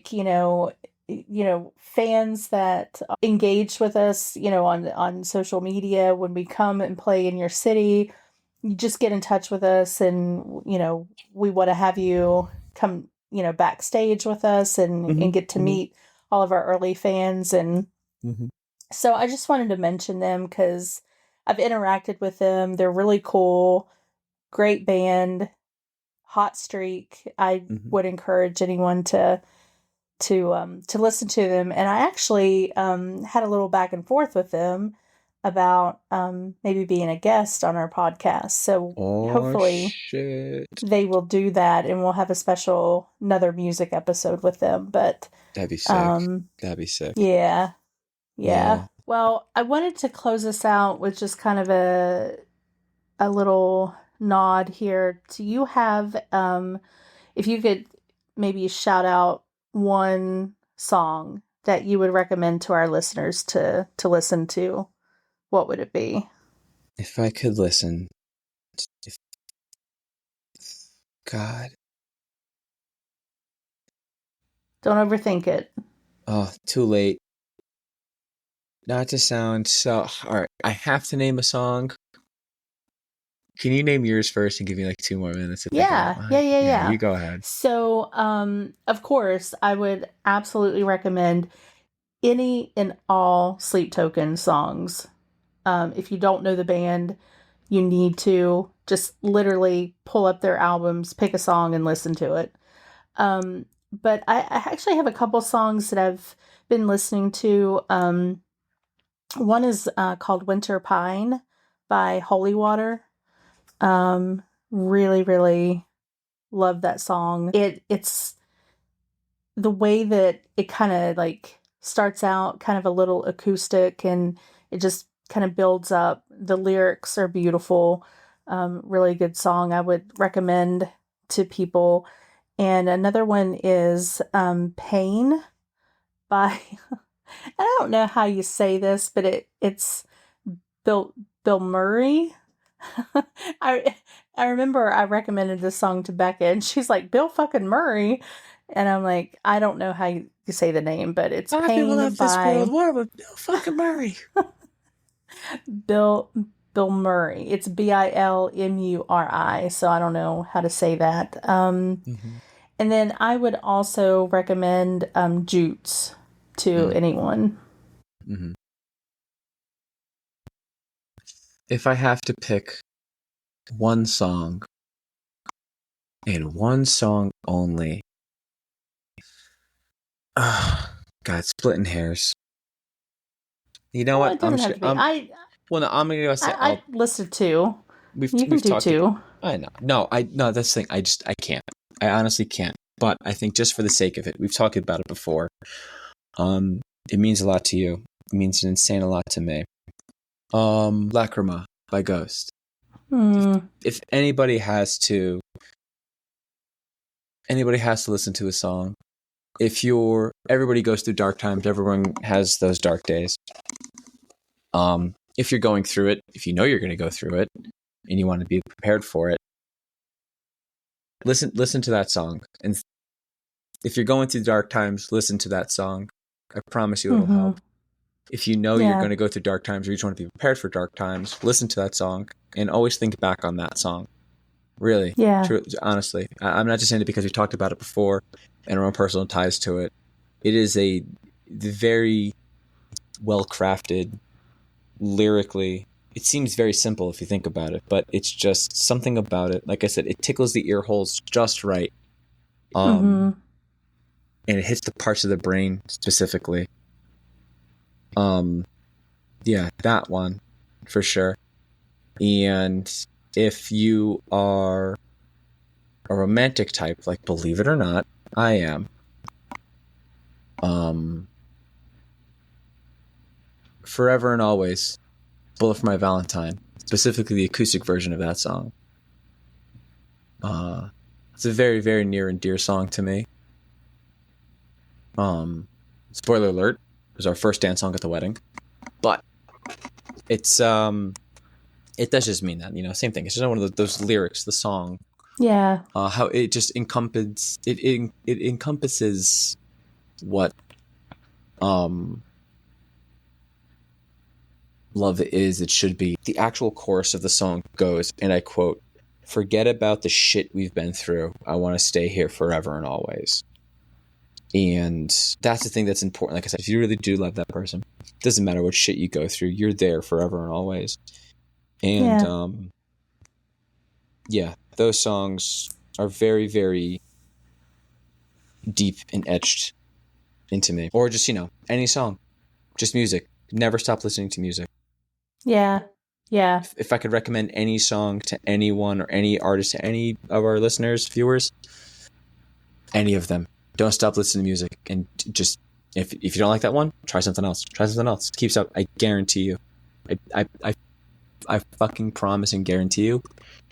fans that engage with us, on social media. When we come and play in your city, you just get in touch with us, and, we want to have you come, backstage with us and get to meet all of our early fans. And so I just wanted to mention them because I've interacted with them. They're really cool. Great band. Hot Streak. I would encourage anyone to listen to them. And I actually had a little back and forth with them about maybe being a guest on our podcast. So hopefully they will do that, and we'll have another music episode with them. But that'd be sick. That'd be sick. Yeah. Yeah. Well, I wanted to close this out with just kind of a little nod here. Do you have if you could maybe shout out one song that you would recommend to our listeners to listen to, what would it be? If I could listen, if, God, Don't overthink it. oh, too late. Not to sound so. All right, I have to name a song. Can you name yours first and give me like 2 more minutes to think about Yeah, yeah, mine? yeah, Yeah, yeah. you go ahead. So, of course, I would absolutely recommend any and all Sleep Token songs. If you don't know the band, you need to just literally pull up their albums, pick a song, and listen to it. But I actually have a couple songs that I've been listening to. One is called Winter Pine by Holy Water. Really, really love that song. It's the way that it kind of like starts out kind of a little acoustic and it just kind of builds up. The lyrics are beautiful. Really good song I would recommend to people. And another one is Pain by I don't know how you say this, but it's Bill Bill Murray. I I remember I recommended this song to Becca and she's like, Bill fucking Murray. And I'm like, I don't know how you say the name, but it's Five people Pain left this by world. War with Bill fucking Murray. Bill Bill Murray. It's Bilmuri, so I don't know how to say that. Mm-hmm. And then I would also recommend Jutes to anyone. Mm-hmm. If I have to pick one song and one song only, God, splitting hairs. You know Well, what? it doesn't have to be. Well, no, I'm gonna go say. I listed two. You can We've do talked. two. I know. No, that's the thing. I can't. I honestly can't. But I think just for the sake of it, we've talked about it before. It means a lot to you. It means an insane a lot to me. Lacrima by Ghost. If anybody has to listen to a song, everybody goes through dark times, everyone has those dark days. If you're going through it, if you know you're going to go through it and you want to be prepared for it, listen to that song. And if you're going through dark times, listen to that song. I promise you it'll help. If you know you're going to go through dark times or you just want to be prepared for dark times, listen to that song and always think back on that song. Really. Yeah. True, honestly. I'm not just saying it because we talked about it before and our own personal ties to it. It is a very well crafted, lyrically. It seems very simple if you think about it, but it's just something about it. Like I said, it tickles the ear holes just right. And it hits the parts of the brain specifically. Yeah, that one for sure. And if you are a romantic type, like believe it or not, I am. Forever and Always, Bullet for My Valentine, specifically the acoustic version of that song. It's a very, very near and dear song to me. Spoiler alert, it was our first dance song at the wedding. But it's it does just mean that, same thing. It's just one of those lyrics, the song. Yeah. How it just encompasses what love is, it should be. The actual chorus of the song goes, and I quote, "Forget about the shit we've been through. I want to stay here forever and always." And that's the thing that's important. Like I said, if you really do love that person, it doesn't matter what shit you go through, you're there forever and always. And yeah, those songs are very, very deep and etched into me. Or just, any song, just music. Never stop listening to music. Yeah. Yeah. If I could recommend any song to anyone or any artist to any of our listeners, viewers, any of them, don't stop listening to music and just If you don't like that one, try something else. Try something else. It keeps up. I guarantee you. I fucking promise and guarantee you,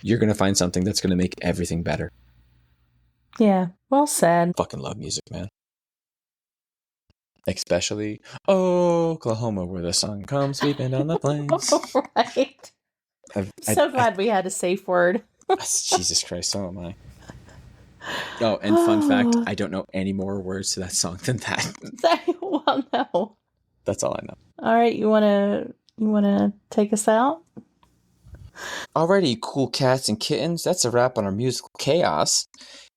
you're gonna find something that's gonna make everything better. Yeah, well said. Fucking love music, man. Especially Oklahoma, where the sun comes sweeping down the plains. Right. Glad we had a safe word. Jesus Christ, so am I. Oh, and fun fact, I don't know any more words to that song than that. Well, no. That's all I know. All right, you wanna take us out? Alrighty, cool cats and kittens. That's a wrap on our musical chaos.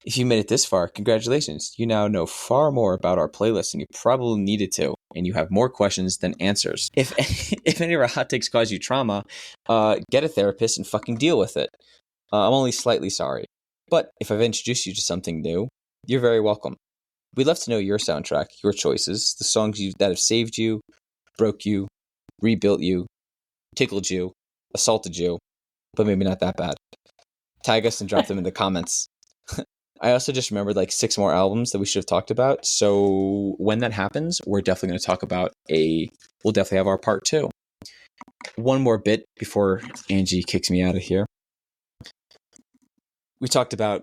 If you made it this far, congratulations. You now know far more about our playlist than you probably needed to, and you have more questions than answers. If any of our hot takes cause you trauma, get a therapist and fucking deal with it. I'm only slightly sorry. But if I've introduced you to something new, you're very welcome. We'd love to know your soundtrack, your choices, the songs that have saved you, broke you, rebuilt you, tickled you, assaulted you, but maybe not that bad. Tag us and drop them in the comments. I also just remembered like 6 more albums that we should have talked about. So when that happens, we're definitely going to talk about we'll definitely have our part 2. One more bit before Angie kicks me out of here. We talked about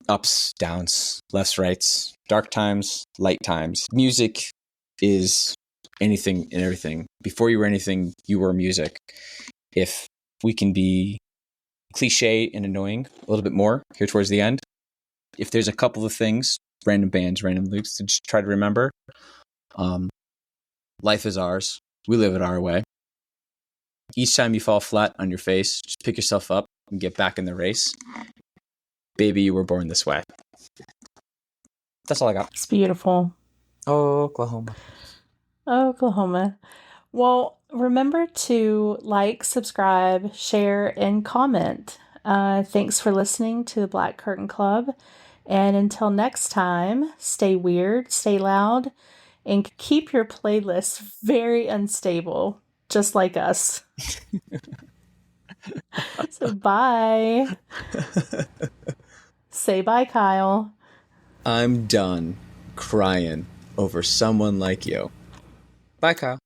ups, downs, lefts, rights, dark times, light times. Music is anything and everything. Before you were anything, you were music. If we can be cliche and annoying a little bit more here towards the end, if there's a couple of things, random bands, random loops to just try to remember, life is ours. We live it our way. Each time you fall flat on your face, just pick yourself up and get back in the race. Baby, you were born this way. That's all I got. It's beautiful. Oklahoma. Well, remember to like, subscribe, share, and comment. Thanks for listening to the Black Curtain Club. And until next time, stay weird, stay loud, and keep your playlist very unstable, just like us. So bye. Say bye, Kyle. I'm done crying over someone like you. Bye, Kyle.